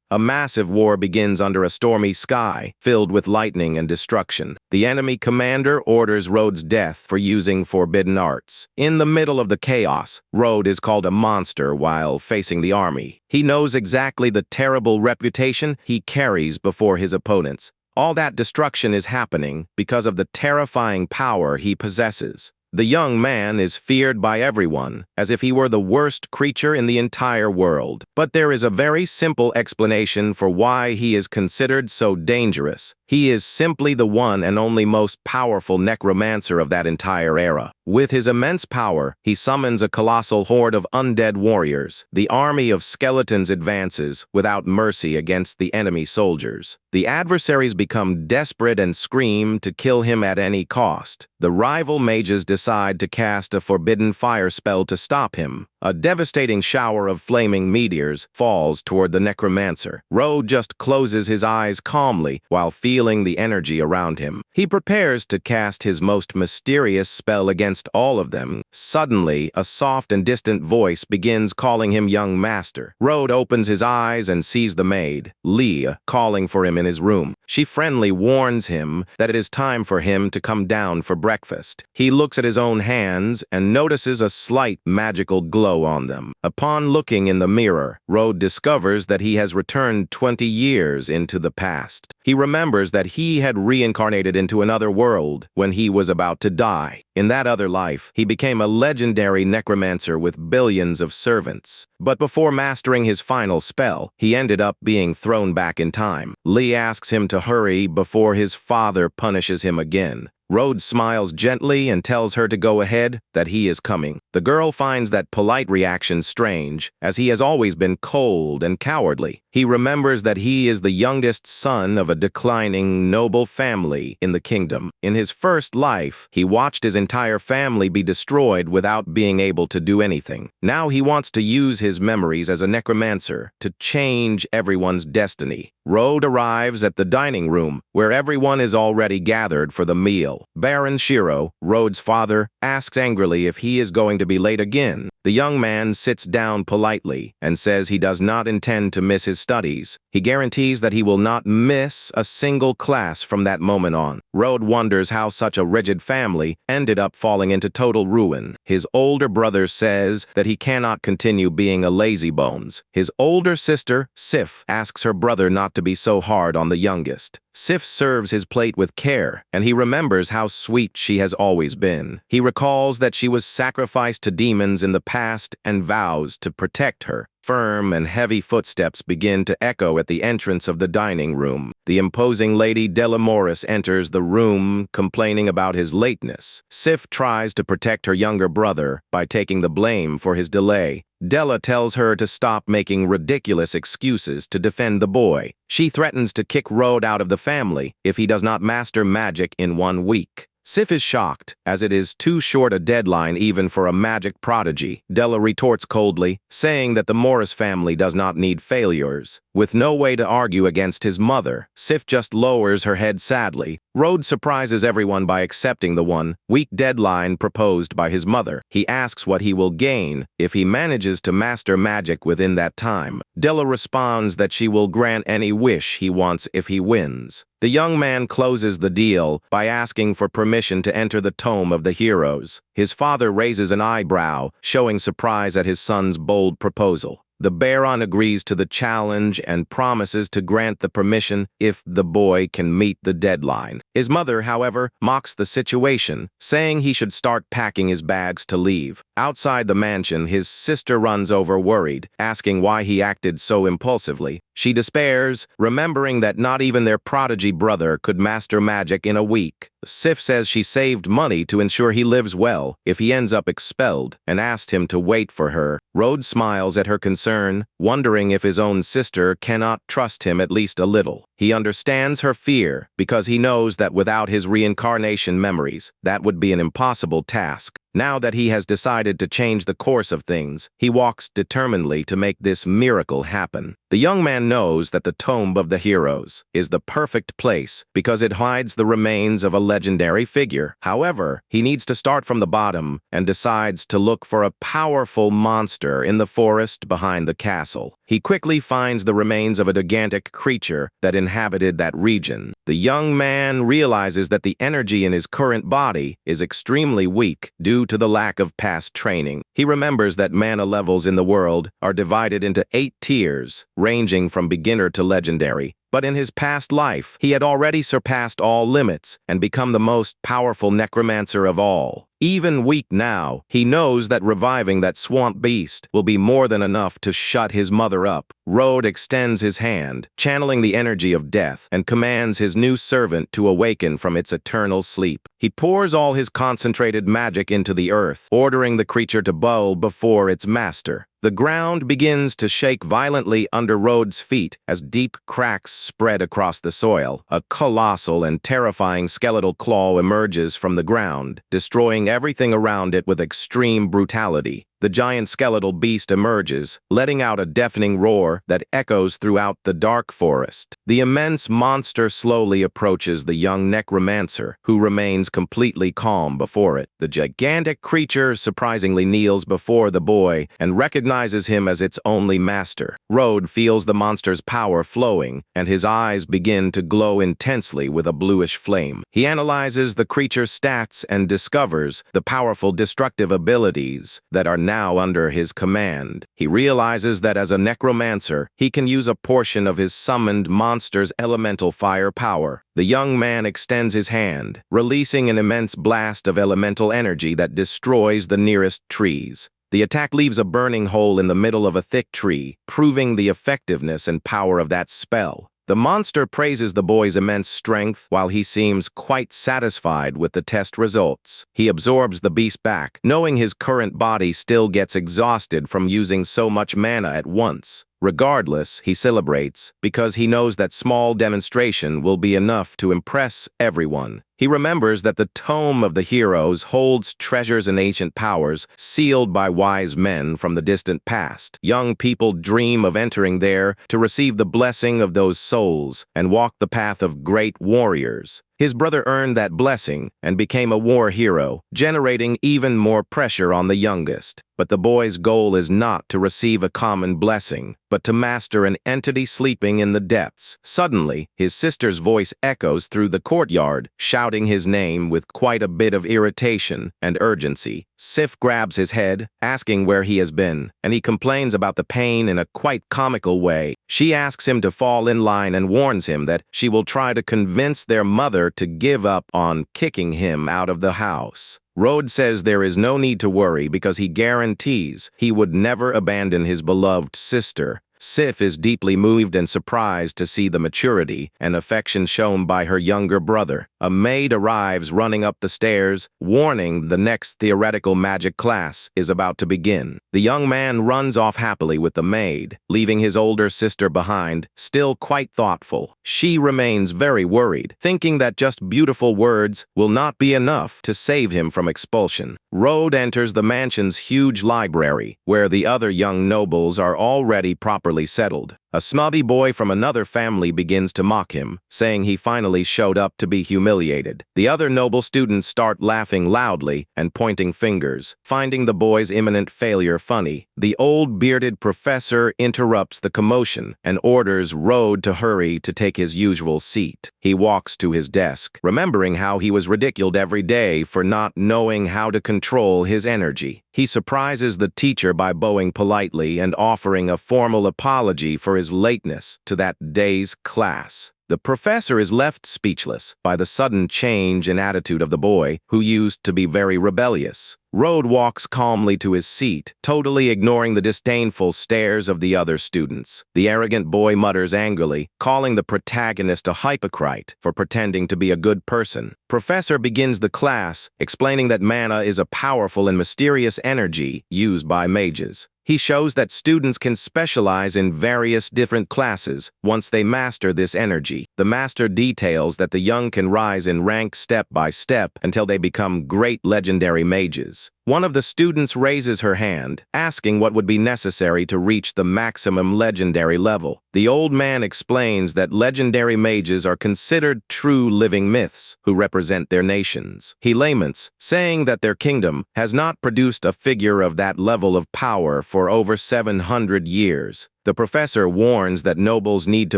A massive war begins under a stormy sky, filled with lightning and destruction. The enemy commander orders Road's death for using forbidden arts. In the middle of the chaos, Road is called a monster while facing the army. He knows exactly the terrible reputation he carries before his opponents. All that destruction is happening because of the terrifying power he possesses. The young man is feared by everyone, as if he were the worst creature in the entire world. But there is a very simple explanation for why he is considered so dangerous. He is simply the one and only most powerful necromancer of that entire era. With his immense power, he summons a colossal horde of undead warriors. The army of skeletons advances without mercy against the enemy soldiers. The adversaries become desperate and scream to kill him at any cost. The rival mages decide to cast a forbidden fire spell to stop him. A devastating shower of flaming meteors falls toward the necromancer. Road just closes his eyes calmly while feeling the energy around him. He prepares to cast his most mysterious spell against all of them. Suddenly, a soft and distant voice begins calling him young master. Road opens his eyes and sees the maid, Leah, calling for him in his room. She friendly warns him that it is time for him to come down for breakfast. He looks at his own hands and notices a slight magical glow on them. Upon looking in the mirror, Road discovers that he has returned 20 years into the past. He remembers that he had reincarnated into another world when he was about to die. In that other life, he became a legendary necromancer with billions of servants. But before mastering his final spell, he ended up being thrown back in time. Lee asks him to hurry before his father punishes him again. Road smiles gently and tells her to go ahead, that he is coming. The girl finds that polite reaction strange, as he has always been cold and cowardly. He remembers that he is the youngest son of a declining, noble family in the kingdom. In his first life, he watched his entire family be destroyed without being able to do anything. Now he wants to use his memories as a necromancer to change everyone's destiny. Road arrives at the dining room, where everyone is already gathered for the meal. Baron Shiro, Road's father, asks angrily if he is going to be late again. The young man sits down politely and says he does not intend to miss his studies. He guarantees that he will not miss a single class from that moment on. Road wonders how such a rigid family ended up falling into total ruin. His older brother says that he cannot continue being a lazybones. His older sister, Sif, asks her brother not to be so hard on the youngest. Sif serves his plate with care, and he remembers how sweet she has always been. He recalls that she was sacrificed to demons in the past and vows to protect her. Firm and heavy footsteps begin to echo at the entrance of the dining room. The imposing Lady Delamoris enters the room, complaining about his lateness. Sif tries to protect her younger brother by taking the blame for his delay. Della tells her to stop making ridiculous excuses to defend the boy. She threatens to kick Road out of the family if he does not master magic in 1 week. Sif is shocked, as it is too short a deadline even for a magic prodigy. Della retorts coldly, saying that the Morris family does not need failures. With no way to argue against his mother, Sif just lowers her head sadly. Road surprises everyone by accepting the 1-week deadline proposed by his mother. He asks what he will gain if he manages to master magic within that time. Della responds that she will grant any wish he wants if he wins. The young man closes the deal by asking for permission to enter the Tome of the Heroes. His father raises an eyebrow, showing surprise at his son's bold proposal. The Baron agrees to the challenge and promises to grant the permission if the boy can meet the deadline. His mother, however, mocks the situation, saying he should start packing his bags to leave. Outside the mansion, his sister runs over worried, asking why he acted so impulsively. She despairs, remembering that not even their prodigy brother could master magic in a week. Sif says she saved money to ensure he lives well if he ends up expelled, and asked him to wait for her. Road smiles at her concern, wondering if his own sister cannot trust him at least a little. He understands her fear because he knows that without his reincarnation memories, that would be an impossible task. Now that he has decided to change the course of things, he walks determinedly to make this miracle happen. The young man knows that the Tomb of the Heroes is the perfect place because it hides the remains of a legendary figure. However, he needs to start from the bottom and decides to look for a powerful monster in the forest behind the castle. He quickly finds the remains of a gigantic creature that inhabited that region. The young man realizes that the energy in his current body is extremely weak due to the lack of past training. He remembers that mana levels in the world are divided into 8 tiers, ranging from beginner to legendary. But in his past life, he had already surpassed all limits and become the most powerful necromancer of all. Even weak now, he knows that reviving that swamp beast will be more than enough to shut his mother up. Rode extends his hand, channeling the energy of death, and commands his new servant to awaken from its eternal sleep. He pours all his concentrated magic into the earth, ordering the creature to bow before its master. The ground begins to shake violently under Rode's feet as deep cracks spread across the soil. A colossal and terrifying skeletal claw emerges from the ground, destroying everything around it with extreme brutality. The giant skeletal beast emerges, letting out a deafening roar that echoes throughout the dark forest. The immense monster slowly approaches the young necromancer, who remains completely calm before it. The gigantic creature surprisingly kneels before the boy and recognizes him as its only master. Rode feels the monster's power flowing, and his eyes begin to glow intensely with a bluish flame. He analyzes the creature's stats and discovers the powerful destructive abilities that are now under his command. He realizes that as a necromancer, he can use a portion of his summoned monster's elemental fire power. The young man extends his hand, releasing an immense blast of elemental energy that destroys the nearest trees. The attack leaves a burning hole in the middle of a thick tree, proving the effectiveness and power of that spell. The monster praises the boy's immense strength while he seems quite satisfied with the test results. He absorbs the beast back, knowing his current body still gets exhausted from using so much mana at once. Regardless, he celebrates because he knows that small demonstration will be enough to impress everyone. He remembers that the Tome of the Heroes holds treasures and ancient powers sealed by wise men from the distant past. Young people dream of entering there to receive the blessing of those souls and walk the path of great warriors. His brother earned that blessing and became a war hero, generating even more pressure on the youngest. But the boy's goal is not to receive a common blessing, but to master an entity sleeping in the depths. Suddenly, his sister's voice echoes through the courtyard, shouting his name with quite a bit of irritation and urgency. Sif grabs his head, asking where he has been, and he complains about the pain in a quite comical way. She asks him to fall in line and warns him that she will try to convince their mother to give up on kicking him out of the house. Rode says there is no need to worry because he guarantees he would never abandon his beloved sister. Sif is deeply moved and surprised to see the maturity and affection shown by her younger brother. A maid arrives running up the stairs, warning the next theoretical magic class is about to begin. The young man runs off happily with the maid, leaving his older sister behind, still quite thoughtful. She remains very worried, thinking that just beautiful words will not be enough to save him from expulsion. Rode enters the mansion's huge library, where the other young nobles are already properly settled. A snobby boy from another family begins to mock him, saying he finally showed up to be humiliated. The other noble students start laughing loudly and pointing fingers, finding the boy's imminent failure funny. The old bearded professor interrupts the commotion and orders Rode to hurry to take his usual seat. He walks to his desk, remembering how he was ridiculed every day for not knowing how to control his energy. He surprises the teacher by bowing politely and offering a formal apology for his lateness to that day's class. The professor is left speechless by the sudden change in attitude of the boy, who used to be very rebellious. Rode walks calmly to his seat, totally ignoring the disdainful stares of the other students. The arrogant boy mutters angrily, calling the protagonist a hypocrite for pretending to be a good person. Professor begins the class, explaining that mana is a powerful and mysterious energy used by mages. He shows that students can specialize in various different classes once they master this energy. The master details that the young can rise in rank step by step until they become great legendary mages. One of the students raises her hand, asking what would be necessary to reach the maximum legendary level. The old man explains that legendary mages are considered true living myths who represent their nations. He laments, saying that their kingdom has not produced a figure of that level of power for over 700 years. The professor warns that nobles need to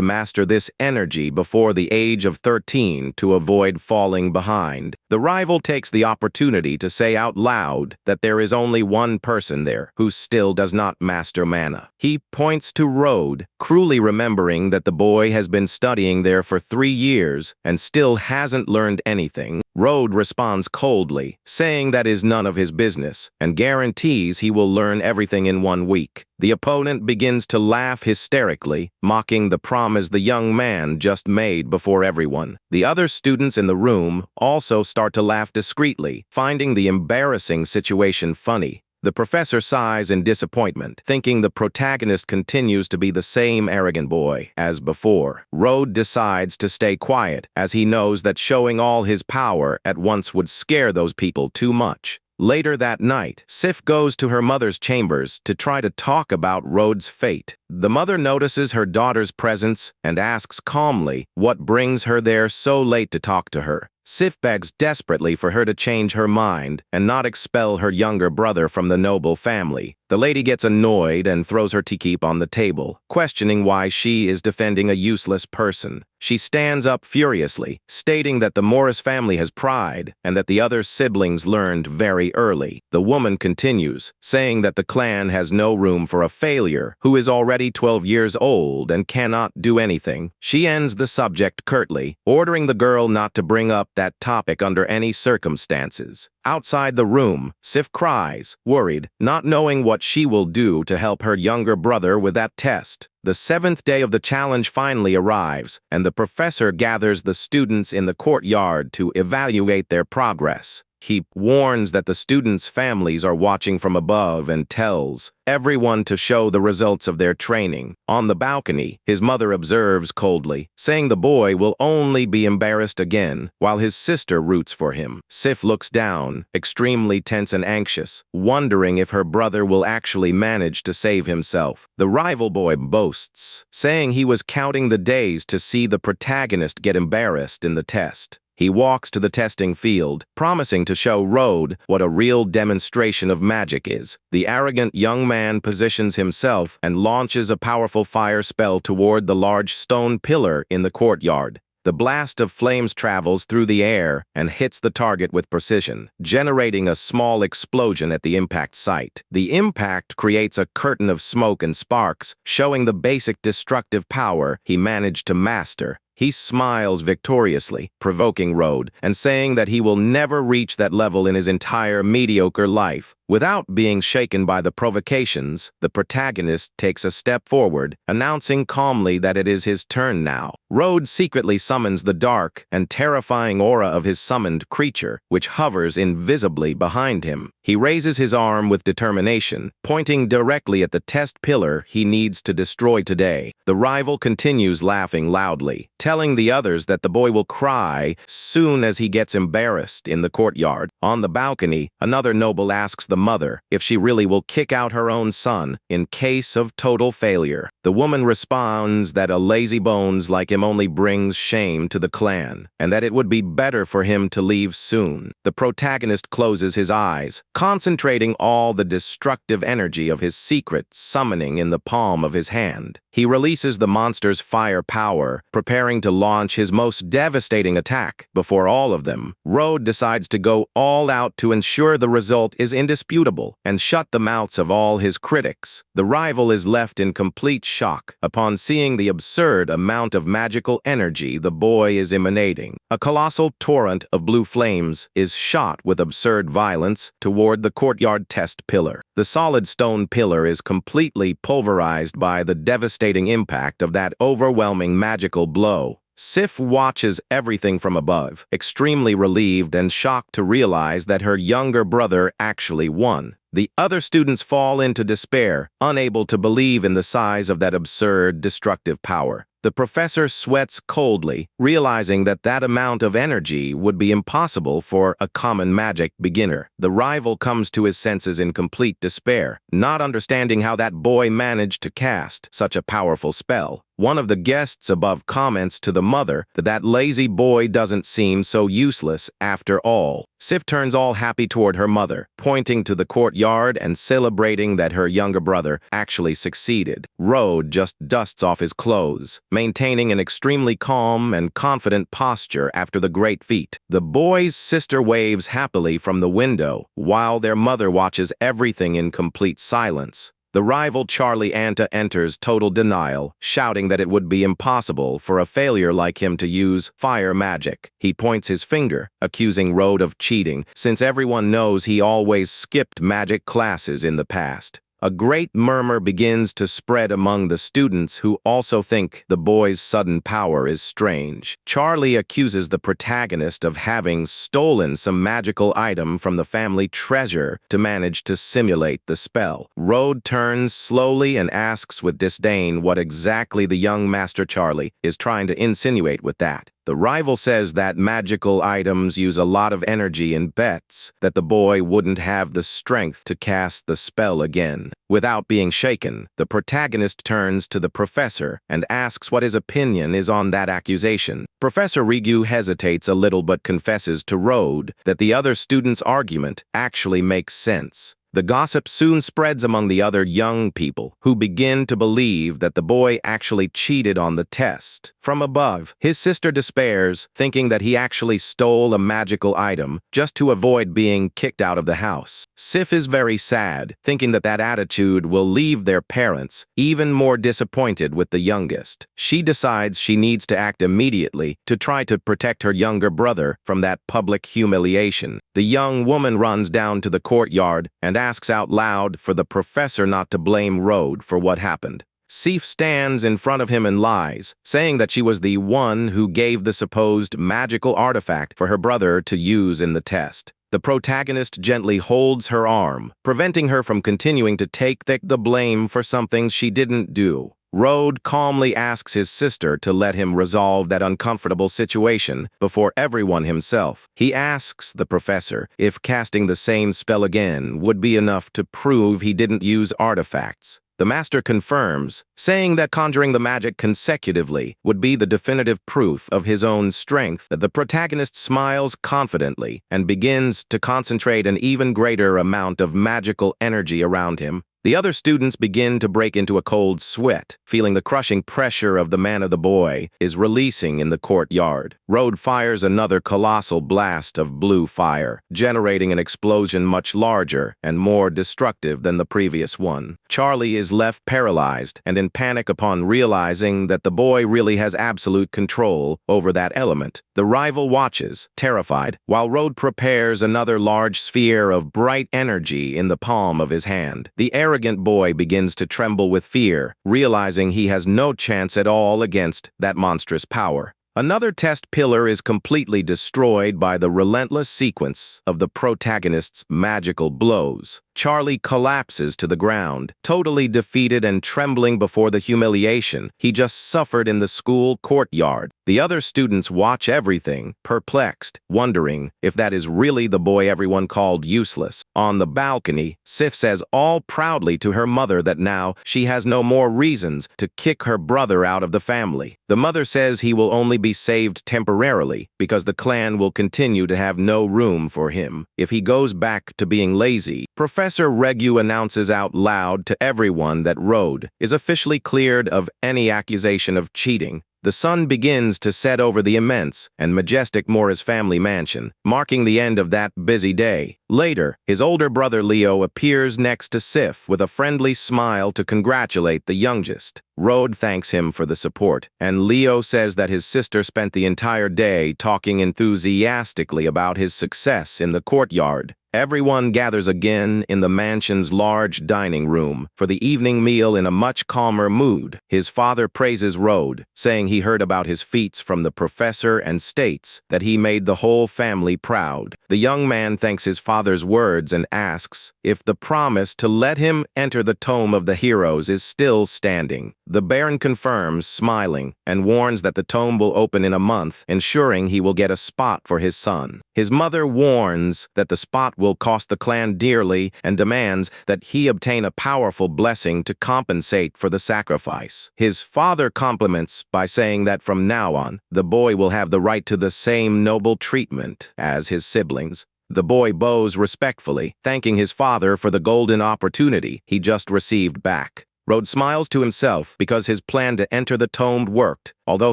master this energy before the age of 13 to avoid falling behind. The rival takes the opportunity to say out loud that there is only one person there who still does not master mana. He points to Rode, cruelly remembering that the boy has been studying there for 3 years and still hasn't learned anything. Rode responds coldly, saying that is none of his business, and guarantees he will learn everything in 1 week. The opponent begins to laugh hysterically, mocking the promise the young man just made before everyone. The other students in the room also start to laugh discreetly, finding the embarrassing situation funny. The professor sighs in disappointment, thinking the protagonist continues to be the same arrogant boy as before. Rode decides to stay quiet, as he knows that showing all his power at once would scare those people too much. Later that night, Sif goes to her mother's chambers to try to talk about Rode's fate. The mother notices her daughter's presence and asks calmly what brings her there so late to talk to her. Sif begs desperately for her to change her mind and not expel her younger brother from the noble family. The lady gets annoyed and throws her teacup on the table, questioning why she is defending a useless person. She stands up furiously, stating that the Morris family has pride and that the other siblings learned very early. The woman continues, saying that the clan has no room for a failure who is already 12 years old and cannot do anything. She ends the subject curtly, ordering the girl not to bring up that topic under any circumstances. Outside the room, Sif cries, worried, not knowing what she will do to help her younger brother with that test. The 7th day of the challenge finally arrives, and the professor gathers the students in the courtyard to evaluate their progress. He warns that the students' families are watching from above and tells everyone to show the results of their training. On the balcony, his mother observes coldly, saying the boy will only be embarrassed again, while his sister roots for him. Sif looks down, extremely tense and anxious, wondering if her brother will actually manage to save himself. The rival boy boasts, saying he was counting the days to see the protagonist get embarrassed in the test. He walks to the testing field, promising to show Rode what a real demonstration of magic is. The arrogant young man positions himself and launches a powerful fire spell toward the large stone pillar in the courtyard. The blast of flames travels through the air and hits the target with precision, generating a small explosion at the impact site. The impact creates a curtain of smoke and sparks, showing the basic destructive power he managed to master. He smiles victoriously, provoking Rode, and saying that he will never reach that level in his entire mediocre life. Without being shaken by the provocations, the protagonist takes a step forward, announcing calmly that it is his turn now. Rode secretly summons the dark and terrifying aura of his summoned creature, which hovers invisibly behind him. He raises his arm with determination, pointing directly at the test pillar he needs to destroy today. The rival continues laughing loudly, telling the others that the boy will cry soon as he gets embarrassed in the courtyard. On the balcony, another noble asks the mother if she really will kick out her own son in case of total failure. The woman responds that a lazy bones like him only brings shame to the clan, and that it would be better for him to leave soon. The protagonist closes his eyes, concentrating all the destructive energy of his secret summoning in the palm of his hand. He releases the monster's fire power, preparing to launch his most devastating attack. Before all of them, Rode decides to go all out to ensure the result is indisputable and shut the mouths of all his critics. The rival is left in complete shock upon seeing the absurd amount of magical energy the boy is emanating. A colossal torrent of blue flames is shot with absurd violence toward the courtyard test pillar. The solid stone pillar is completely pulverized by the devastating impact of that overwhelming magical blow. Sif watches everything from above, extremely relieved and shocked to realize that her younger brother actually won. The other students fall into despair, unable to believe in the size of that absurd, destructive power. The professor sweats coldly, realizing that that amount of energy would be impossible for a common magic beginner. The rival comes to his senses in complete despair, not understanding how that boy managed to cast such a powerful spell. One of the guests above comments to the mother that that lazy boy doesn't seem so useless after all. Sif turns all happy toward her mother, pointing to the courtyard and celebrating that her younger brother actually succeeded. Rode just dusts off his clothes, maintaining an extremely calm and confident posture after the great feat. The boy's sister waves happily from the window, while their mother watches everything in complete silence. The rival Charlie Anta enters total denial, shouting that it would be impossible for a failure like him to use fire magic. He points his finger, accusing Rode of cheating, since everyone knows he always skipped magic classes in the past. A great murmur begins to spread among the students who also think the boy's sudden power is strange. Charlie accuses the protagonist of having stolen some magical item from the family treasure to manage to simulate the spell. Rode turns slowly and asks with disdain what exactly the young Master Charlie is trying to insinuate with that. The rival says that magical items use a lot of energy and bets that the boy wouldn't have the strength to cast the spell again. Without being shaken, the protagonist turns to the professor and asks what his opinion is on that accusation. Professor Rigu hesitates a little but confesses to Rode that the other student's argument actually makes sense. The gossip soon spreads among the other young people, who begin to believe that the boy actually cheated on the test. From above, his sister despairs, thinking that he actually stole a magical item just to avoid being kicked out of the house. Sif is very sad, thinking that that attitude will leave their parents even more disappointed with the youngest. She decides she needs to act immediately to try to protect her younger brother from that public humiliation. The young woman runs down to the courtyard and asks out loud for the professor not to blame Rode for what happened. Sif stands in front of him and lies, saying that she was the one who gave the supposed magical artifact for her brother to use in the test. The protagonist gently holds her arm, preventing her from continuing to take the blame for something she didn't do. Rode calmly asks his sister to let him resolve that uncomfortable situation before everyone himself. He asks the professor if casting the same spell again would be enough to prove he didn't use artifacts. The master confirms, saying that conjuring the magic consecutively would be the definitive proof of his own strength. The protagonist smiles confidently and begins to concentrate an even greater amount of magical energy around him. The other students begin to break into a cold sweat, feeling the crushing pressure of the man of the boy is releasing in the courtyard. Rode fires another colossal blast of blue fire, generating an explosion much larger and more destructive than the previous one. Charlie is left paralyzed and in panic upon realizing that the boy really has absolute control over that element. The rival watches, terrified, while Rode prepares another large sphere of bright energy in the palm of his hand. The arrogant boy begins to tremble with fear, realizing he has no chance at all against that monstrous power. Another test pillar is completely destroyed by the relentless sequence of the protagonist's magical blows. Charlie collapses to the ground, totally defeated and trembling before the humiliation he just suffered in the school courtyard. The other students watch everything, perplexed, wondering if that is really the boy everyone called useless. On the balcony, Sif says all proudly to her mother that now she has no more reasons to kick her brother out of the family. The mother says he will only be saved temporarily because the clan will continue to have no room for him if he goes back to being lazy. Professor Regu announces out loud to everyone that Rode is officially cleared of any accusation of cheating. The sun begins to set over the immense and majestic Morris family mansion, marking the end of that busy day. Later, his older brother Leo appears next to Sif with a friendly smile to congratulate the youngest. Rode thanks him for the support, and Leo says that his sister spent the entire day talking enthusiastically about his success in the courtyard. Everyone gathers again in the mansion's large dining room for the evening meal in a much calmer mood. His father praises Rode, saying he heard about his feats from the professor and states that he made the whole family proud. The young man thanks his father's words and asks if the promise to let him enter the Tome of the Heroes is still standing. The Baron confirms, smiling, and warns that the tome will open in a month, ensuring he will get a spot for his son. His mother warns that the spot will cost the clan dearly and demands that he obtain a powerful blessing to compensate for the sacrifice. His father compliments by saying that from now on, the boy will have the right to the same noble treatment as his siblings. The boy bows respectfully, thanking his father for the golden opportunity he just received back. Rode smiles to himself because his plan to enter the tomb worked, although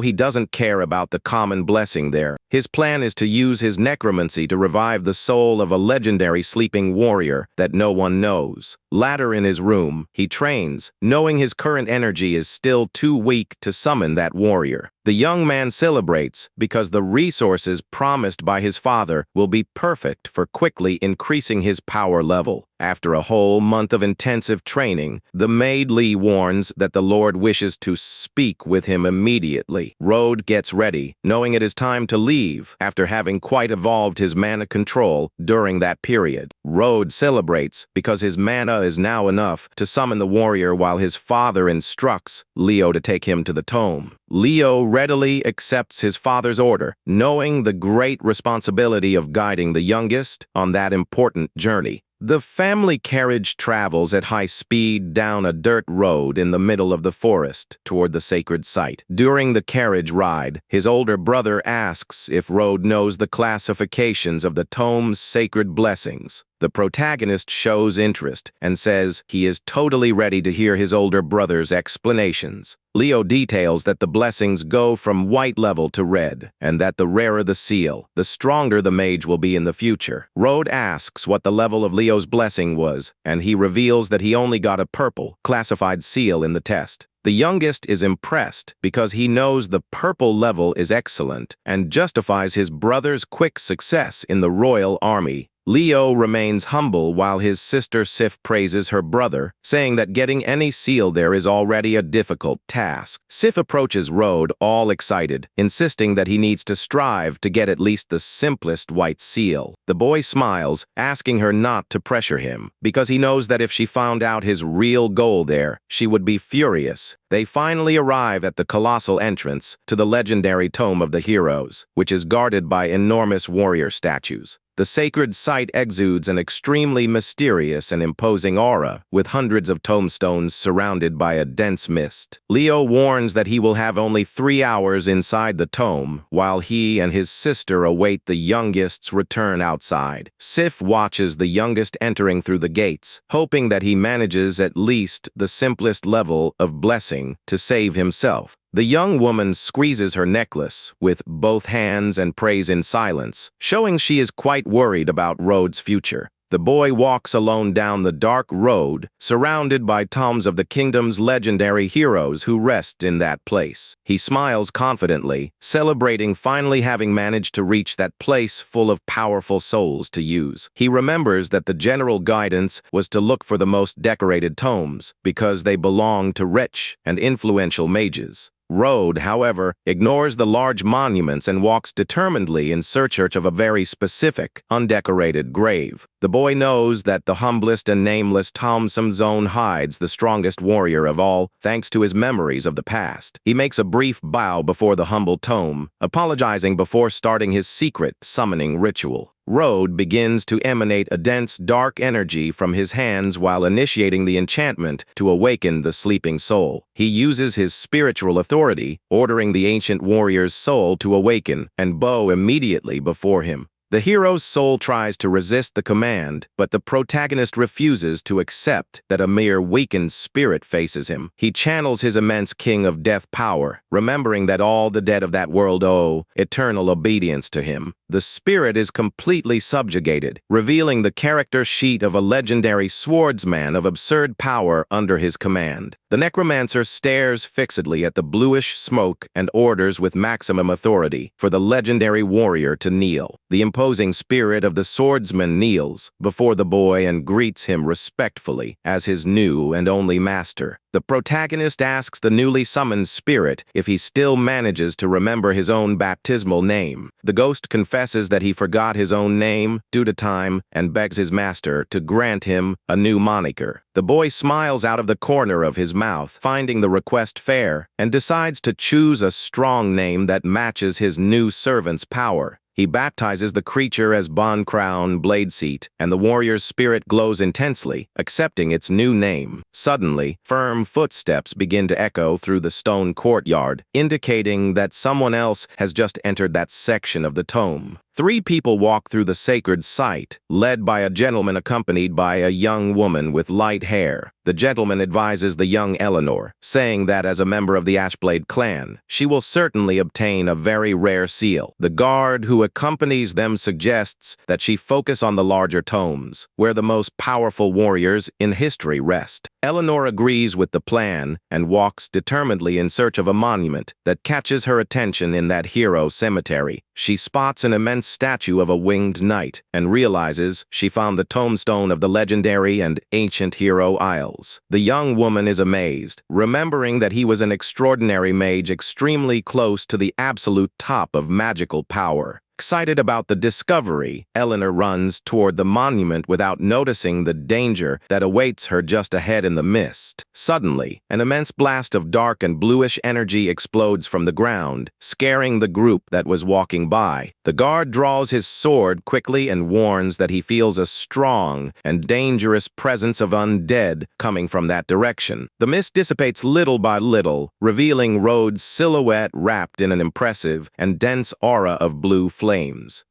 he doesn't care about the common blessing there. His plan is to use his necromancy to revive the soul of a legendary sleeping warrior that no one knows. Later in his room, he trains, knowing his current energy is still too weak to summon that warrior. The young man celebrates because the resources promised by his father will be perfect for quickly increasing his power level. After a whole month of intensive training, the maid Lee warns that the Lord wishes to speak with him immediately. Rode gets ready, knowing it is time to leave after having quite evolved his mana control during that period. Rode celebrates because his mana is now enough to summon the warrior while his father instructs Leo to take him to the tomb. Leo readily accepts his father's order, knowing the great responsibility of guiding the youngest on that important journey. The family carriage travels at high speed down a dirt road in the middle of the forest toward the sacred site. During the carriage ride, his older brother asks if Rode knows the classifications of the tome's sacred blessings. The protagonist shows interest and says he is totally ready to hear his older brother's explanations. Leo details that the blessings go from white level to red, and that the rarer the seal, the stronger the mage will be in the future. Rode asks what the level of Leo's blessing was, and he reveals that he only got a purple, classified seal in the test. The youngest is impressed because he knows the purple level is excellent and justifies his brother's quick success in the royal army. Leo remains humble while his sister Sif praises her brother, saying that getting any seal there is already a difficult task. Sif approaches Rode all excited, insisting that he needs to strive to get at least the simplest white seal. The boy smiles, asking her not to pressure him, because he knows that if she found out his real goal there, she would be furious. They finally arrive at the colossal entrance to the legendary Tome of the Heroes, which is guarded by enormous warrior statues. The sacred site exudes an extremely mysterious and imposing aura, with hundreds of tombstones surrounded by a dense mist. Leo warns that he will have only 3 hours inside the tome, while he and his sister await the youngest's return outside. Sif watches the youngest entering through the gates, hoping that he manages at least the simplest level of blessing to save himself. The young woman squeezes her necklace with both hands and prays in silence, showing she is quite worried about Rode's future. The boy walks alone down the dark road, surrounded by tombs of the kingdom's legendary heroes who rest in that place. He smiles confidently, celebrating finally having managed to reach that place full of powerful souls to use. He remembers that the general guidance was to look for the most decorated tomes, because they belong to rich and influential mages. Rode, however, ignores the large monuments and walks determinedly in search of a very specific, undecorated grave. The boy knows that the humblest and nameless Tomsum Zone hides the strongest warrior of all, thanks to his memories of the past. He makes a brief bow before the humble tome, apologizing before starting his secret summoning ritual. Rode begins to emanate a dense, dark energy from his hands while initiating the enchantment to awaken the sleeping soul. He uses his spiritual authority, ordering the ancient warrior's soul to awaken and bow immediately before him. The hero's soul tries to resist the command, but the protagonist refuses to accept that a mere weakened spirit faces him. He channels his immense king of death power, remembering that all the dead of that world owe eternal obedience to him. The spirit is completely subjugated, revealing the character sheet of a legendary swordsman of absurd power under his command. The Necromancer stares fixedly at the bluish smoke and orders with maximum authority for the legendary warrior to kneel. The imposing spirit of the swordsman kneels before the boy and greets him respectfully as his new and only master. The protagonist asks the newly summoned spirit if he still manages to remember his own baptismal name. The ghost confesses that he forgot his own name due to time and begs his master to grant him a new moniker. The boy smiles out of the corner of his mouth, finding the request fair, and decides to choose a strong name that matches his new servant's power. He baptizes the creature as Bon Crown Blade Seat, and the warrior's spirit glows intensely, accepting its new name. Suddenly, firm footsteps begin to echo through the stone courtyard, indicating that someone else has just entered that section of the tome. 3 people walk through the sacred site, led by a gentleman accompanied by a young woman with light hair. The gentleman advises the young Eleanor, saying that as a member of the Ashblade clan, she will certainly obtain a very rare seal. The guard who accompanies them suggests that she focus on the larger tomes, where the most powerful warriors in history rest. Eleanor agrees with the plan and walks determinedly in search of a monument that catches her attention in that hero cemetery. She spots an immense statue of a winged knight and realizes she found the tombstone of the legendary and ancient hero Isles. The young woman is amazed, remembering that he was an extraordinary mage extremely close to the absolute top of magical power. Excited about the discovery, Eleanor runs toward the monument without noticing the danger that awaits her just ahead in the mist. Suddenly, an immense blast of dark and bluish energy explodes from the ground, scaring the group that was walking by. The guard draws his sword quickly and warns that he feels a strong and dangerous presence of undead coming from that direction. The mist dissipates little by little, revealing Rhodes' silhouette wrapped in an impressive and dense aura of blue flames.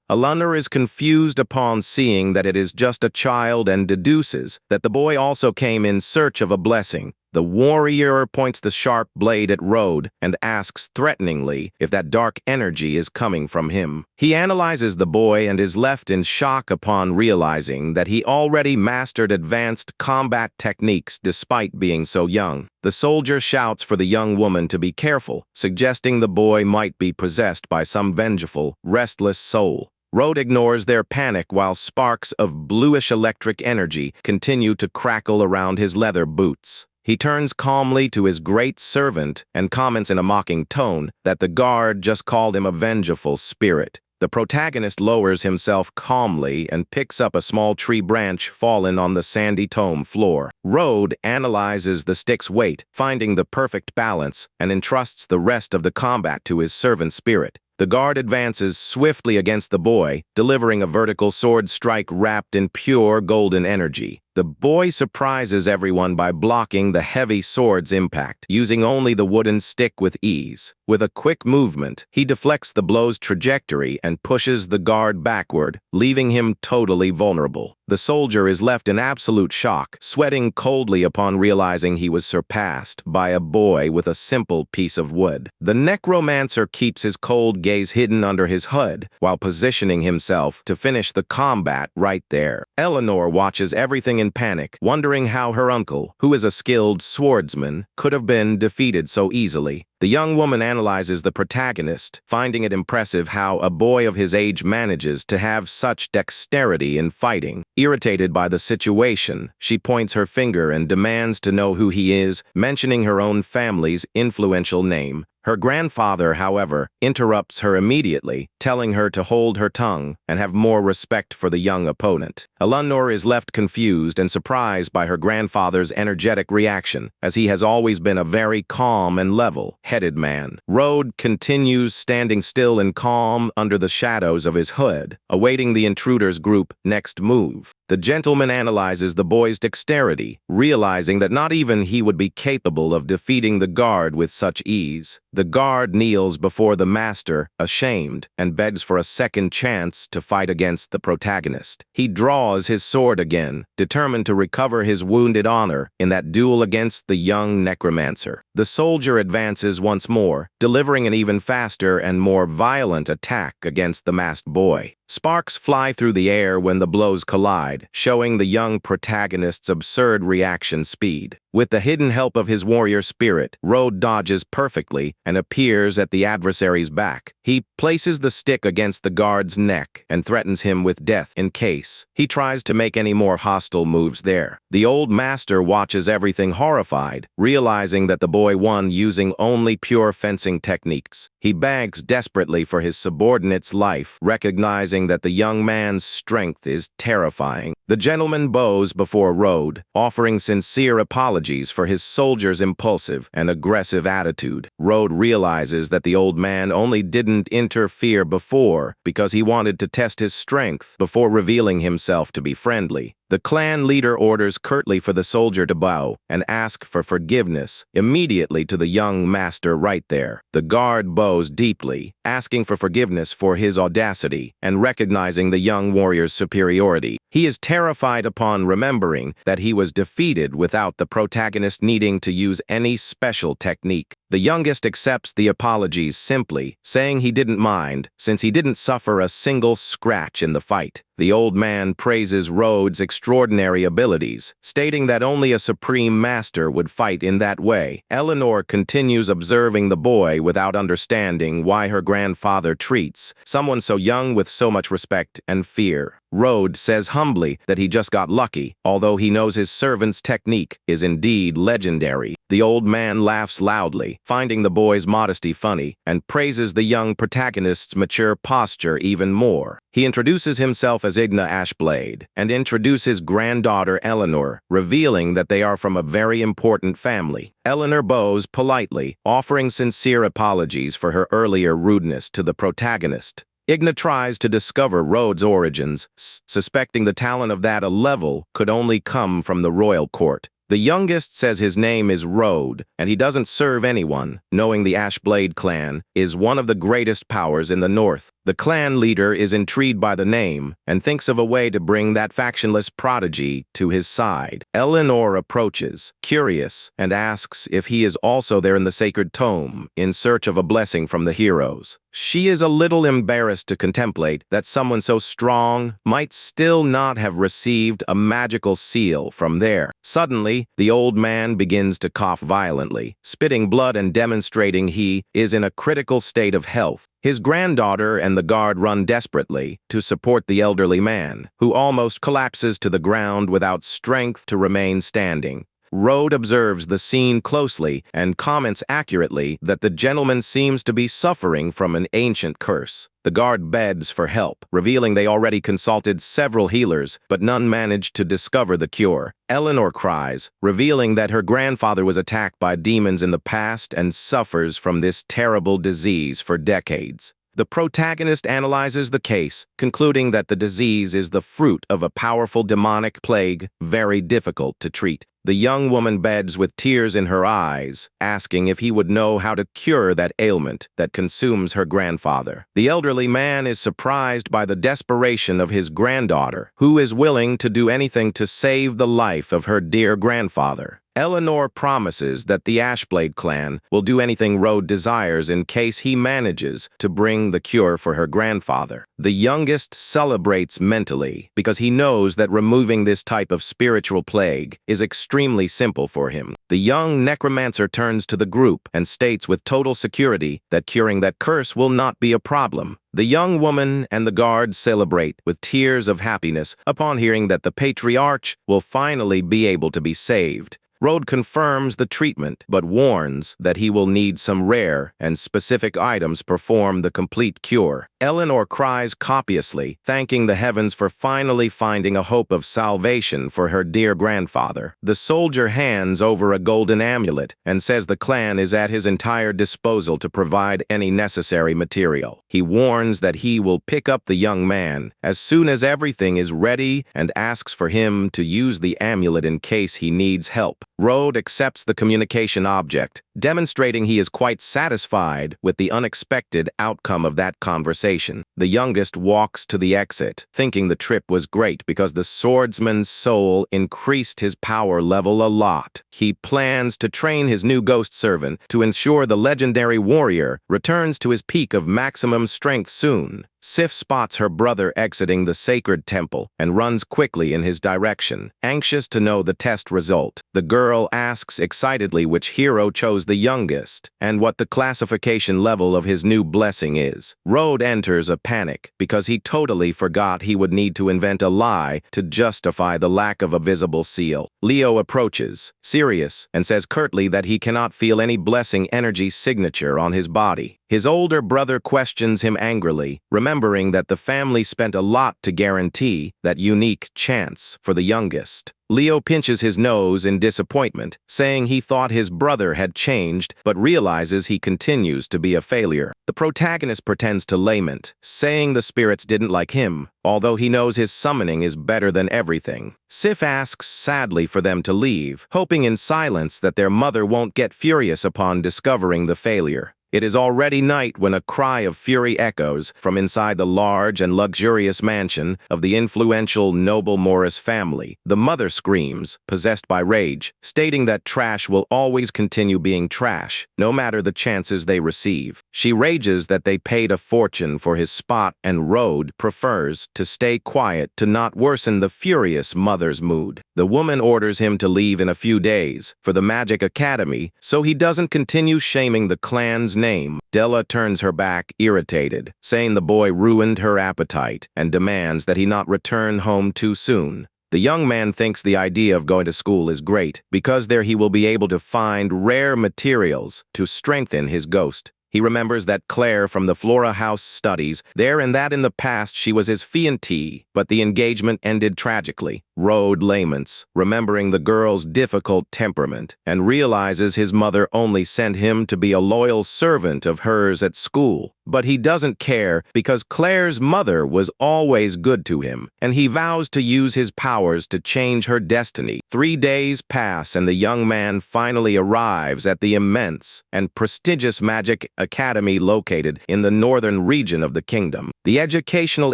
Eleanor is confused upon seeing that it is just a child and deduces that the boy also came in search of a blessing. The warrior points the sharp blade at Rhodes and asks threateningly if that dark energy is coming from him. He analyzes the boy and is left in shock upon realizing that he already mastered advanced combat techniques despite being so young. The soldier shouts for the young woman to be careful, suggesting the boy might be possessed by some vengeful, restless soul. Rhodes ignores their panic while sparks of bluish electric energy continue to crackle around his leather boots. He turns calmly to his great servant and comments in a mocking tone that the guard just called him a vengeful spirit. The protagonist lowers himself calmly and picks up a small tree branch fallen on the sandy tome floor. Rhodes analyzes the stick's weight, finding the perfect balance, and entrusts the rest of the combat to his servant spirit. The guard advances swiftly against the boy, delivering a vertical sword strike wrapped in pure golden energy. The boy surprises everyone by blocking the heavy sword's impact, using only the wooden stick with ease. With a quick movement, he deflects the blow's trajectory and pushes the guard backward, leaving him totally vulnerable. The soldier is left in absolute shock, sweating coldly upon realizing he was surpassed by a boy with a simple piece of wood. The Necromancer keeps his cold gaze hidden under his hood, while positioning himself to finish the combat right there. Eleanor watches everything in panic, wondering how her uncle, who is a skilled swordsman, could have been defeated so easily. The young woman analyzes the protagonist, finding it impressive how a boy of his age manages to have such dexterity in fighting. Irritated by the situation, she points her finger and demands to know who he is, mentioning her own family's influential name. Her grandfather, however, interrupts her immediately, telling her to hold her tongue and have more respect for the young opponent. Eleanor is left confused and surprised by her grandfather's energetic reaction, as he has always been a very calm and level-headed man. Rhodes continues standing still and calm under the shadows of his hood, awaiting the intruder's group's next move. The gentleman analyzes the boy's dexterity, realizing that not even he would be capable of defeating the guard with such ease. The guard kneels before the master, ashamed, and begs for a second chance to fight against the protagonist. He draws his sword again, determined to recover his wounded honor in that duel against the young Necromancer. The soldier advances once more, delivering an even faster and more violent attack against the masked boy. Sparks fly through the air when the blows collide, showing the young protagonist's absurd reaction speed. With the hidden help of his warrior spirit, Rhodes dodges perfectly and appears at the adversary's back. He places the stick against the guard's neck and threatens him with death in case he tries to make any more hostile moves there. The old master watches everything horrified, realizing that the boy boy won using only pure fencing techniques. He begs desperately for his subordinate's life, recognizing that the young man's strength is terrifying. The gentleman bows before Rode, offering sincere apologies for his soldier's impulsive and aggressive attitude. Rode realizes that the old man only didn't interfere before because he wanted to test his strength before revealing himself to be friendly. The clan leader orders curtly for the soldier to bow and ask for forgiveness immediately to the young master right there. The guard bows deeply, asking for forgiveness for his audacity and recognizing the young warrior's superiority. He is terrified upon remembering that he was defeated without the protagonist needing to use any special technique. The youngest accepts the apologies simply, saying he didn't mind since he didn't suffer a single scratch in the fight. The old man praises Rhodes' extraordinary abilities, stating that only a supreme master would fight in that way. Eleanor continues observing the boy without understanding why her grandfather treats someone so young with so much respect and fear. Rhodes says humbly that he just got lucky, although he knows his servant's technique is indeed legendary. The old man laughs loudly, finding the boy's modesty funny, and praises the young protagonist's mature posture even more. He introduces himself as Igna Ashblade and introduces granddaughter Eleanor, revealing that they are from a very important family. Eleanor bows politely, offering sincere apologies for her earlier rudeness to the protagonist. Igna tries to discover Rhodes' origins, suspecting the talent of that a level could only come from the royal court. The youngest says his name is Rode, and he doesn't serve anyone, knowing the Ashblade clan is one of the greatest powers in the north. The clan leader is intrigued by the name and thinks of a way to bring that factionless prodigy to his side. Eleanor approaches, curious, and asks if he is also there in the sacred tome, in search of a blessing from the heroes. She is a little embarrassed to contemplate that someone so strong might still not have received a magical seal from there. Suddenly, the old man begins to cough violently, spitting blood and demonstrating he is in a critical state of health. His granddaughter and the guard run desperately to support the elderly man, who almost collapses to the ground without strength to remain standing. Rode observes the scene closely and comments accurately that the gentleman seems to be suffering from an ancient curse. The guard begs for help, revealing they already consulted several healers, but none managed to discover the cure. Eleanor cries, revealing that her grandfather was attacked by demons in the past and suffers from this terrible disease for decades. The protagonist analyzes the case, concluding that the disease is the fruit of a powerful demonic plague, very difficult to treat. The young woman begs with tears in her eyes, asking if he would know how to cure that ailment that consumes her grandfather. The elderly man is surprised by the desperation of his granddaughter, who is willing to do anything to save the life of her dear grandfather. Eleanor promises that the Ashblade clan will do anything Rode desires in case he manages to bring the cure for her grandfather. The youngest celebrates mentally because he knows that removing this type of spiritual plague is extremely simple for him. The young Necromancer turns to the group and states with total security that curing that curse will not be a problem. The young woman and the guard celebrate with tears of happiness upon hearing that the patriarch will finally be able to be saved. Rode confirms the treatment, but warns that he will need some rare and specific items to perform the complete cure. Eleanor cries copiously, thanking the heavens for finally finding a hope of salvation for her dear grandfather. The soldier hands over a golden amulet and says the clan is at his entire disposal to provide any necessary material. He warns that he will pick up the young man as soon as everything is ready and asks for him to use the amulet in case he needs help. Rode accepts the communication object, demonstrating he is quite satisfied with the unexpected outcome of that conversation. The youngest walks to the exit, thinking the trip was great because the swordsman's soul increased his power level a lot. He plans to train his new ghost servant to ensure the legendary warrior returns to his peak of maximum strength soon. Sif spots her brother exiting the sacred temple and runs quickly in his direction, anxious to know the test result. The girl asks excitedly which hero chose the youngest and what the classification level of his new blessing is. Rode enters a panic because he totally forgot he would need to invent a lie to justify the lack of a visible seal. Leo approaches, serious, and says curtly that he cannot feel any blessing energy signature on his body. His older brother questions him angrily, remembering that the family spent a lot to guarantee that unique chance for the youngest. Leo pinches his nose in disappointment, saying he thought his brother had changed, but realizes he continues to be a failure. The protagonist pretends to lament, saying the spirits didn't like him, although he knows his summoning is better than everything. Sif asks sadly for them to leave, hoping in silence that their mother won't get furious upon discovering the failure. It is already night when a cry of fury echoes from inside the large and luxurious mansion of the influential noble Morris family. The mother screams, possessed by rage, stating that trash will always continue being trash, no matter the chances they receive. She rages that they paid a fortune for his spot, and Rode prefers to stay quiet to not worsen the furious mother's mood. The woman orders him to leave in a few days for the Magic Academy so he doesn't continue shaming the clan's name. Della turns her back, irritated, saying the boy ruined her appetite and demands that he not return home too soon. The young man thinks the idea of going to school is great because there he will be able to find rare materials to strengthen his ghost. He remembers that Claire from the Flora House studies there and that in the past she was his fiancée, but the engagement ended tragically. Rode laments, remembering the girl's difficult temperament, and realizes his mother only sent him to be a loyal servant of hers at school. But he doesn't care because Claire's mother was always good to him, and he vows to use his powers to change her destiny. 3 days pass and the young man finally arrives at the immense and prestigious Magic Academy located in the northern region of the kingdom. The educational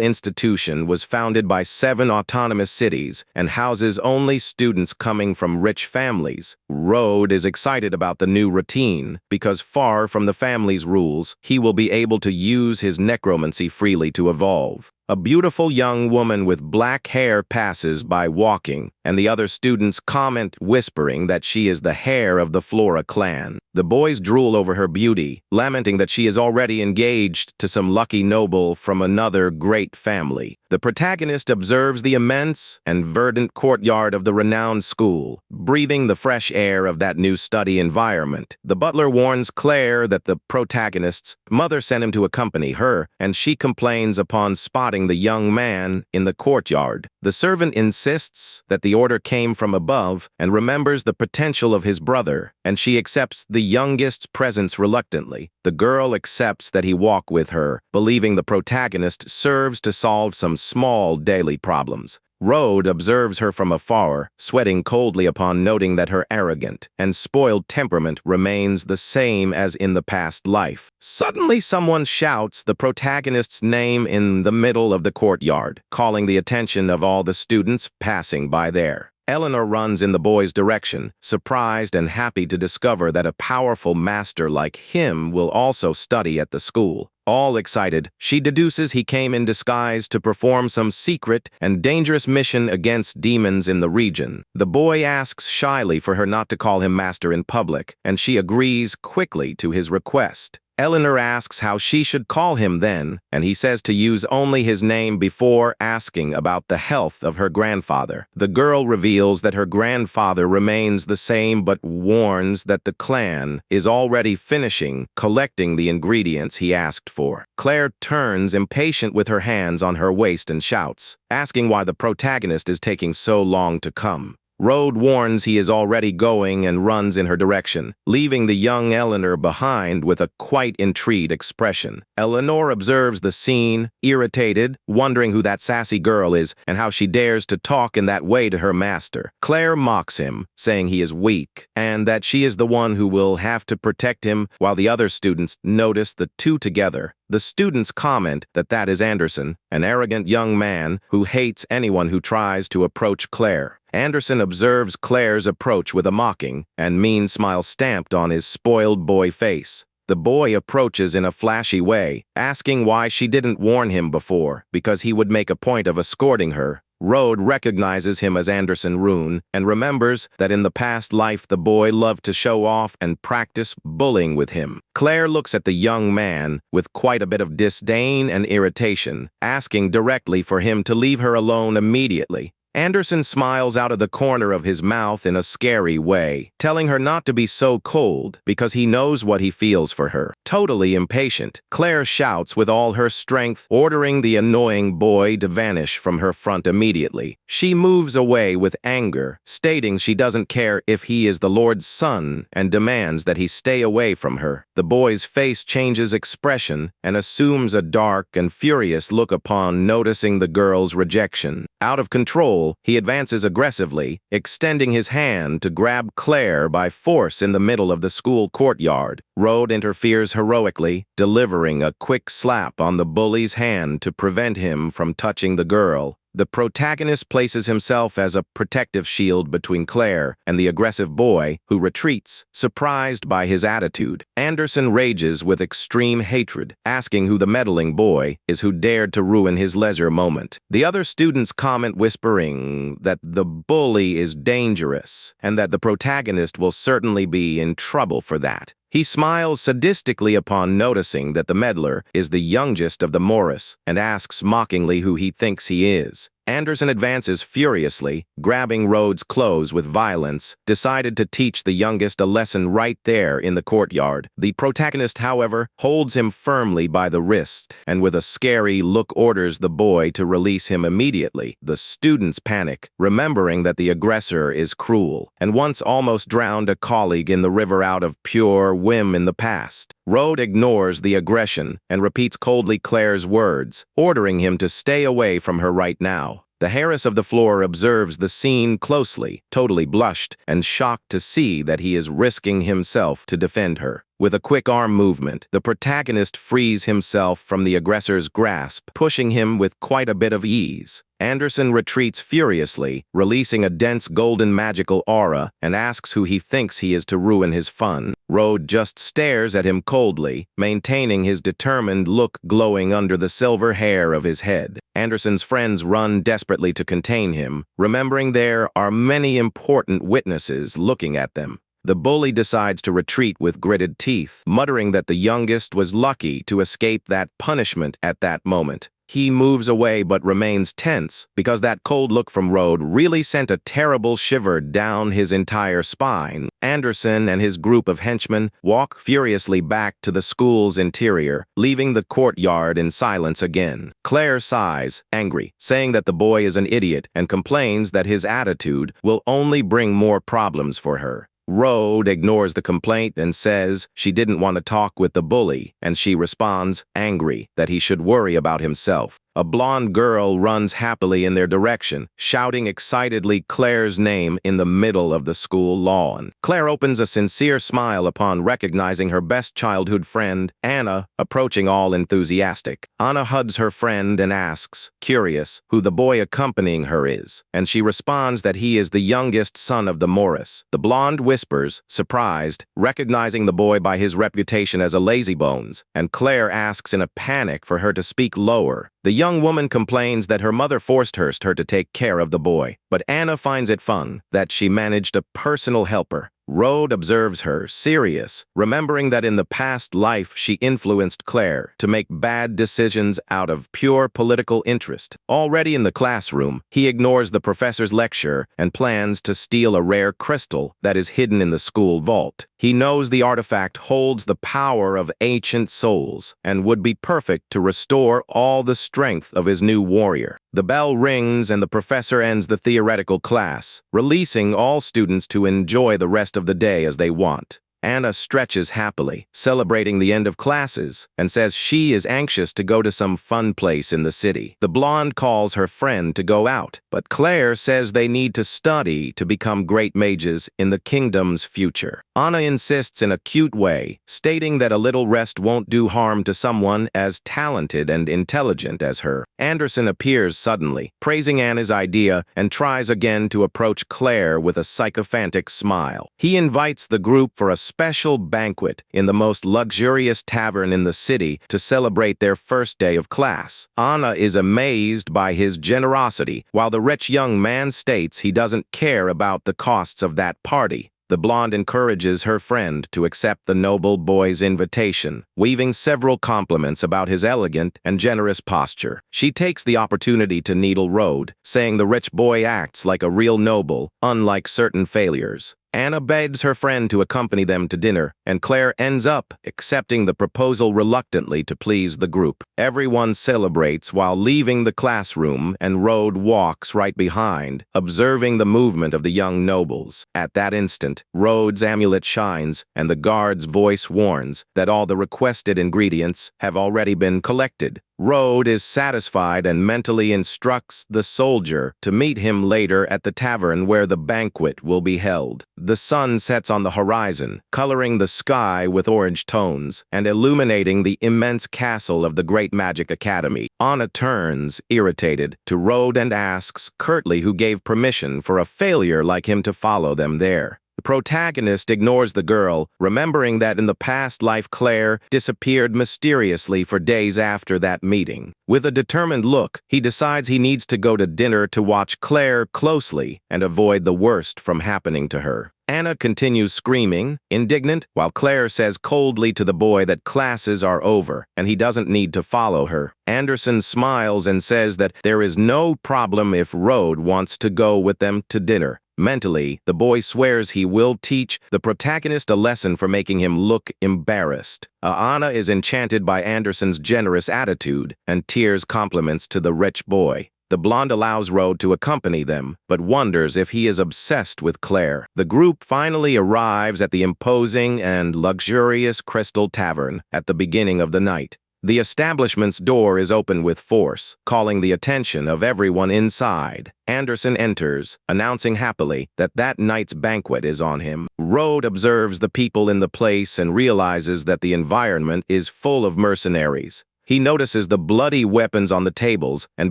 institution was founded by 7 autonomous cities and houses only students coming from rich families. Rode is excited about the new routine because far from the family's rules, he will be able to use his necromancy freely to evolve. A beautiful young woman with black hair passes by walking, and the other students comment, whispering that she is the heir of the Flora clan. The boys drool over her beauty, lamenting that she is already engaged to some lucky noble from another great family. The protagonist observes the immense and verdant courtyard of the renowned school, breathing the fresh air of that new study environment. The butler warns Claire that the protagonist's mother sent him to accompany her, and she complains upon spotting the young man in the courtyard. The servant insists that the order came from above and remembers the potential of his brother, and she accepts the youngest's presence reluctantly. The girl accepts that he walk with her, believing the protagonist serves to solve some small daily problems. Rode observes her from afar, sweating coldly upon noting that her arrogant and spoiled temperament remains the same as in the past life. Suddenly, someone shouts the protagonist's name in the middle of the courtyard, calling the attention of all the students passing by there. Eleanor runs in the boy's direction, surprised and happy to discover that a powerful master like him will also study at the school. All excited, she deduces he came in disguise to perform some secret and dangerous mission against demons in the region. The boy asks shyly for her not to call him master in public, and she agrees quickly to his request. Eleanor asks how she should call him then, and he says to use only his name before asking about the health of her grandfather. The girl reveals that her grandfather remains the same but warns that the clan is already finishing collecting the ingredients he asked for. Claire turns impatient with her hands on her waist and shouts, asking why the protagonist is taking so long to come. Rode warns he is already going and runs in her direction, leaving the young Eleanor behind with a quite intrigued expression. Eleanor observes the scene, irritated, wondering who that sassy girl is and how she dares to talk in that way to her master. Claire mocks him, saying he is weak, and that she is the one who will have to protect him, while the other students notice the two together. The students comment that that is Anderson, an arrogant young man who hates anyone who tries to approach Claire. Anderson observes Claire's approach with a mocking and mean smile stamped on his spoiled boy face. The boy approaches in a flashy way, asking why she didn't warn him before, because he would make a point of escorting her. Rode recognizes him as Anderson Rune and remembers that in the past life the boy loved to show off and practice bullying with him. Claire looks at the young man with quite a bit of disdain and irritation, asking directly for him to leave her alone immediately. Anderson smiles out of the corner of his mouth in a scary way, telling her not to be so cold because he knows what he feels for her. Totally impatient, Claire shouts with all her strength, ordering the annoying boy to vanish from her front immediately. She moves away with anger, stating she doesn't care if he is the Lord's son and demands that he stay away from her. The boy's face changes expression and assumes a dark and furious look upon noticing the girl's rejection. Out of control, he advances aggressively, extending his hand to grab Claire by force in the middle of the school courtyard. Rode interferes heroically, delivering a quick slap on the bully's hand to prevent him from touching the girl. The protagonist places himself as a protective shield between Claire and the aggressive boy, who retreats, surprised by his attitude. Anderson rages with extreme hatred, asking who the meddling boy is who dared to ruin his leisure moment. The other students comment, whispering that the bully is dangerous and that the protagonist will certainly be in trouble for that. He smiles sadistically upon noticing that the meddler is the youngest of the Morris and asks mockingly who he thinks he is. Anderson advances furiously, grabbing Rhodes' clothes with violence, decided to teach the youngest a lesson right there in the courtyard. The protagonist, however, holds him firmly by the wrist and with a scary look orders the boy to release him immediately. The students panic, remembering that the aggressor is cruel and once almost drowned a colleague in the river out of pure whim in the past. Rhodes ignores the aggression and repeats coldly Claire's words, ordering him to stay away from her right now. The Harris of the floor observes the scene closely, totally blushed and shocked to see that he is risking himself to defend her. With a quick arm movement, the protagonist frees himself from the aggressor's grasp, pushing him with quite a bit of ease. Anderson retreats furiously, releasing a dense golden magical aura, and asks who he thinks he is to ruin his fun. Rhodes just stares at him coldly, maintaining his determined look glowing under the silver hair of his head. Anderson's friends run desperately to contain him, remembering there are many important witnesses looking at them. The bully decides to retreat with gritted teeth, muttering that the youngest was lucky to escape that punishment at that moment. He moves away but remains tense because that cold look from Rhodes really sent a terrible shiver down his entire spine. Anderson and his group of henchmen walk furiously back to the school's interior, leaving the courtyard in silence again. Claire sighs, angry, saying that the boy is an idiot and complains that his attitude will only bring more problems for her. Rhodes ignores the complaint and says she didn't want to talk with the bully, and she responds, angry, that he should worry about himself. A blonde girl runs happily in their direction, shouting excitedly Claire's name in the middle of the school lawn. Claire opens a sincere smile upon recognizing her best childhood friend, Anna, approaching all enthusiastic. Anna hugs her friend and asks, curious, who the boy accompanying her is, and she responds that he is the youngest son of the Morris. The blonde whispers, surprised, recognizing the boy by his reputation as a lazybones, and Claire asks in a panic for her to speak lower. The young woman complains that her mother forced her to take care of the boy, but Anna finds it fun that she managed a personal helper. Rhodes observes her, serious, remembering that in the past life she influenced Claire to make bad decisions out of pure political interest. Already in the classroom, he ignores the professor's lecture and plans to steal a rare crystal that is hidden in the school vault. He knows the artifact holds the power of ancient souls and would be perfect to restore all the strength of his new warrior. The bell rings and the professor ends the theoretical class, releasing all students to enjoy the rest of the day as they want. Anna stretches happily, celebrating the end of classes, and says she is anxious to go to some fun place in the city. The blonde calls her friend to go out, but Claire says they need to study to become great mages in the kingdom's future. Anna insists in a cute way, stating that a little rest won't do harm to someone as talented and intelligent as her. Anderson appears suddenly, praising Anna's idea, and tries again to approach Claire with a sycophantic smile. He invites the group for a special banquet in the most luxurious tavern in the city to celebrate their first day of class. Anna is amazed by his generosity, while the rich young man states he doesn't care about the costs of that party. The blonde encourages her friend to accept the noble boy's invitation, weaving several compliments about his elegant and generous posture. She takes the opportunity to needle Rode, saying the rich boy acts like a real noble, unlike certain failures. Anna begs her friend to accompany them to dinner, and Claire ends up accepting the proposal reluctantly to please the group. Everyone celebrates while leaving the classroom, and Rode walks right behind, observing the movement of the young nobles. At that instant, Rode's amulet shines, and the guard's voice warns that all the requested ingredients have already been collected. Rode is satisfied and mentally instructs the soldier to meet him later at the tavern where the banquet will be held. The sun sets on the horizon, coloring the sky with orange tones and illuminating the immense castle of the Great Magic Academy. Anna turns, irritated, to Rode and asks curtly who gave permission for a failure like him to follow them there. The protagonist ignores the girl, remembering that in the past life Claire disappeared mysteriously for days after that meeting. With a determined look, he decides he needs to go to dinner to watch Claire closely and avoid the worst from happening to her. Anna continues screaming, indignant, while Claire says coldly to the boy that classes are over and he doesn't need to follow her. Anderson smiles and says that there is no problem if Rode wants to go with them to dinner. Mentally, the boy swears he will teach the protagonist a lesson for making him look embarrassed. Anna is enchanted by Anderson's generous attitude and tears compliments to the rich boy. The blonde allows Rode to accompany them, but wonders if he is obsessed with Claire. The group finally arrives at the imposing and luxurious Crystal Tavern at the beginning of the night. The establishment's door is open with force, calling the attention of everyone inside. Anderson enters, announcing happily that that night's banquet is on him. Rode observes the people in the place and realizes that the environment is full of mercenaries. He notices the bloody weapons on the tables and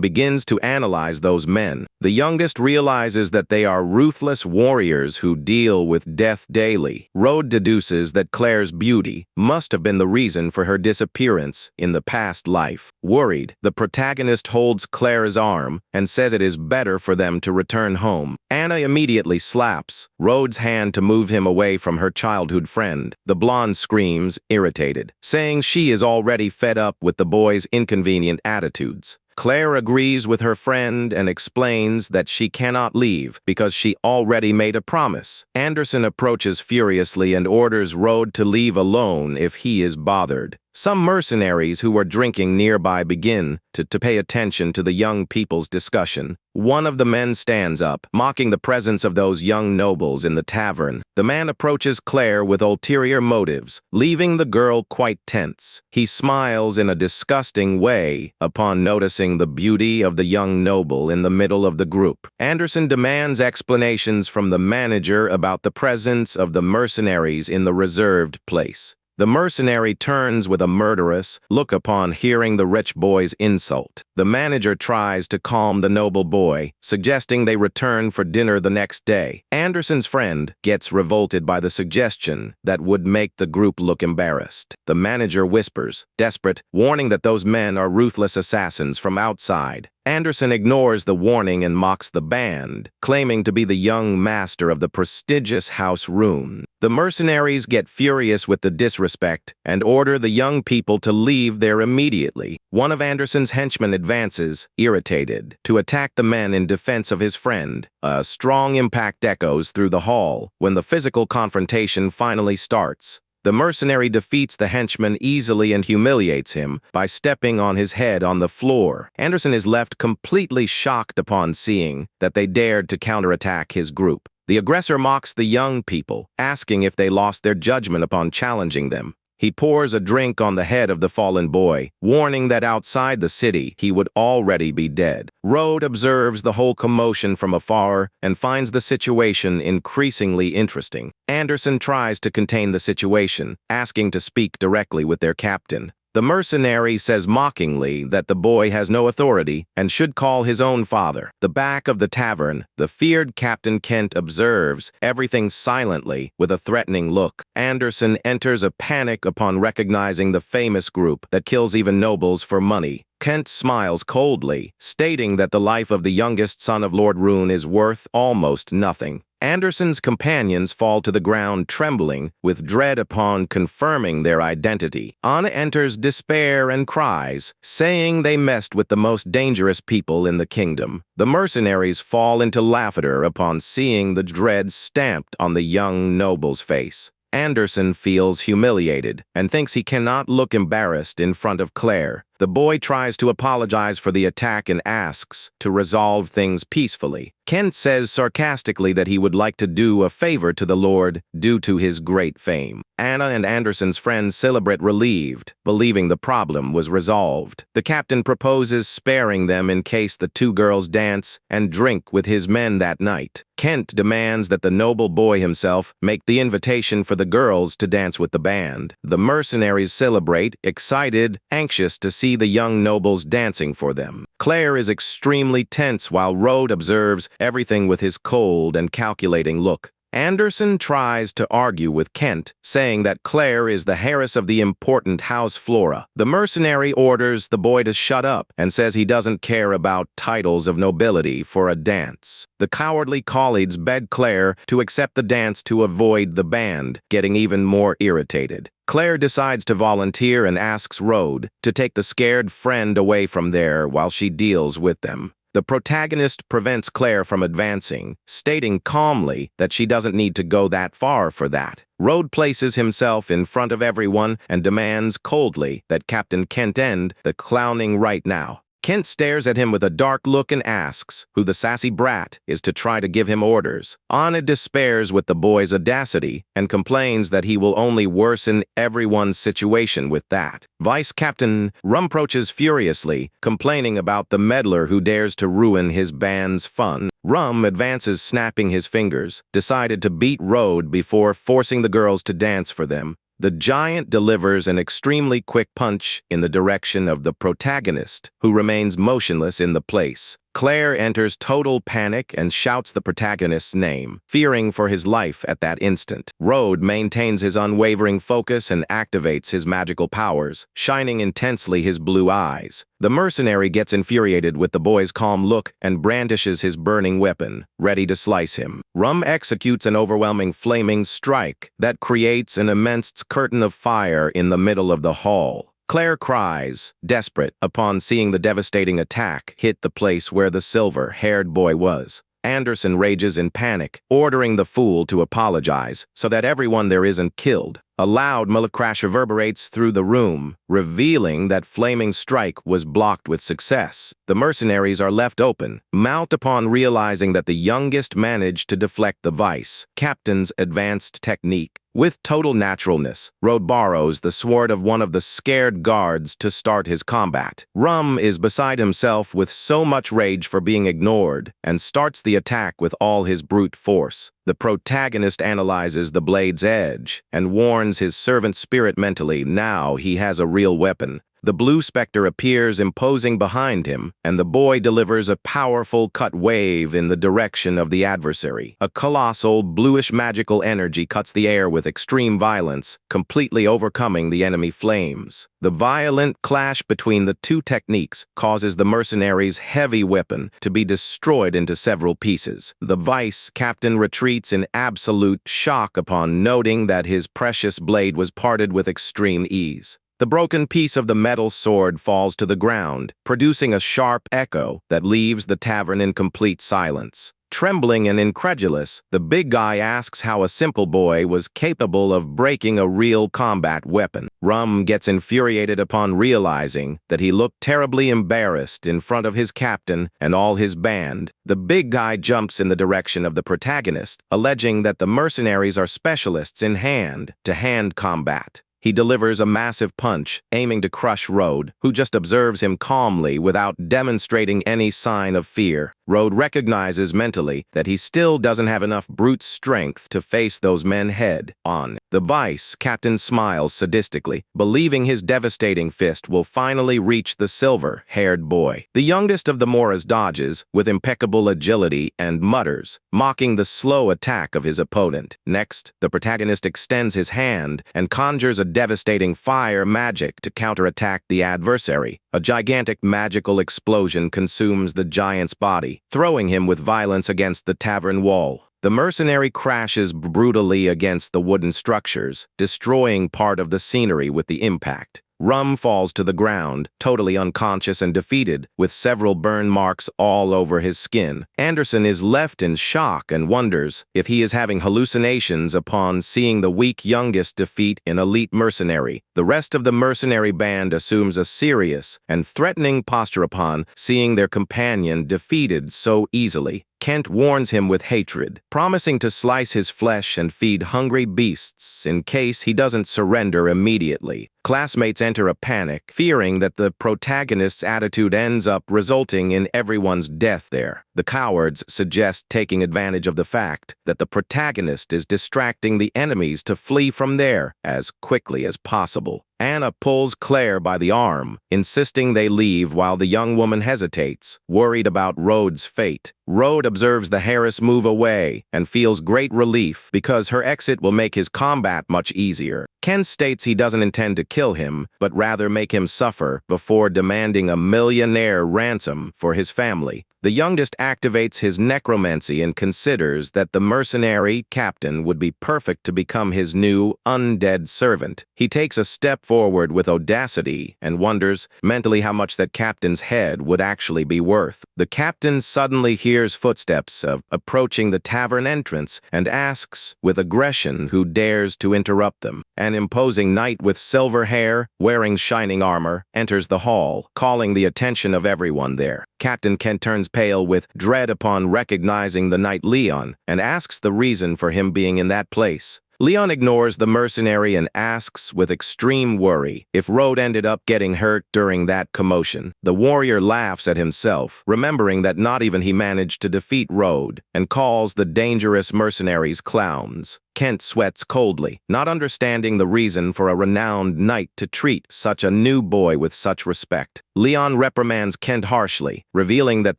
begins to analyze those men. The youngest realizes that they are ruthless warriors who deal with death daily. Rode deduces that Claire's beauty must have been the reason for her disappearance in the past life. Worried, the protagonist holds Claire's arm and says it is better for them to return home. Anna immediately slaps Rode's hand to move him away from her childhood friend. The blonde screams, irritated, saying she is already fed up with the boy's inconvenient attitudes. Claire agrees with her friend and explains that she cannot leave because she already made a promise. Anderson approaches furiously and orders Rode to leave alone if he is bothered. Some mercenaries who are drinking nearby begin to pay attention to the young people's discussion. One of the men stands up, mocking the presence of those young nobles in the tavern. The man approaches Claire with ulterior motives, leaving the girl quite tense. He smiles in a disgusting way upon noticing the beauty of the young noble in the middle of the group. Anderson demands explanations from the manager about the presence of the mercenaries in the reserved place. The mercenary turns with a murderous look upon hearing the rich boy's insult. The manager tries to calm the noble boy, suggesting they return for dinner the next day. Anderson's friend gets revolted by the suggestion that would make the group look embarrassed. The manager whispers, desperate, warning that those men are ruthless assassins from outside. Anderson ignores the warning and mocks the band, claiming to be the young master of the prestigious House Rune. The mercenaries get furious with the disrespect and order the young people to leave there immediately. One of Anderson's henchmen advances, irritated, to attack the men in defense of his friend. A strong impact echoes through the hall when the physical confrontation finally starts. The mercenary defeats the henchman easily and humiliates him by stepping on his head on the floor. Anderson is left completely shocked upon seeing that they dared to counterattack his group. The aggressor mocks the young people, asking if they lost their judgment upon challenging them. He pours a drink on the head of the fallen boy, warning that outside the city he would already be dead. Rode observes the whole commotion from afar and finds the situation increasingly interesting. Anderson tries to contain the situation, asking to speak directly with their captain. The mercenary says mockingly that the boy has no authority and should call his own father. The back of the tavern, the feared Captain Kent observes everything silently with a threatening look. Anderson enters a panic upon recognizing the famous group that kills even nobles for money. Kent smiles coldly, stating that the life of the youngest son of Lord Rune is worth almost nothing. Anderson's companions fall to the ground trembling with dread upon confirming their identity. Anna enters despair and cries, saying they messed with the most dangerous people in the kingdom. The mercenaries fall into laughter upon seeing the dread stamped on the young noble's face. Anderson feels humiliated and thinks he cannot look embarrassed in front of Claire. The boy tries to apologize for the attack and asks to resolve things peacefully. Kent says sarcastically that he would like to do a favor to the Lord due to his great fame. Anna and Anderson's friends celebrate relieved, believing the problem was resolved. The captain proposes sparing them in case the two girls dance and drink with his men that night. Kent demands that the noble boy himself make the invitation for the girls to dance with the band. The mercenaries celebrate, excited, anxious to see the young nobles dancing for them. Claire is extremely tense while Rode observes everything with his cold and calculating look. Anderson tries to argue with Kent, saying that Claire is the heiress of the important House Flora. The mercenary orders the boy to shut up and says he doesn't care about titles of nobility for a dance. The cowardly colleagues beg Claire to accept the dance to avoid the band, getting even more irritated. Claire decides to volunteer and asks Rode to take the scared friend away from there while she deals with them. The protagonist prevents Claire from advancing, stating calmly that she doesn't need to go that far for that. Rode places himself in front of everyone and demands coldly that Captain Kent end the clowning right now. Kent stares at him with a dark look and asks who the sassy brat is to try to give him orders. Anna despairs with the boy's audacity and complains that he will only worsen everyone's situation with that. Vice Captain Rum approaches furiously, complaining about the meddler who dares to ruin his band's fun. Rum advances, snapping his fingers, decided to beat Rode before forcing the girls to dance for them. The giant delivers an extremely quick punch in the direction of the protagonist, who remains motionless in the place. Claire enters total panic and shouts the protagonist's name, fearing for his life at that instant. Rode maintains his unwavering focus and activates his magical powers, shining intensely his blue eyes. The mercenary gets infuriated with the boy's calm look and brandishes his burning weapon, ready to slice him. Rum executes an overwhelming flaming strike that creates an immense curtain of fire in the middle of the hall. Claire cries, desperate, upon seeing the devastating attack hit the place where the silver-haired boy was. Anderson rages in panic, ordering the fool to apologize so that everyone there isn't killed. A loud crash reverberates through the room, revealing that flaming strike was blocked with success. The mercenaries are left open, mout upon realizing that the youngest managed to deflect the vice captain's advanced technique. With total naturalness, Rode borrows the sword of one of the scared guards to start his combat. Rum is beside himself with so much rage for being ignored and starts the attack with all his brute force. The protagonist analyzes the blade's edge and warns his servant spirit mentally now he has a real weapon. The blue specter appears imposing behind him, and the boy delivers a powerful cut wave in the direction of the adversary. A colossal, bluish magical energy cuts the air with extreme violence, completely overcoming the enemy flames. The violent clash between the two techniques causes the mercenary's heavy weapon to be destroyed into several pieces. The vice captain retreats in absolute shock upon noting that his precious blade was parted with extreme ease. The broken piece of the metal sword falls to the ground, producing a sharp echo that leaves the tavern in complete silence. Trembling and incredulous, the big guy asks how a simple boy was capable of breaking a real combat weapon. Rum gets infuriated upon realizing that he looked terribly embarrassed in front of his captain and all his band. The big guy jumps in the direction of the protagonist, alleging that the mercenaries are specialists in hand-to-hand combat. He delivers a massive punch, aiming to crush Rode, who just observes him calmly without demonstrating any sign of fear. Road recognizes mentally that he still doesn't have enough brute strength to face those men head-on. The Vice Captain smiles sadistically, believing his devastating fist will finally reach the silver-haired boy. The youngest of the Moras dodges with impeccable agility and mutters, mocking the slow attack of his opponent. Next, the protagonist extends his hand and conjures a devastating fire magic to counterattack the adversary. A gigantic magical explosion consumes the giant's body, throwing him with violence against the tavern wall. The mercenary crashes brutally against the wooden structures, destroying part of the scenery with the impact. Rum falls to the ground, totally unconscious and defeated, with several burn marks all over his skin. Anderson is left in shock and wonders if he is having hallucinations upon seeing the weak youngest defeat an elite mercenary. The rest of the mercenary band assumes a serious and threatening posture upon seeing their companion defeated so easily. Kent warns him with hatred, promising to slice his flesh and feed hungry beasts in case he doesn't surrender immediately. Classmates enter a panic, fearing that the protagonist's attitude ends up resulting in everyone's death there. The cowards suggest taking advantage of the fact that the protagonist is distracting the enemies to flee from there as quickly as possible. Anna pulls Claire by the arm, insisting they leave while the young woman hesitates, worried about Rhodes' fate. Rhodes observes the Harris move away and feels great relief because her exit will make his combat much easier. Ken states he doesn't intend to kill him, but rather make him suffer before demanding a millionaire ransom for his family. The youngest activates his necromancy and considers that the mercenary captain would be perfect to become his new undead servant. He takes a step forward with audacity and wonders mentally how much that captain's head would actually be worth. The captain suddenly hears footsteps approaching the tavern entrance and asks with aggression who dares to interrupt them. An imposing knight with silver hair, wearing shining armor, enters the hall, calling the attention of everyone there. Captain Kent turns pale with dread upon recognizing the knight Leon and asks the reason for him being in that place. Leon ignores the mercenary and asks with extreme worry if Rhodes ended up getting hurt during that commotion. The warrior laughs at himself, remembering that not even he managed to defeat Rhodes, and calls the dangerous mercenaries clowns. Kent sweats coldly, not understanding the reason for a renowned knight to treat such a new boy with such respect. Leon reprimands Kent harshly, revealing that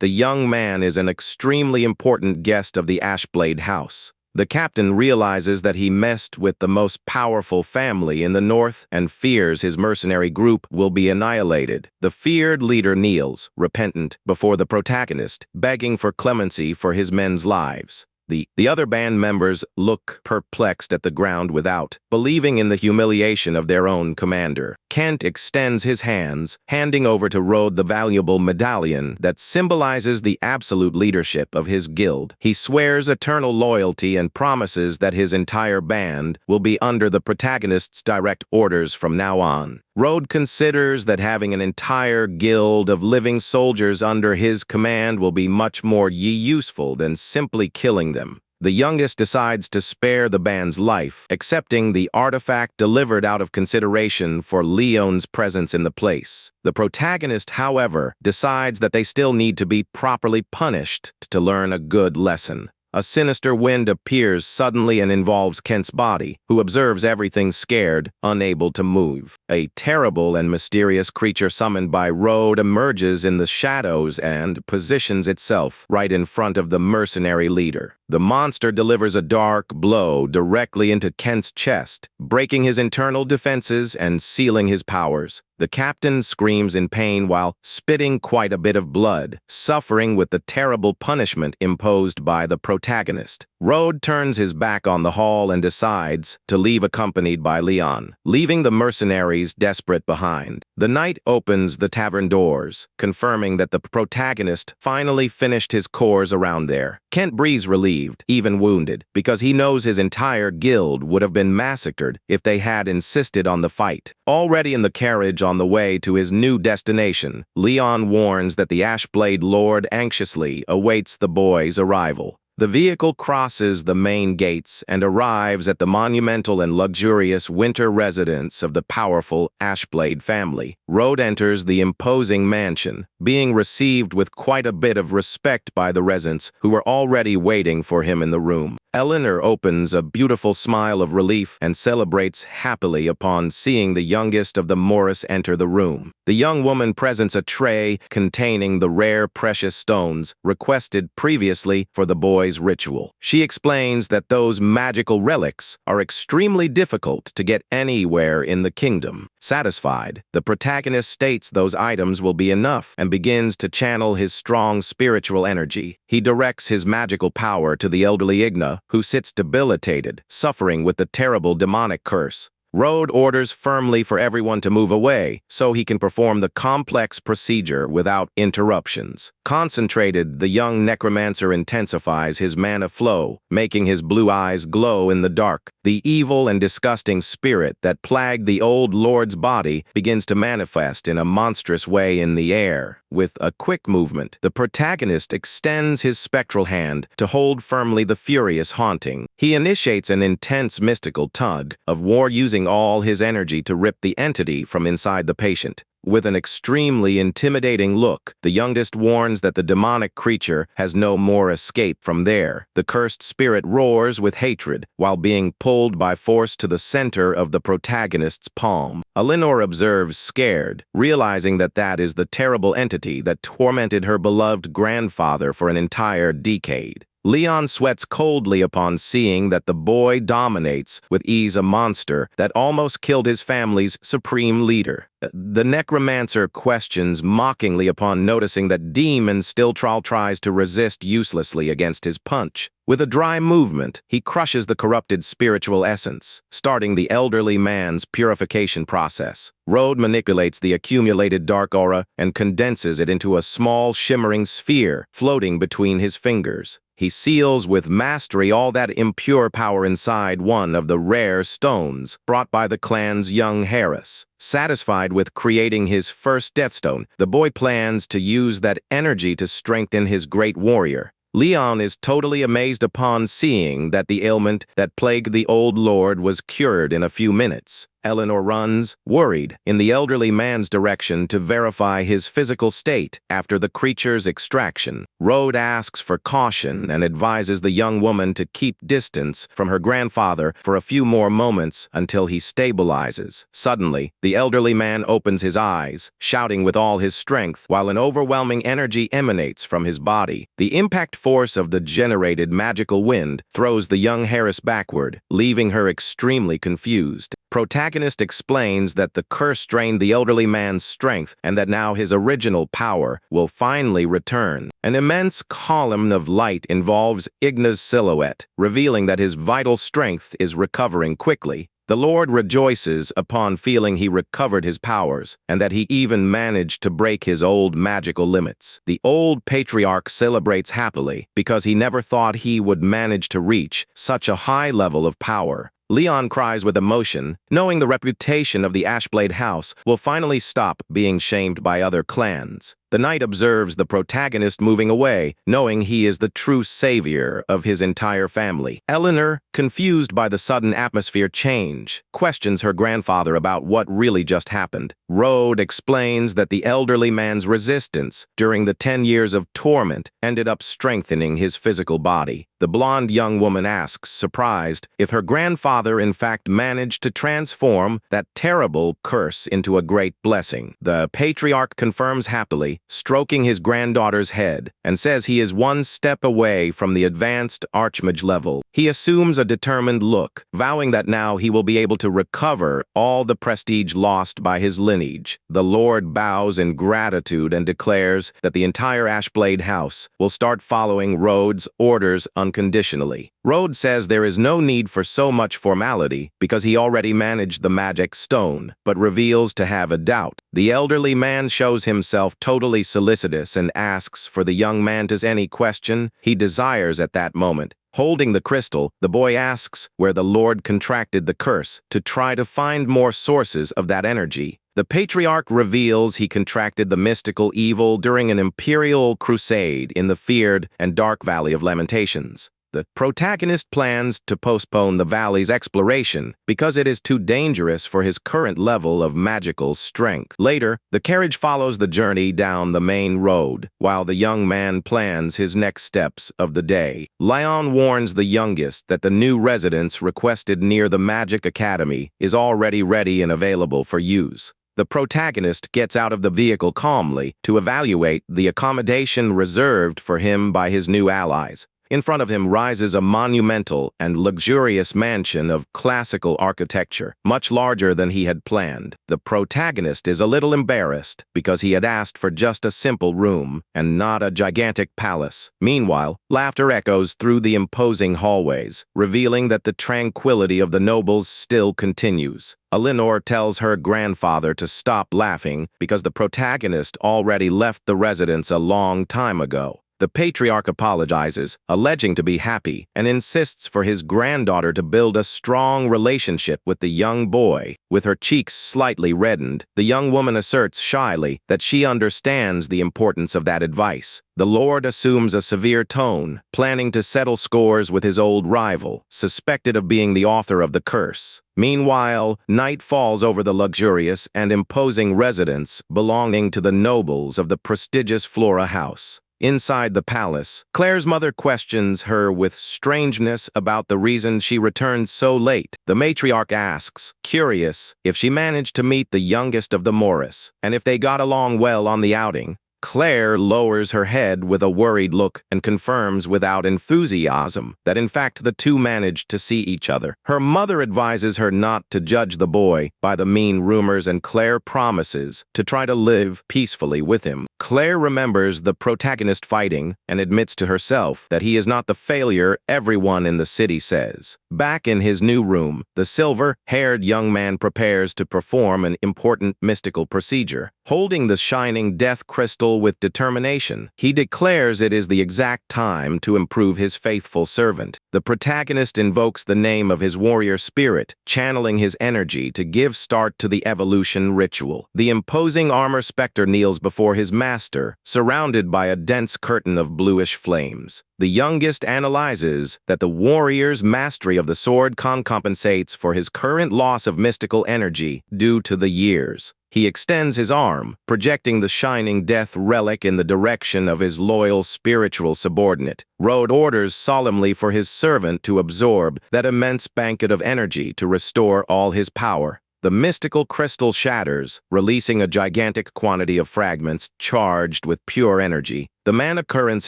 the young man is an extremely important guest of the Ashblade house. The captain realizes that he messed with the most powerful family in the north and fears his mercenary group will be annihilated. The feared leader kneels, repentant, before the protagonist, begging for clemency for his men's lives. The other band members look perplexed at the ground without, believing in the humiliation of their own commander. Kent extends his hands, handing over to Rhodes the valuable medallion that symbolizes the absolute leadership of his guild. He swears eternal loyalty and promises that his entire band will be under the protagonist's direct orders from now on. Rhodes considers that having an entire guild of living soldiers under his command will be much more useful than simply killing them. The youngest decides to spare the band's life, accepting the artifact delivered out of consideration for Leon's presence in the place. The protagonist, however, decides that they still need to be properly punished to learn a good lesson. A sinister wind appears suddenly and involves Kent's body, who observes everything scared, unable to move. A terrible and mysterious creature summoned by Rhodes emerges in the shadows and positions itself right in front of the mercenary leader. The monster delivers a dark blow directly into Kent's chest, breaking his internal defenses and sealing his powers. The captain screams in pain while spitting quite a bit of blood, suffering with the terrible punishment imposed by the protagonist. Rhodes turns his back on the hall and decides to leave accompanied by Leon, leaving the mercenaries desperate behind. The knight opens the tavern doors, confirming that the protagonist finally finished his course around there. Kent breathes relieved, even wounded, because he knows his entire guild would have been massacred if they had insisted on the fight. Already in the carriage on the way to his new destination, Leon warns that the Ashblade Lord anxiously awaits the boy's arrival. The vehicle crosses the main gates and arrives at the monumental and luxurious winter residence of the powerful Ashblade family. Rhodes enters the imposing mansion, being received with quite a bit of respect by the residents who were already waiting for him in the room. Eleanor opens a beautiful smile of relief and celebrates happily upon seeing the youngest of the Morris enter the room. The young woman presents a tray containing the rare precious stones requested previously for the boy's ritual. She explains that those magical relics are extremely difficult to get anywhere in the kingdom. Satisfied, the protagonist states those items will be enough and begins to channel his strong spiritual energy. He directs his magical power to the elderly Igna, who sits debilitated, suffering with the terrible demonic curse. Rode orders firmly for everyone to move away so he can perform the complex procedure without interruptions. Concentrated, the young necromancer intensifies his mana flow, making his blue eyes glow in the dark. The evil and disgusting spirit that plagued the old lord's body begins to manifest in a monstrous way in the air. With a quick movement, the protagonist extends his spectral hand to hold firmly the furious haunting. He initiates an intense mystical tug of war, using all his energy to rip the entity from inside the patient. With an extremely intimidating look, the youngest warns that the demonic creature has no more escape from there. The cursed spirit roars with hatred while being pulled by force to the center of the protagonist's palm. Eleanor observes scared, realizing that that is the terrible entity that tormented her beloved grandfather for an entire decade. Leon sweats coldly upon seeing that the boy dominates with ease a monster that almost killed his family's supreme leader. The necromancer questions mockingly upon noticing that Demon still tries to resist uselessly against his punch. With a dry movement, he crushes the corrupted spiritual essence, starting the elderly man's purification process. Rode manipulates the accumulated dark aura and condenses it into a small shimmering sphere floating between his fingers. He seals with mastery all that impure power inside one of the rare stones brought by the clan's young Harris. Satisfied with creating his first Deathstone, the boy plans to use that energy to strengthen his great warrior. Leon is totally amazed upon seeing that the ailment that plagued the old lord was cured in a few minutes. Eleanor runs, worried, in the elderly man's direction to verify his physical state after the creature's extraction. Rode asks for caution and advises the young woman to keep distance from her grandfather for a few more moments until he stabilizes. Suddenly, the elderly man opens his eyes, shouting with all his strength, while an overwhelming energy emanates from his body. The impact force of the generated magical wind throws the young Harris backward, leaving her extremely confused. Protagonist explains that the curse drained the elderly man's strength and that now his original power will finally return. An immense column of light involves Igna's silhouette, revealing that his vital strength is recovering quickly. The Lord rejoices upon feeling he recovered his powers and that he even managed to break his old magical limits. The old patriarch celebrates happily because he never thought he would manage to reach such a high level of power. Leon cries with emotion, knowing the reputation of the Ashblade house will finally stop being shamed by other clans. The knight observes the protagonist moving away, knowing he is the true savior of his entire family. Eleanor, confused by the sudden atmosphere change, questions her grandfather about what really just happened. Rode explains that the elderly man's resistance during the 10 years of torment ended up strengthening his physical body. The blonde young woman asks, surprised, if her grandfather in fact managed to transform that terrible curse into a great blessing. The patriarch confirms happily, stroking his granddaughter's head, and says he is one step away from the advanced archmage level. He assumes a determined look, vowing that now he will be able to recover all the prestige lost by his lineage. The Lord bows in gratitude and declares that the entire Ashblade house will start following Rode's orders unconditionally. Rode says there is no need for so much formality because he already managed the magic stone, but reveals to have a doubt. The elderly man shows himself totally solicitous and asks for the young man's any question he desires at that moment. Holding the crystal, the boy asks where the Lord contracted the curse to try to find more sources of that energy. The patriarch reveals he contracted the mystical evil during an imperial crusade in the feared and dark Valley of Lamentations. The protagonist plans to postpone the valley's exploration because it is too dangerous for his current level of magical strength. Later, the carriage follows the journey down the main road, while the young man plans his next steps of the day. Lion warns the youngest that the new residence requested near the Magic Academy is already ready and available for use. The protagonist gets out of the vehicle calmly to evaluate the accommodation reserved for him by his new allies. In front of him rises a monumental and luxurious mansion of classical architecture, much larger than he had planned. The protagonist is a little embarrassed because he had asked for just a simple room and not a gigantic palace. Meanwhile, laughter echoes through the imposing hallways, revealing that the tranquility of the nobles still continues. Elinor tells her grandfather to stop laughing because the protagonist already left the residence a long time ago. The patriarch apologizes, alleging to be happy, and insists for his granddaughter to build a strong relationship with the young boy. With her cheeks slightly reddened, the young woman asserts shyly that she understands the importance of that advice. The lord assumes a severe tone, planning to settle scores with his old rival, suspected of being the author of the curse. Meanwhile, night falls over the luxurious and imposing residence belonging to the nobles of the prestigious Flora house. Inside the palace, Claire's mother questions her with strangeness about the reason she returned so late. The matriarch asks, curious, if she managed to meet the youngest of the Morris, and if they got along well on the outing. Claire lowers her head with a worried look and confirms without enthusiasm that in fact the two managed to see each other. Her mother advises her not to judge the boy by the mean rumors, and Claire promises to try to live peacefully with him. Claire remembers the protagonist fighting and admits to herself that he is not the failure everyone in the city says. Back in his new room, the silver-haired young man prepares to perform an important mystical procedure. Holding the shining death crystal with determination, he declares it is the exact time to improve his faithful servant. The protagonist invokes the name of his warrior spirit, channeling his energy to give start to the evolution ritual. The imposing armor specter kneels before his master, surrounded by a dense curtain of bluish flames. The youngest analyzes that the warrior's mastery of the sword compensates for his current loss of mystical energy due to the years. He extends his arm, projecting the shining death relic in the direction of his loyal spiritual subordinate. Rode orders solemnly for his servant to absorb that immense banquet of energy to restore all his power. The mystical crystal shatters, releasing a gigantic quantity of fragments charged with pure energy. The mana currents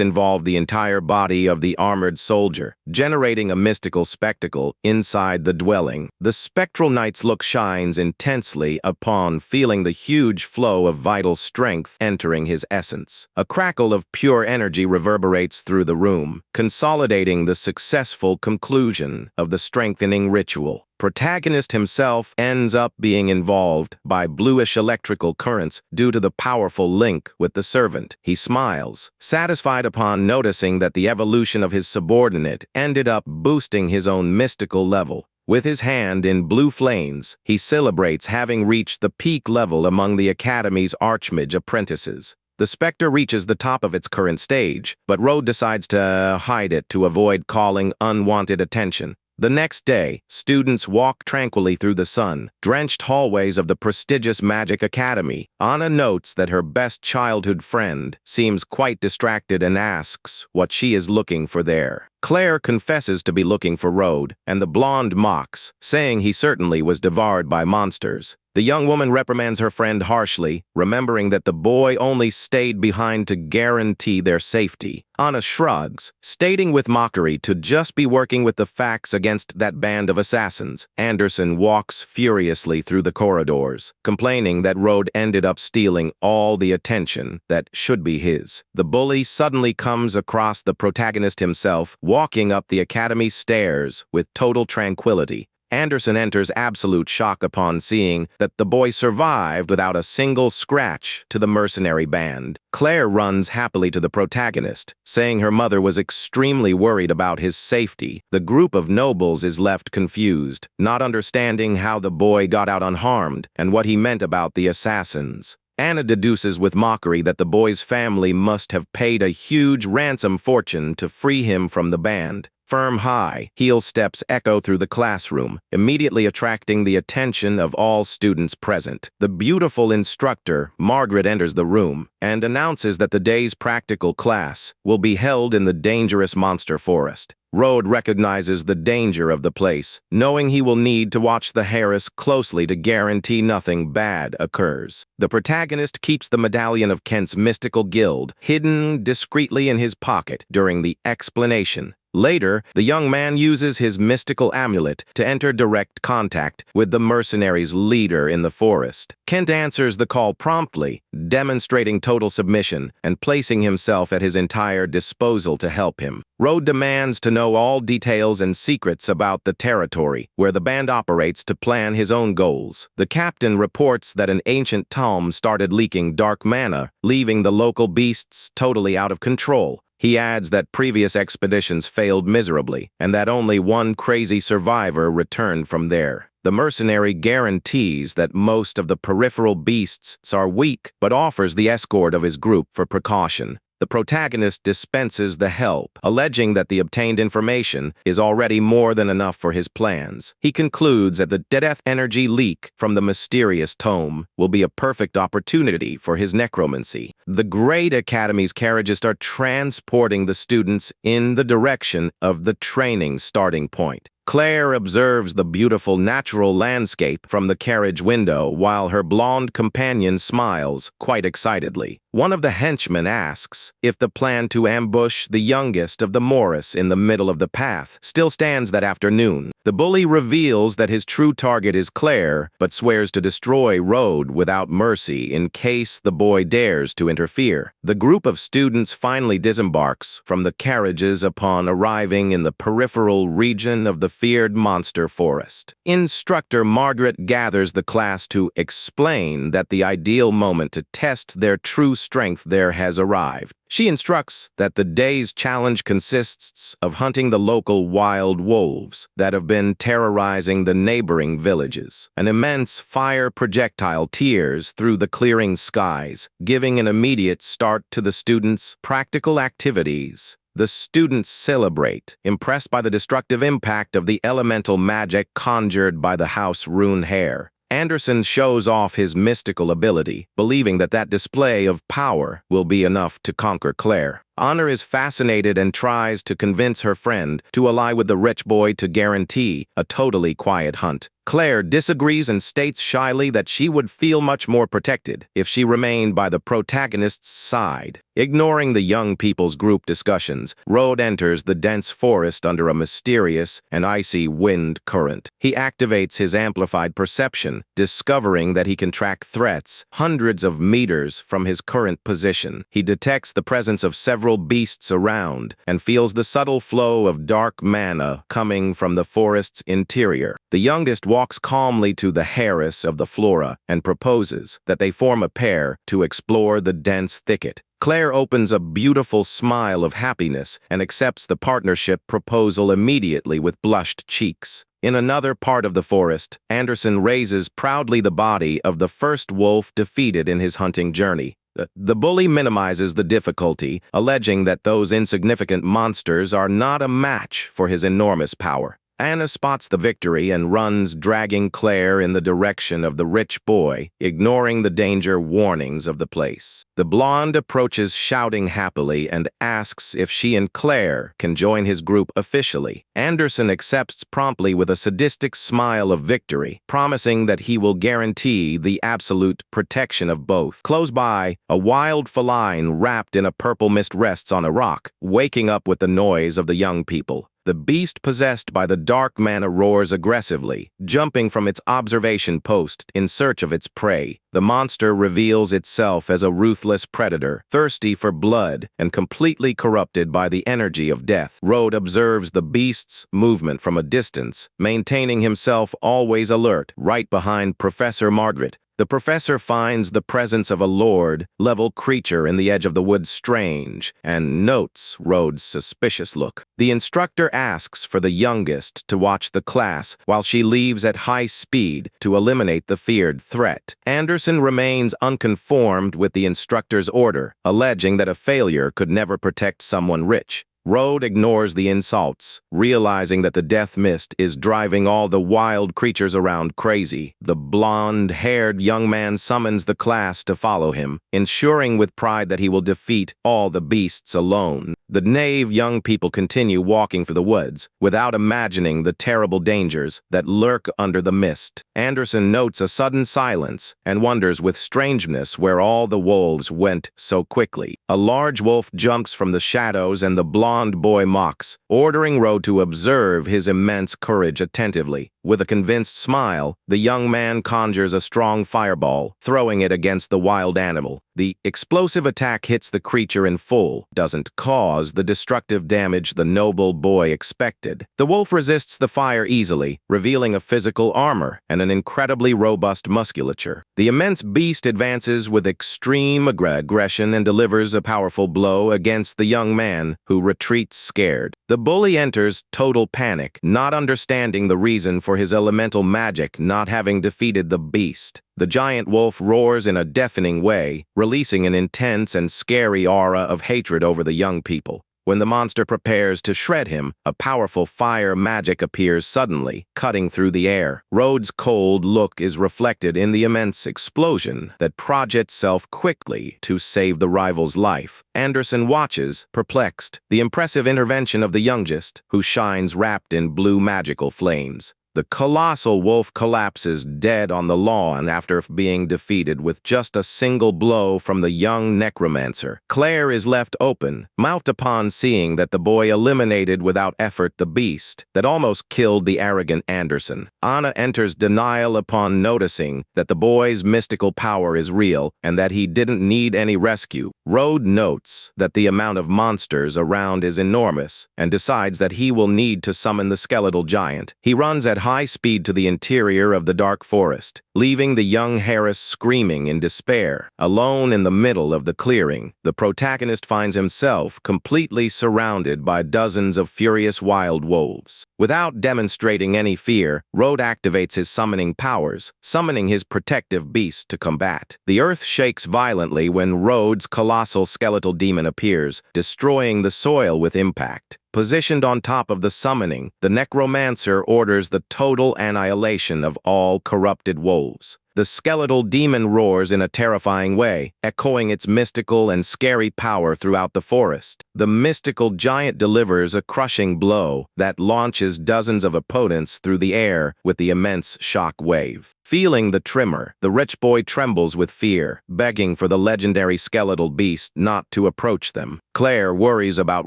involve the entire body of the armored soldier, generating a mystical spectacle inside the dwelling. The spectral knight's look shines intensely upon feeling the huge flow of vital strength entering his essence. A crackle of pure energy reverberates through the room, consolidating the successful conclusion of the strengthening ritual. Protagonist himself ends up being involved by bluish electrical currents due to the powerful link with the servant. He smiles, satisfied upon noticing that the evolution of his subordinate ended up boosting his own mystical level. With his hand in blue flames, he celebrates having reached the peak level among the Academy's Archmage apprentices. The specter reaches the top of its current stage, but Rode decides to hide it to avoid calling unwanted attention. The next day, students walk tranquilly through the sun-drenched hallways of the prestigious Magic Academy. Anna notes that her best childhood friend seems quite distracted and asks what she is looking for there. Claire confesses to be looking for Rode, and the blonde mocks, saying he certainly was devoured by monsters. The young woman reprimands her friend harshly, remembering that the boy only stayed behind to guarantee their safety. Anna shrugs, stating with mockery to just be working with the facts against that band of assassins. Anderson walks furiously through the corridors, complaining that Rode ended up stealing all the attention that should be his. The bully suddenly comes across the protagonist himself, walking up the academy stairs with total tranquility. Anderson enters absolute shock upon seeing that the boy survived without a single scratch to the mercenary band. Claire runs happily to the protagonist, saying her mother was extremely worried about his safety. The group of nobles is left confused, not understanding how the boy got out unharmed and what he meant about the assassins. Anna deduces with mockery that the boy's family must have paid a huge ransom fortune to free him from the band. Firm high, heel steps echo through the classroom, immediately attracting the attention of all students present. The beautiful instructor, Margaret, enters the room and announces that the day's practical class will be held in the dangerous monster forest. Rode recognizes the danger of the place, knowing he will need to watch the Harris closely to guarantee nothing bad occurs. The protagonist keeps the medallion of Kent's mystical guild hidden discreetly in his pocket during the explanation. Later, the young man uses his mystical amulet to enter direct contact with the mercenaries' leader in the forest. Kent answers the call promptly, demonstrating total submission and placing himself at his entire disposal to help him. Rode demands to know all details and secrets about the territory where the band operates to plan his own goals. The captain reports that an ancient tome started leaking dark mana, leaving the local beasts totally out of control. He adds that previous expeditions failed miserably, and that only one crazy survivor returned from there. The mercenary guarantees that most of the peripheral beasts are weak, but offers the escort of his group for precaution. The protagonist dispenses the help, alleging that the obtained information is already more than enough for his plans. He concludes that the death energy leak from the mysterious tome will be a perfect opportunity for his necromancy. The Great Academy's carriages are transporting the students in the direction of the training starting point. Claire observes the beautiful natural landscape from the carriage window while her blonde companion smiles quite excitedly. One of the henchmen asks if the plan to ambush the youngest of the Morris in the middle of the path still stands that afternoon. The bully reveals that his true target is Claire, but swears to destroy Rode without mercy in case the boy dares to interfere. The group of students finally disembarks from the carriages upon arriving in the peripheral region of the feared monster forest. Instructor Margaret gathers the class to explain that the ideal moment to test their true strength there has arrived. She instructs that the day's challenge consists of hunting the local wild wolves that have been terrorizing the neighboring villages. An immense fire projectile tears through the clearing skies, giving an immediate start to the students' practical activities. The students celebrate, impressed by the destructive impact of the elemental magic conjured by the house rune hair. Anderson shows off his mystical ability, believing that display of power will be enough to conquer Claire. Honor is fascinated and tries to convince her friend to ally with the rich boy to guarantee a totally quiet hunt. Claire disagrees and states shyly that she would feel much more protected if she remained by the protagonist's side. Ignoring the young people's group discussions, Rode enters the dense forest under a mysterious and icy wind current. He activates his amplified perception, discovering that he can track threats hundreds of meters from his current position. He detects the presence of several beasts around and feels the subtle flow of dark mana coming from the forest's interior. The youngest walks calmly to the Harris of the flora and proposes that they form a pair to explore the dense thicket. Claire opens a beautiful smile of happiness and accepts the partnership proposal immediately with blushed cheeks. In another part of the forest, Anderson raises proudly the body of the first wolf defeated in his hunting journey. The bully minimizes the difficulty, alleging that those insignificant monsters are not a match for his enormous power. Anna spots the victory and runs, dragging Claire in the direction of the rich boy, ignoring the danger warnings of the place. The blonde approaches shouting happily and asks if she and Claire can join his group officially. Anderson accepts promptly with a sadistic smile of victory, promising that he will guarantee the absolute protection of both. Close by, a wild feline wrapped in a purple mist rests on a rock, waking up with the noise of the young people. The beast possessed by the dark mana roars aggressively, jumping from its observation post in search of its prey. The monster reveals itself as a ruthless predator, thirsty for blood and completely corrupted by the energy of death. Rode observes the beast's movement from a distance, maintaining himself always alert, right behind Professor Margaret. The professor finds the presence of a lord-level creature in the edge of the woods strange and notes Rhodes' suspicious look. The instructor asks for the youngest to watch the class while she leaves at high speed to eliminate the feared threat. Anderson remains unconformed with the instructor's order, alleging that a failure could never protect someone rich. Rhodes ignores the insults, realizing that the death mist is driving all the wild creatures around crazy. The blonde-haired young man summons the class to follow him, ensuring with pride that he will defeat all the beasts alone. The naive young people continue walking through the woods, without imagining the terrible dangers that lurk under the mist. Anderson notes a sudden silence and wonders with strangeness where all the wolves went so quickly. A large wolf jumps from the shadows and the blonde boy mocks, ordering Rhodes to observe his immense courage attentively. With a convinced smile, the young man conjures a strong fireball, throwing it against the wild animal. The explosive attack hits the creature in full, doesn't cause the destructive damage the noble boy expected. The wolf resists the fire easily, revealing a physical armor and an incredibly robust musculature. The immense beast advances with extreme aggression and delivers a powerful blow against the young man, who retreats scared. The bully enters total panic, not understanding the reason for his elemental magic not having defeated the beast. The giant wolf roars in a deafening way, releasing an intense and scary aura of hatred over the young people. When the monster prepares to shred him, a powerful fire magic appears suddenly, cutting through the air. Rhodes' cold look is reflected in the immense explosion that projects itself quickly to save the rival's life. Anderson watches, perplexed, the impressive intervention of the youngest, who shines wrapped in blue magical flames. The colossal wolf collapses dead on the lawn after being defeated with just a single blow from the young necromancer. Claire is left open, mouthed upon seeing that the boy eliminated without effort the beast that almost killed the arrogant Anderson. Anna enters denial upon noticing that the boy's mystical power is real and that he didn't need any rescue. Rhodes notes that the amount of monsters around is enormous and decides that he will need to summon the skeletal giant. He runs at high speed to the interior of the dark forest, leaving the young Harris screaming in despair. Alone in the middle of the clearing, the protagonist finds himself completely surrounded by dozens of furious wild wolves. Without demonstrating any fear, Rhodes activates his summoning powers, summoning his protective beast to combat. The earth shakes violently when Rhodes' colossal skeletal demon appears, destroying the soil with impact. Positioned on top of the summoning, the Necromancer orders the total annihilation of all corrupted wolves. The skeletal demon roars in a terrifying way, echoing its mystical and scary power throughout the forest. The mystical giant delivers a crushing blow that launches dozens of opponents through the air with the immense shock wave. Feeling the tremor, the rich boy trembles with fear, begging for the legendary skeletal beast not to approach them. Claire worries about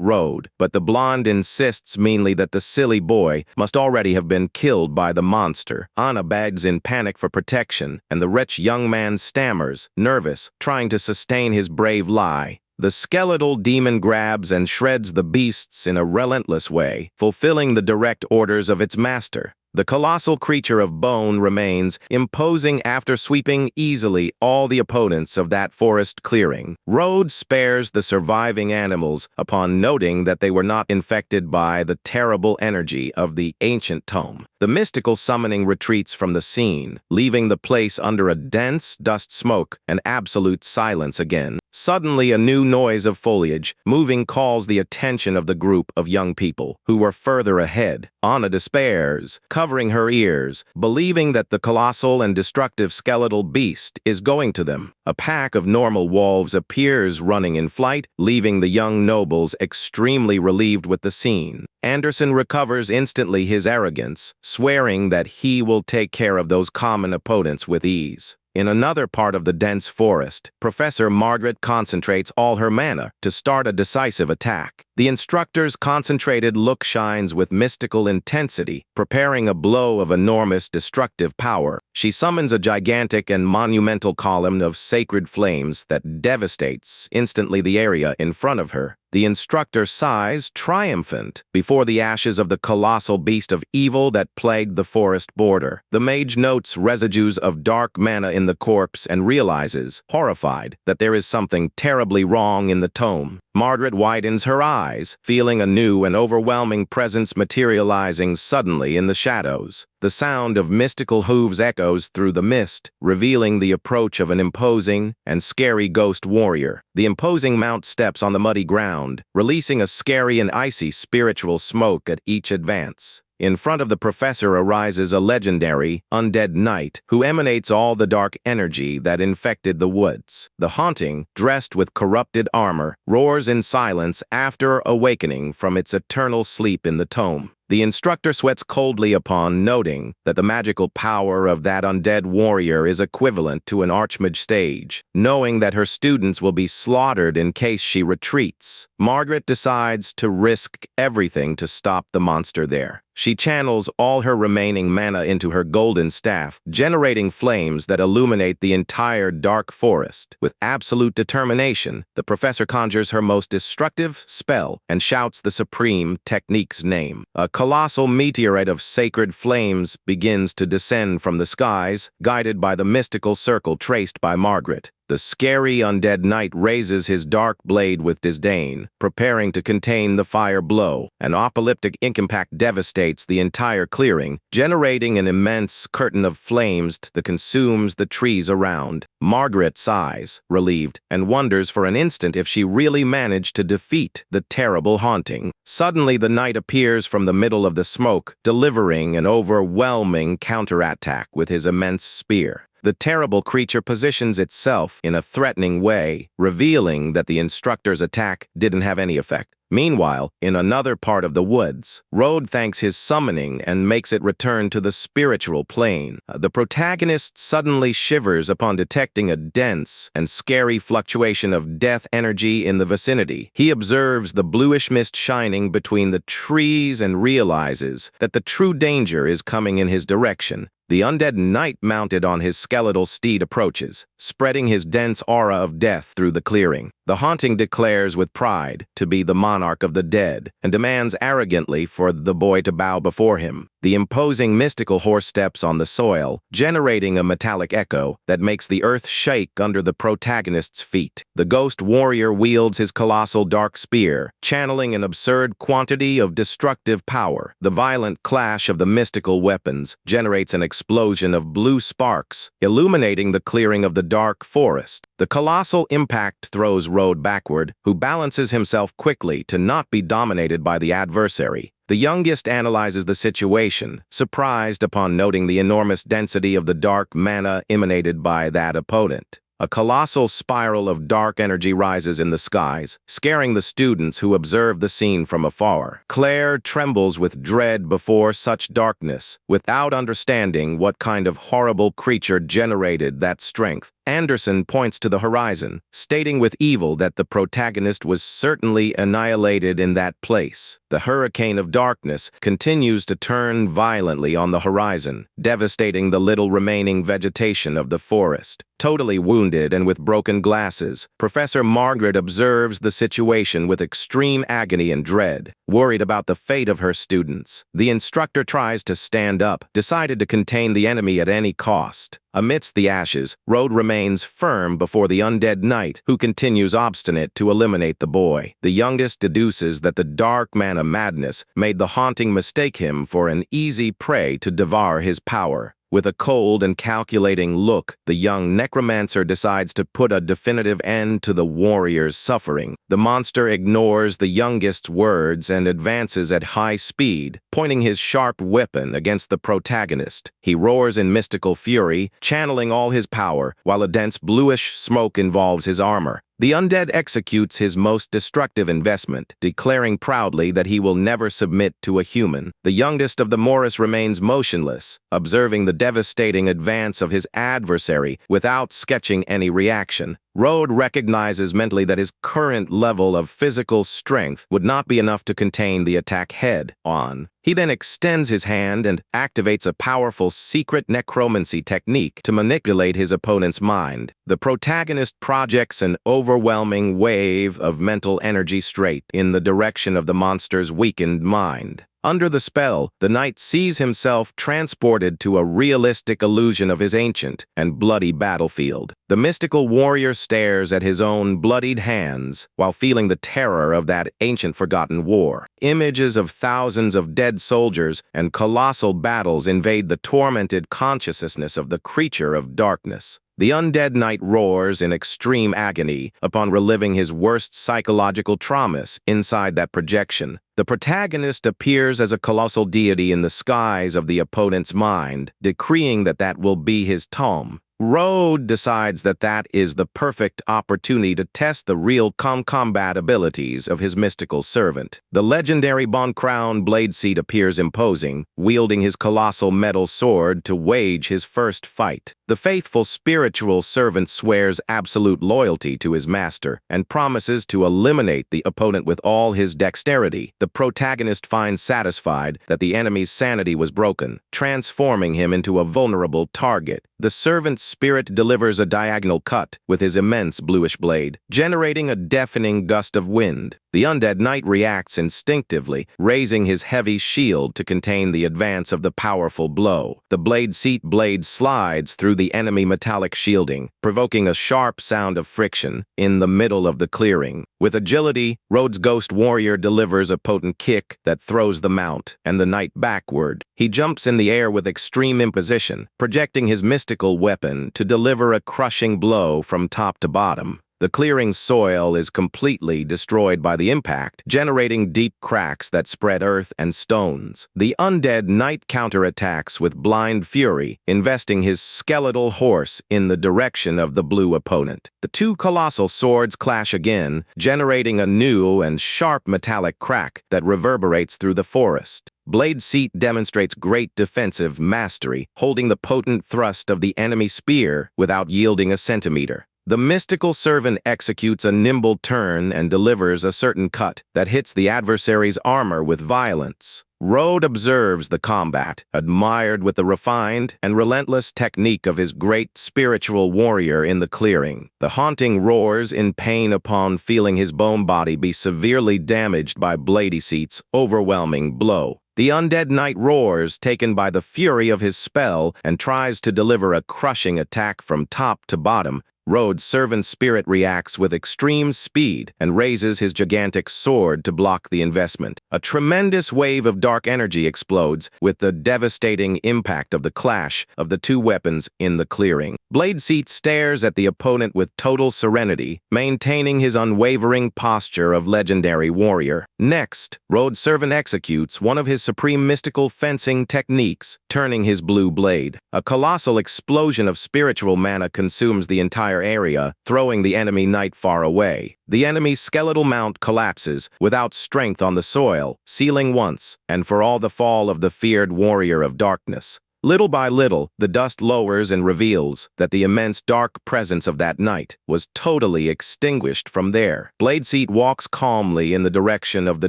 Rhodes, but the blonde insists meanly that the silly boy must already have been killed by the monster. Anna begs in panic for protection, and the rich young man stammers, nervous, trying to sustain his brave lie. The skeletal demon grabs and shreds the beasts in a relentless way, fulfilling the direct orders of its master. The colossal creature of bone remains imposing after sweeping easily all the opponents of that forest clearing. Rhodes spares the surviving animals upon noting that they were not infected by the terrible energy of the ancient tome. The mystical summoning retreats from the scene, leaving the place under a dense dust smoke and absolute silence again. Suddenly, a new noise of foliage moving calls the attention of the group of young people who were further ahead. Anna despairs, covering her ears, believing that the colossal and destructive skeletal beast is going to them. A pack of normal wolves appears running in flight, leaving the young nobles extremely relieved with the scene. Anderson recovers instantly his arrogance, swearing that he will take care of those common opponents with ease. In another part of the dense forest, Professor Margaret concentrates all her mana to start a decisive attack. The instructor's concentrated look shines with mystical intensity, preparing a blow of enormous destructive power. She summons a gigantic and monumental column of sacred flames that devastates instantly the area in front of her. The instructor sighs, triumphant, before the ashes of the colossal beast of evil that plagued the forest border. The mage notes residues of dark mana in the corpse and realizes, horrified, that there is something terribly wrong in the tome. Margaret widens her eyes, feeling a new and overwhelming presence materializing suddenly in the shadows. The sound of mystical hooves echoes through the mist, revealing the approach of an imposing and scary ghost warrior. The imposing mount steps on the muddy ground, releasing a scary and icy spiritual smoke at each advance. In front of the professor arises a legendary, undead knight who emanates all the dark energy that infected the woods. The haunting, dressed with corrupted armor, roars in silence after awakening from its eternal sleep in the tome. The instructor sweats coldly upon noting that the magical power of that undead warrior is equivalent to an archmage stage. Knowing that her students will be slaughtered in case she retreats, Margaret decides to risk everything to stop the monster there. She channels all her remaining mana into her golden staff, generating flames that illuminate the entire dark forest. With absolute determination, the professor conjures her most destructive spell and shouts the supreme technique's name. A colossal meteorite of sacred flames begins to descend from the skies, guided by the mystical circle traced by Margaret. The scary undead knight raises his dark blade with disdain, preparing to contain the fire blow. An apocalyptic impact devastates the entire clearing, generating an immense curtain of flames that consumes the trees around. Margaret sighs, relieved, and wonders for an instant if she really managed to defeat the terrible haunting. Suddenly, the knight appears from the middle of the smoke, delivering an overwhelming counterattack with his immense spear. The terrible creature positions itself in a threatening way, revealing that the instructor's attack didn't have any effect. Meanwhile, in another part of the woods, Rode thanks his summoning and makes it return to the spiritual plane. The protagonist suddenly shivers upon detecting a dense and scary fluctuation of death energy in the vicinity. He observes the bluish mist shining between the trees and realizes that the true danger is coming in his direction. The undead knight mounted on his skeletal steed approaches, spreading his dense aura of death through the clearing. The haunting declares with pride to be the monarch of the dead and demands arrogantly for the boy to bow before him. The imposing mystical horse steps on the soil, generating a metallic echo that makes the earth shake under the protagonist's feet. The ghost warrior wields his colossal dark spear, channeling an absurd quantity of destructive power. The violent clash of the mystical weapons generates an explosion of blue sparks, illuminating the clearing of the dark forest. The colossal impact throws Rode backward, who balances himself quickly to not be dominated by the adversary. The youngest analyzes the situation, surprised upon noting the enormous density of the dark mana emanated by that opponent. A colossal spiral of dark energy rises in the skies, scaring the students who observe the scene from afar. Claire trembles with dread before such darkness, without understanding what kind of horrible creature generated that strength. Anderson points to the horizon, stating with evil that the protagonist was certainly annihilated in that place. The hurricane of darkness continues to turn violently on the horizon, devastating the little remaining vegetation of the forest. Totally wounded and with broken glasses, Professor Margaret observes the situation with extreme agony and dread, worried about the fate of her students. The instructor tries to stand up, decided to contain the enemy at any cost. Amidst the ashes, Rode remains firm before the undead knight, who continues obstinate to eliminate the boy. The youngest deduces that the dark mana madness made the haunting mistake him for an easy prey to devour his power. With a cold and calculating look, the young Necromancer decides to put a definitive end to the warrior's suffering. The monster ignores the youngest's words and advances at high speed, pointing his sharp weapon against the protagonist. He roars in mystical fury, channeling all his power, while a dense bluish smoke involves his armor. The undead executes his most destructive investment, declaring proudly that he will never submit to a human. The youngest of the Morris remains motionless, observing the devastating advance of his adversary without sketching any reaction. Rode recognizes mentally that his current level of physical strength would not be enough to contain the attack head-on. He then extends his hand and activates a powerful secret necromancy technique to manipulate his opponent's mind. The protagonist projects an overwhelming wave of mental energy straight in the direction of the monster's weakened mind. Under the spell, the knight sees himself transported to a realistic illusion of his ancient and bloody battlefield. The mystical warrior stares at his own bloodied hands while feeling the terror of that ancient forgotten war. Images of thousands of dead soldiers and colossal battles invade the tormented consciousness of the creature of darkness. The undead knight roars in extreme agony upon reliving his worst psychological traumas inside that projection. The protagonist appears as a colossal deity in the skies of the opponent's mind, decreeing that that will be his tomb. Rode decides that that is the perfect opportunity to test the real combat abilities of his mystical servant. The legendary Bon Crown Blade Seat appears imposing, wielding his colossal metal sword to wage his first fight. The faithful spiritual servant swears absolute loyalty to his master and promises to eliminate the opponent with all his dexterity. The protagonist finds satisfied that the enemy's sanity was broken, transforming him into a vulnerable target. The servant's spirit delivers a diagonal cut with his immense bluish blade, generating a deafening gust of wind. The undead knight reacts instinctively, raising his heavy shield to contain the advance of the powerful blow. The blade seat blade slides through the enemy metallic shielding, provoking a sharp sound of friction in the middle of the clearing. With agility, Rode's ghost warrior delivers a potent kick that throws the mount and the knight backward. He jumps in the air with extreme imposition, projecting his mystical weapon to deliver a crushing blow from top to bottom. The clearing's soil is completely destroyed by the impact, generating deep cracks that spread earth and stones. The undead knight counterattacks with blind fury, investing his skeletal horse in the direction of the blue opponent. The two colossal swords clash again, generating a new and sharp metallic crack that reverberates through the forest. Blade Seat demonstrates great defensive mastery, holding the potent thrust of the enemy spear without yielding a centimeter. The mystical servant executes a nimble turn and delivers a certain cut that hits the adversary's armor with violence. Rode observes the combat, admired with the refined and relentless technique of his great spiritual warrior in the clearing. The haunting roars in pain upon feeling his bone body be severely damaged by Blade Seat's overwhelming blow. The undead knight roars, taken by the fury of his spell, and tries to deliver a crushing attack from top to bottom. Rode's servant spirit reacts with extreme speed and raises his gigantic sword to block the investment. A tremendous wave of dark energy explodes with the devastating impact of the clash of the two weapons in the clearing. Blade Seat stares at the opponent with total serenity, maintaining his unwavering posture of legendary warrior. Next, Rode's servant executes one of his supreme mystical fencing techniques, turning his blue blade. A colossal explosion of spiritual mana consumes the entire area, throwing the enemy knight far away. The enemy's skeletal mount collapses without strength on the soil, sealing once and for all the fall of the feared warrior of darkness. Little by little, the dust lowers and reveals that the immense dark presence of that knight was totally extinguished from there. Blade Seat walks calmly in the direction of the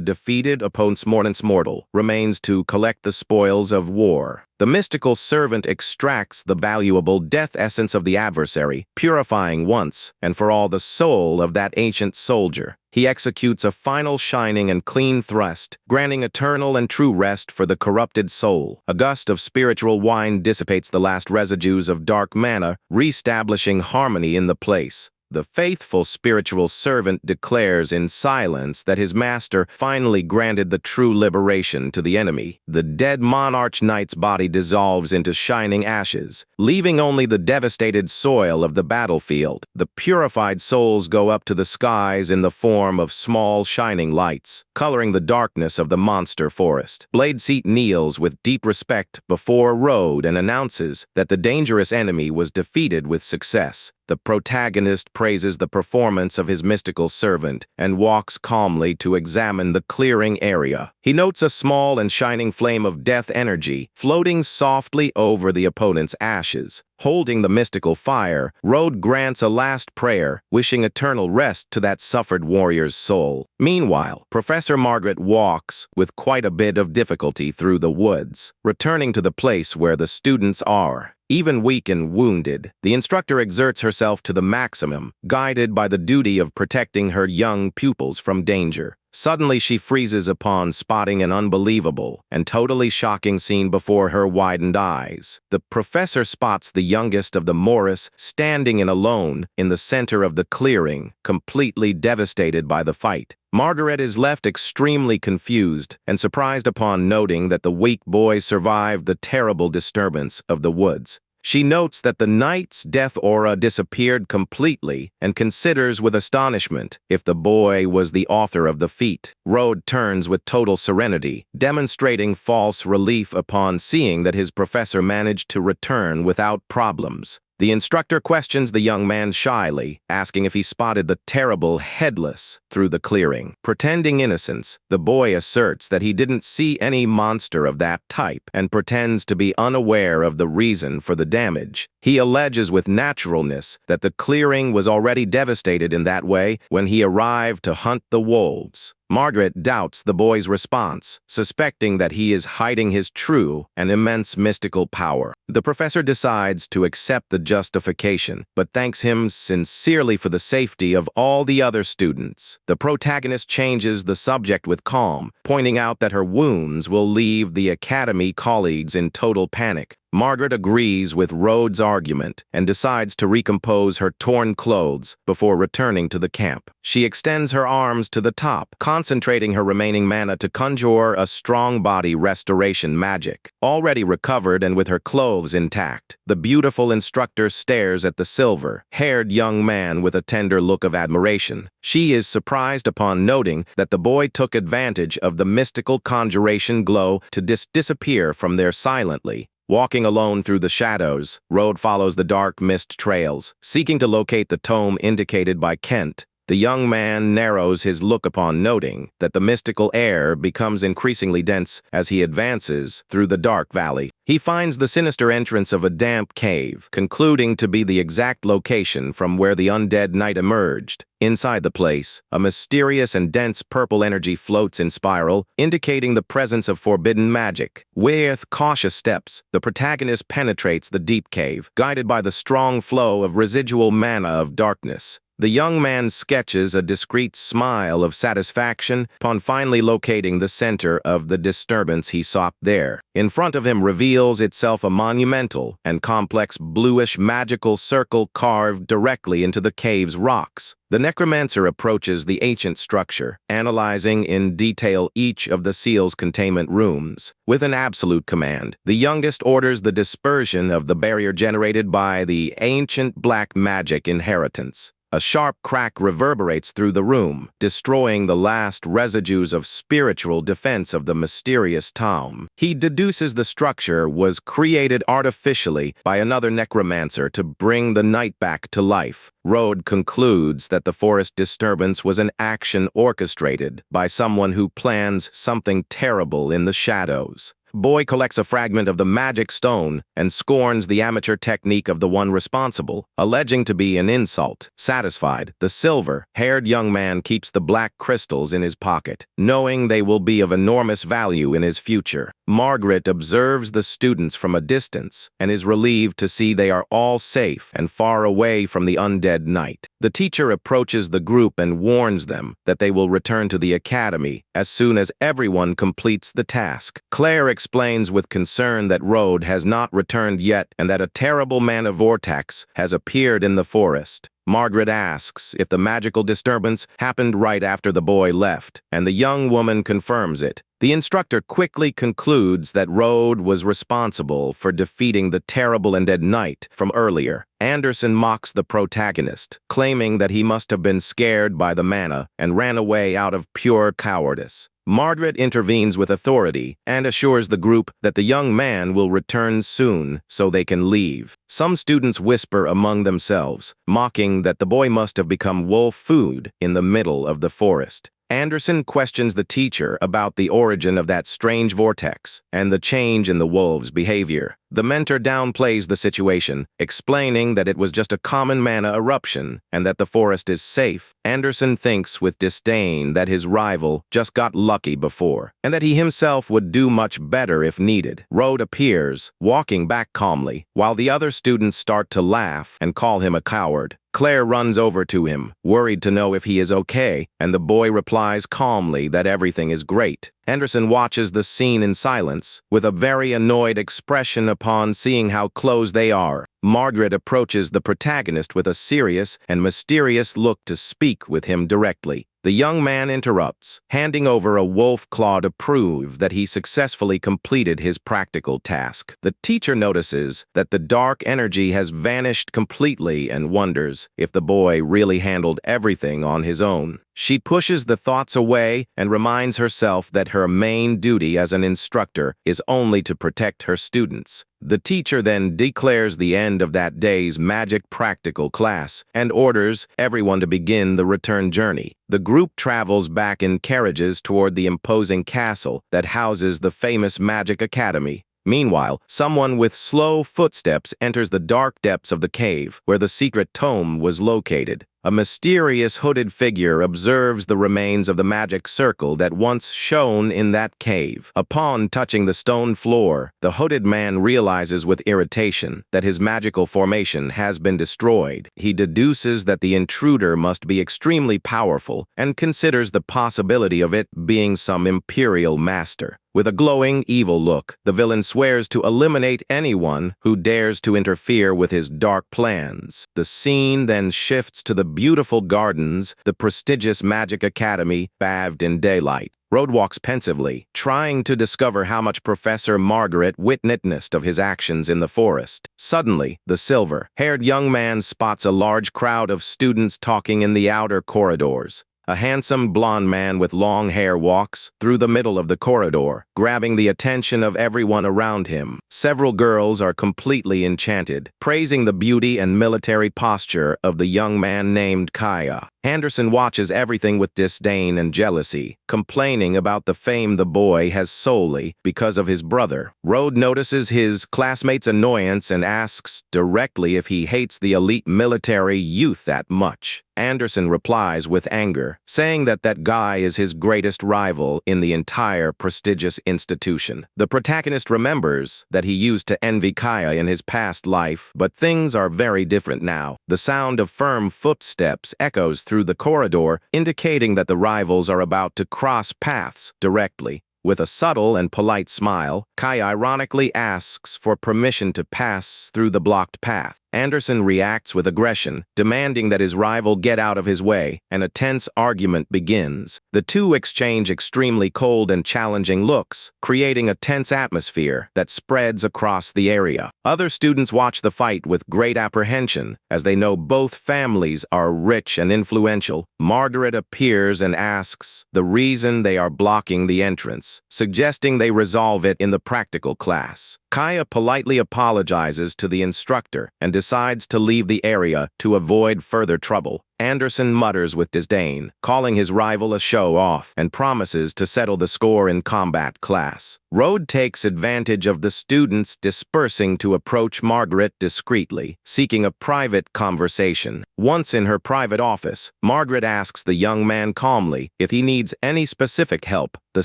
defeated opponent's mortal remains to collect the spoils of war. The mystical servant extracts the valuable death essence of the adversary, purifying once and for all the soul of that ancient soldier. He executes a final shining and clean thrust, granting eternal and true rest for the corrupted soul. A gust of spiritual wine dissipates the last residues of dark mana, reestablishing harmony in the place. The faithful spiritual servant declares in silence that his master finally granted the true liberation to the enemy. The dead Monarch knight's body dissolves into shining ashes, leaving only the devastated soil of the battlefield. The purified souls go up to the skies in the form of small shining lights. coloring the darkness of the monster forest. Blade Seat kneels with deep respect before Road and announces that the dangerous enemy was defeated with success. The protagonist praises the performance of his mystical servant and walks calmly to examine the clearing area. He notes a small and shining flame of death energy floating softly over the opponent's ashes. Holding the mystical fire, Road grants a last prayer, wishing eternal rest to that suffered warrior's soul. Meanwhile, Professor Margaret walks with quite a bit of difficulty through the woods, returning to the place where the students are. Even weak and wounded, the instructor exerts herself to the maximum, guided by the duty of protecting her young pupils from danger. Suddenly she freezes upon spotting an unbelievable and totally shocking scene before her widened eyes. The professor spots the youngest of the Morris standing alone in the center of the clearing, completely devastated by the fight. Margaret is left extremely confused and surprised upon noting that the weak boy survived the terrible disturbance of the woods. She notes that the knight's death aura disappeared completely and considers with astonishment if the boy was the author of the feat. Road turns with total serenity, demonstrating false relief upon seeing that his professor managed to return without problems. The instructor questions the young man shyly, asking if he spotted the terrible headless through the clearing. Pretending innocence, the boy asserts that he didn't see any monster of that type and pretends to be unaware of the reason for the damage. He alleges with naturalness that the clearing was already devastated in that way when he arrived to hunt the wolves. Margaret doubts the boy's response, suspecting that he is hiding his true and immense mystical power. The professor decides to accept the justification, but thanks him sincerely for the safety of all the other students. The protagonist changes the subject with calm, pointing out that her wounds will leave the academy colleagues in total panic. Margaret agrees with Road's argument and decides to recompose her torn clothes before returning to the camp. She extends her arms to the top, concentrating her remaining mana to conjure a strong body restoration magic. Already recovered and with her clothes intact, the beautiful instructor stares at the silver-haired young man with a tender look of admiration. She is surprised upon noting that the boy took advantage of the mystical conjuration glow to disappear from there silently. Walking alone through the shadows, Road follows the dark mist trails, seeking to locate the tome indicated by Kent. The young man narrows his look upon noting that the mystical air becomes increasingly dense as he advances through the dark valley. He finds the sinister entrance of a damp cave, concluding to be the exact location from where the undead knight emerged. Inside the place, a mysterious and dense purple energy floats in spiral, indicating the presence of forbidden magic. With cautious steps, the protagonist penetrates the deep cave, guided by the strong flow of residual mana of darkness. The young man sketches a discreet smile of satisfaction upon finally locating the center of the disturbance he sought there. In front of him reveals itself a monumental and complex bluish magical circle carved directly into the cave's rocks. The Necromancer approaches the ancient structure, analyzing in detail each of the seal's containment rooms. With an absolute command, the youngest orders the dispersion of the barrier generated by the ancient black magic inheritance. A sharp crack reverberates through the room, destroying the last residues of spiritual defense of the mysterious tome. He deduces the structure was created artificially by another necromancer to bring the night back to life. Road concludes that the forest disturbance was an action orchestrated by someone who plans something terrible in the shadows. Boy collects a fragment of the magic stone and scorns the amateur technique of the one responsible, alleging to be an insult. Satisfied, the silver-haired young man keeps the black crystals in his pocket, knowing they will be of enormous value in his future. Margaret observes the students from a distance and is relieved to see they are all safe and far away from the undead knight. The teacher approaches the group and warns them that they will return to the academy as soon as everyone completes the task. Claire explains with concern that Road has not returned yet and that a terrible mana vortex has appeared in the forest. Margaret asks if the magical disturbance happened right after the boy left, and the young woman confirms it. The instructor quickly concludes that Rode was responsible for defeating the terrible and dead knight from earlier. Anderson mocks the protagonist, claiming that he must have been scared by the mana and ran away out of pure cowardice. Margaret intervenes with authority and assures the group that the young man will return soon so they can leave. Some students whisper among themselves, mocking that the boy must have become wolf food in the middle of the forest. Anderson questions the teacher about the origin of that strange vortex and the change in the wolves' behavior. The mentor downplays the situation, explaining that it was just a common mana eruption and that the forest is safe. Anderson thinks with disdain that his rival just got lucky before, and that he himself would do much better if needed. Rode appears, walking back calmly, while the other students start to laugh and call him a coward. Claire runs over to him, worried to know if he is okay, and the boy replies calmly that everything is great. Anderson watches the scene in silence, with a very annoyed expression upon seeing how close they are. Margaret approaches the protagonist with a serious and mysterious look to speak with him directly. The young man interrupts, handing over a wolf claw to prove that he successfully completed his practical task. The teacher notices that the dark energy has vanished completely and wonders if the boy really handled everything on his own. She pushes the thoughts away and reminds herself that her main duty as an instructor is only to protect her students. The teacher then declares the end of that day's magic practical class and orders everyone to begin the return journey. The group travels back in carriages toward the imposing castle that houses the famous Magic Academy. Meanwhile, someone with slow footsteps enters the dark depths of the cave where the secret tome was located. A mysterious hooded figure observes the remains of the magic circle that once shone in that cave. Upon touching the stone floor, the hooded man realizes with irritation that his magical formation has been destroyed. He deduces that the intruder must be extremely powerful and considers the possibility of it being some imperial master. With a glowing, evil look, the villain swears to eliminate anyone who dares to interfere with his dark plans. The scene then shifts to the beautiful gardens, the prestigious Magic Academy, bathed in daylight. Rode walks pensively, trying to discover how much Professor Margaret witnessed of his actions in the forest. Suddenly, the silver-haired young man spots a large crowd of students talking in the outer corridors. A handsome blonde man with long hair walks through the middle of the corridor, grabbing the attention of everyone around him. Several girls are completely enchanted, praising the beauty and military posture of the young man named Kaya. Anderson watches everything with disdain and jealousy, complaining about the fame the boy has solely because of his brother. Rode notices his classmates' annoyance and asks directly if he hates the elite military youth that much. Anderson replies with anger, saying that that guy is his greatest rival in the entire prestigious institution. The protagonist remembers that he used to envy Kaya in his past life, but things are very different now. The sound of firm footsteps echoes through the corridor, indicating that the rivals are about to cross paths directly. With a subtle and polite smile, Kai ironically asks for permission to pass through the blocked path. Anderson reacts with aggression, demanding that his rival get out of his way, and a tense argument begins. The two exchange extremely cold and challenging looks, creating a tense atmosphere that spreads across the area. Other students watch the fight with great apprehension, as they know both families are rich and influential. Margaret appears and asks the reason they are blocking the entrance, suggesting they resolve it in the practical class. Kaya politely apologizes to the instructor and decides to leave the area to avoid further trouble. Anderson mutters with disdain, calling his rival a show-off, and promises to settle the score in combat class. Rode takes advantage of the students dispersing to approach Margaret discreetly, seeking a private conversation. Once in her private office, Margaret asks the young man calmly if he needs any specific help. The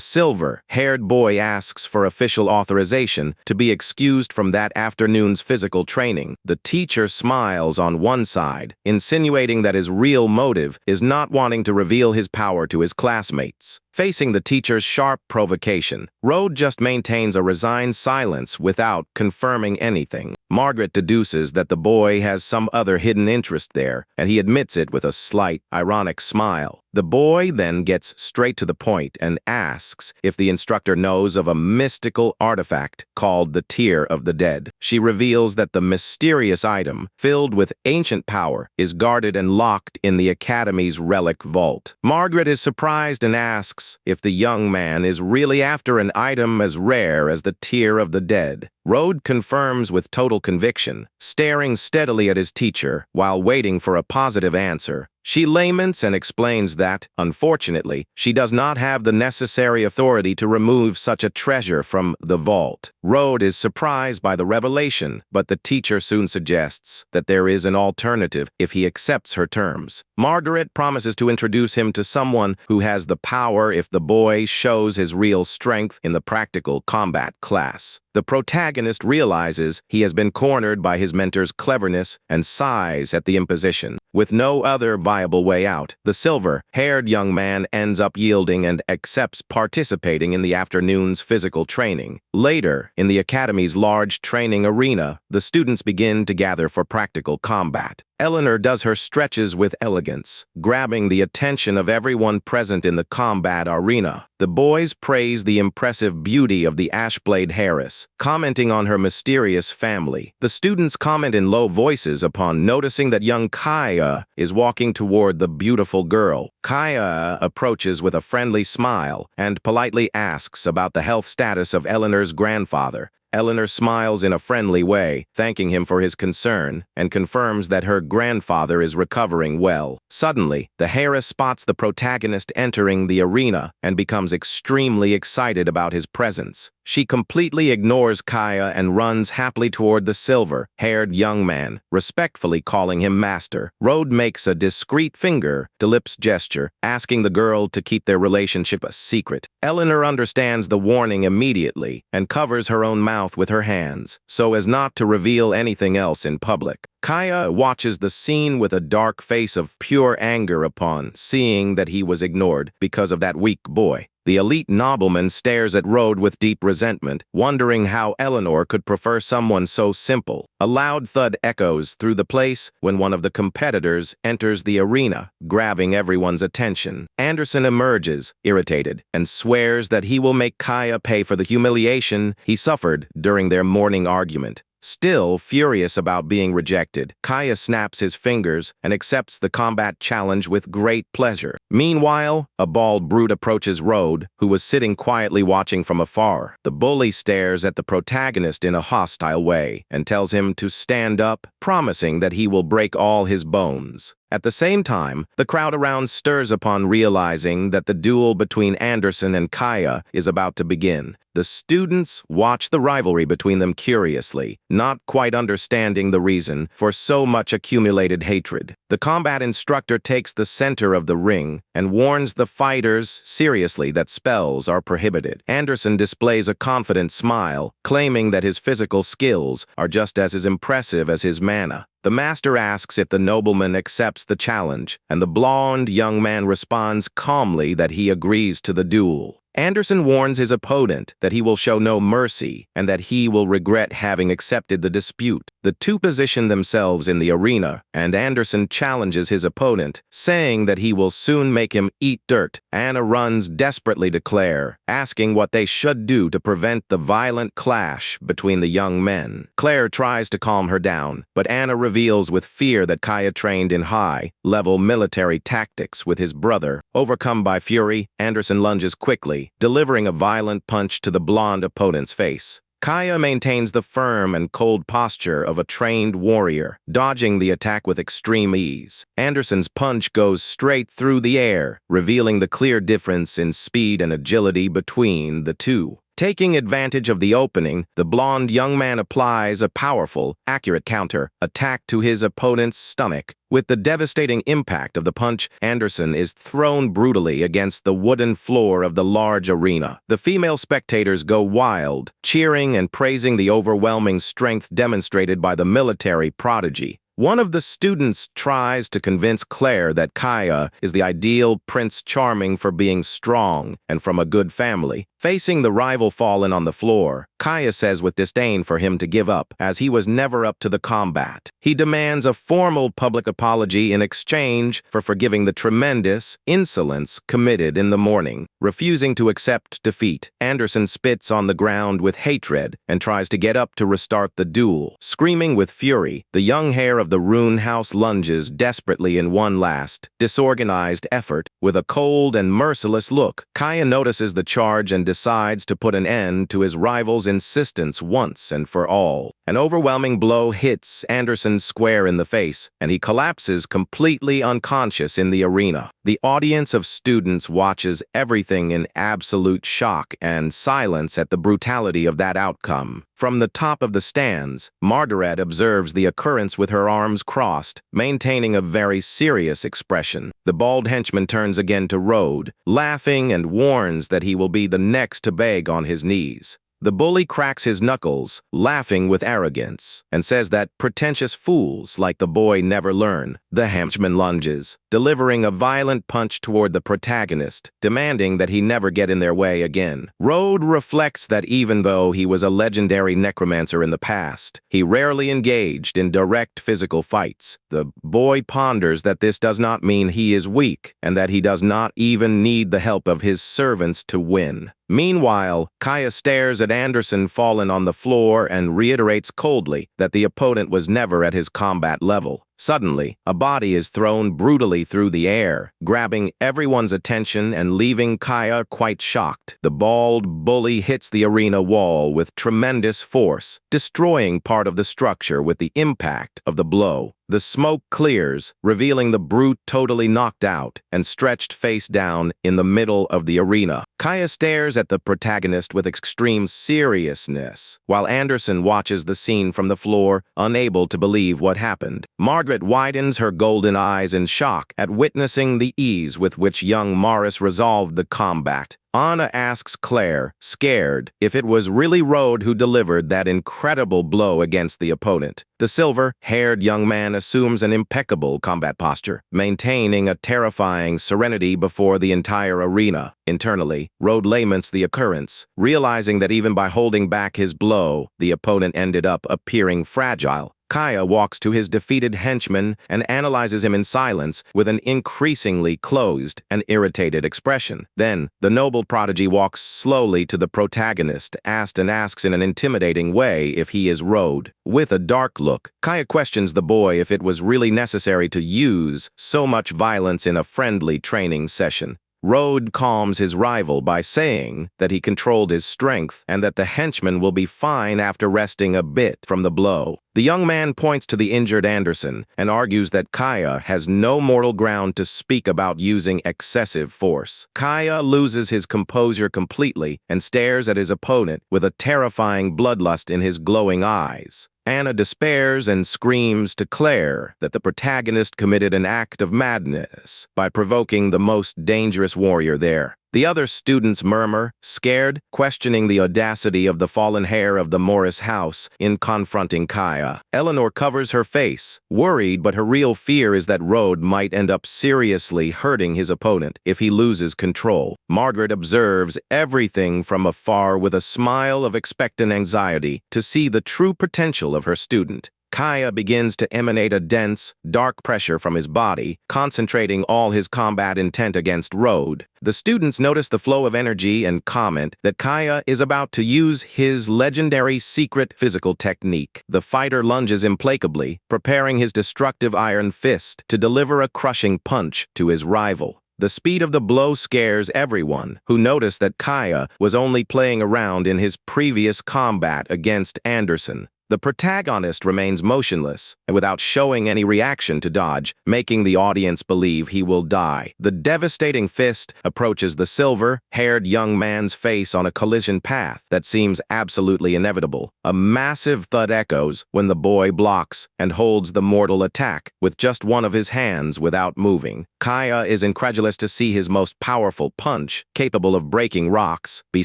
silver-haired boy asks for official authorization to be excused from that afternoon's physical training. The teacher smiles on one side, insinuating that his real motive is not wanting to reveal his power to his classmates. Facing the teacher's sharp provocation, Rode just maintains a resigned silence without confirming anything. Margaret deduces that the boy has some other hidden interest there, and he admits it with a slight, ironic smile. The boy then gets straight to the point and asks if the instructor knows of a mystical artifact called the Tear of the Dead. She reveals that the mysterious item, filled with ancient power, is guarded and locked in the Academy's relic vault. Margaret is surprised and asks if the young man is really after an item as rare as the Tear of the Dead. Rode confirms with total conviction, staring steadily at his teacher while waiting for a positive answer. She laments and explains that, unfortunately, she does not have the necessary authority to remove such a treasure from the vault. Rode is surprised by the revelation, but the teacher soon suggests that there is an alternative if he accepts her terms. Margaret promises to introduce him to someone who has the power if the boy shows his real strength in the practical combat class. The protagonist realizes he has been cornered by his mentor's cleverness and sighs at the imposition. With no other viable way out, the silver-haired young man ends up yielding and accepts participating in the afternoon's physical training. Later, in the Academy's large training arena, the students begin to gather for practical combat. Eleanor does her stretches with elegance, grabbing the attention of everyone present in the combat arena. The boys praise the impressive beauty of the Ashblade Harris, commenting on her mysterious family. The students comment in low voices upon noticing that young Kaya is walking toward the beautiful girl. Kaya approaches with a friendly smile and politely asks about the health status of Eleanor's grandfather. Eleanor smiles in a friendly way, thanking him for his concern, and confirms that her grandfather is recovering well. Suddenly, the Harris spots the protagonist entering the arena and becomes extremely excited about his presence. She completely ignores Kaya and runs happily toward the silver-haired young man, respectfully calling him master. Rode makes a discreet finger-to-lips gesture, asking the girl to keep their relationship a secret. Eleanor understands the warning immediately and covers her own mouth with her hands, so as not to reveal anything else in public. Kaya watches the scene with a dark face of pure anger upon seeing that he was ignored because of that weak boy. The elite nobleman stares at Rode with deep resentment, wondering how Eleanor could prefer someone so simple. A loud thud echoes through the place when one of the competitors enters the arena, grabbing everyone's attention. Anderson emerges, irritated, and swears that he will make Kaya pay for the humiliation he suffered during their morning argument. Still furious about being rejected, Kaya snaps his fingers and accepts the combat challenge with great pleasure. Meanwhile, a bald brute approaches Rode, who was sitting quietly watching from afar. The bully stares at the protagonist in a hostile way and tells him to stand up, promising that he will break all his bones. At the same time, the crowd around stirs upon realizing that the duel between Anderson and Kaya is about to begin. The students watch the rivalry between them curiously, not quite understanding the reason for so much accumulated hatred. The combat instructor takes the center of the ring and warns the fighters seriously that spells are prohibited. Anderson displays a confident smile, claiming that his physical skills are just as impressive as his mana. The master asks if the nobleman accepts the challenge, and the blonde young man responds calmly that he agrees to the duel. Anderson warns his opponent that he will show no mercy and that he will regret having accepted the dispute. The two position themselves in the arena, and Anderson challenges his opponent, saying that he will soon make him eat dirt. Anna runs desperately to Claire, asking what they should do to prevent the violent clash between the young men. Claire tries to calm her down, but Anna reveals with fear that Kaya trained in high-level military tactics with his brother. Overcome by fury, Anderson lunges quickly, delivering a violent punch to the blonde opponent's face. Kaya maintains the firm and cold posture of a trained warrior, dodging the attack with extreme ease. Anderson's punch goes straight through the air, revealing the clear difference in speed and agility between the two. Taking advantage of the opening, the blonde young man applies a powerful, accurate counter attack to his opponent's stomach. With the devastating impact of the punch, Anderson is thrown brutally against the wooden floor of the large arena. The female spectators go wild, cheering and praising the overwhelming strength demonstrated by the military prodigy. One of the students tries to convince Claire that Kaya is the ideal Prince Charming for being strong and from a good family. Facing the rival fallen on the floor, Kaya says with disdain for him to give up, as he was never up to the combat. He demands a formal public apology in exchange for forgiving the tremendous insolence committed in the morning. Refusing to accept defeat, Anderson spits on the ground with hatred and tries to get up to restart the duel. Screaming with fury, the young heir of the Rune House lunges desperately in one last, disorganized effort. With a cold and merciless look, Kaya notices the charge and decides to put an end to his rival's insistence once and for all. An overwhelming blow hits Anderson square in the face, and he collapses completely unconscious in the arena. The audience of students watches everything in absolute shock and silence at the brutality of that outcome. From the top of the stands, Margaret observes the occurrence with her arms crossed, maintaining a very serious expression. The bald henchman turns again to Rode, laughing, and warns that he will be the next to beg on his knees. The bully cracks his knuckles, laughing with arrogance, and says that pretentious fools like the boy never learn. The henchman lunges, delivering a violent punch toward the protagonist, demanding that he never get in their way again. Rode reflects that even though he was a legendary necromancer in the past, he rarely engaged in direct physical fights. The boy ponders that this does not mean he is weak, and that he does not even need the help of his servants to win. Meanwhile, Kaya stares at Anderson fallen on the floor and reiterates coldly that the opponent was never at his combat level. Suddenly, a body is thrown brutally through the air, grabbing everyone's attention and leaving Kaya quite shocked. The bald bully hits the arena wall with tremendous force, destroying part of the structure with the impact of the blow. The smoke clears, revealing the brute totally knocked out and stretched face down in the middle of the arena. Kaya stares at the protagonist with extreme seriousness, while Anderson watches the scene from the floor, unable to believe what happened. Margaret widens her golden eyes in shock at witnessing the ease with which young Morris resolved the combat. Anna asks Claire, scared, if it was really Rode who delivered that incredible blow against the opponent. The silver-haired young man assumes an impeccable combat posture, maintaining a terrifying serenity before the entire arena. Internally, Rode laments the occurrence, realizing that even by holding back his blow, the opponent ended up appearing fragile. Kaya walks to his defeated henchman and analyzes him in silence with an increasingly closed and irritated expression. Then, the noble prodigy walks slowly to the protagonist, asks in an intimidating way if he is Rode. With a dark look, Kaya questions the boy if it was really necessary to use so much violence in a friendly training session. Rode calms his rival by saying that he controlled his strength and that the henchman will be fine after resting a bit from the blow. The young man points to the injured Anderson and argues that Kaya has no moral ground to speak about using excessive force. Kaya loses his composure completely and stares at his opponent with a terrifying bloodlust in his glowing eyes. Anna despairs and screams to Claire that the protagonist committed an act of madness by provoking the most dangerous warrior there. The other students murmur, scared, questioning the audacity of the fallen heir of the Morris house in confronting Kaya. Eleanor covers her face, worried, but her real fear is that Rode might end up seriously hurting his opponent if he loses control. Margaret observes everything from afar with a smile of expectant anxiety to see the true potential of her student. Kaya begins to emanate a dense, dark pressure from his body, concentrating all his combat intent against Rode. The students notice the flow of energy and comment that Kaya is about to use his legendary secret physical technique. The fighter lunges implacably, preparing his destructive iron fist to deliver a crushing punch to his rival. The speed of the blow scares everyone, who notice that Kaya was only playing around in his previous combat against Anderson. The protagonist remains motionless and without showing any reaction to dodge, making the audience believe he will die. The devastating fist approaches the silver-haired young man's face on a collision path that seems absolutely inevitable. A massive thud echoes when the boy blocks and holds the mortal attack with just one of his hands without moving. Kaya is incredulous to see his most powerful punch, capable of breaking rocks, be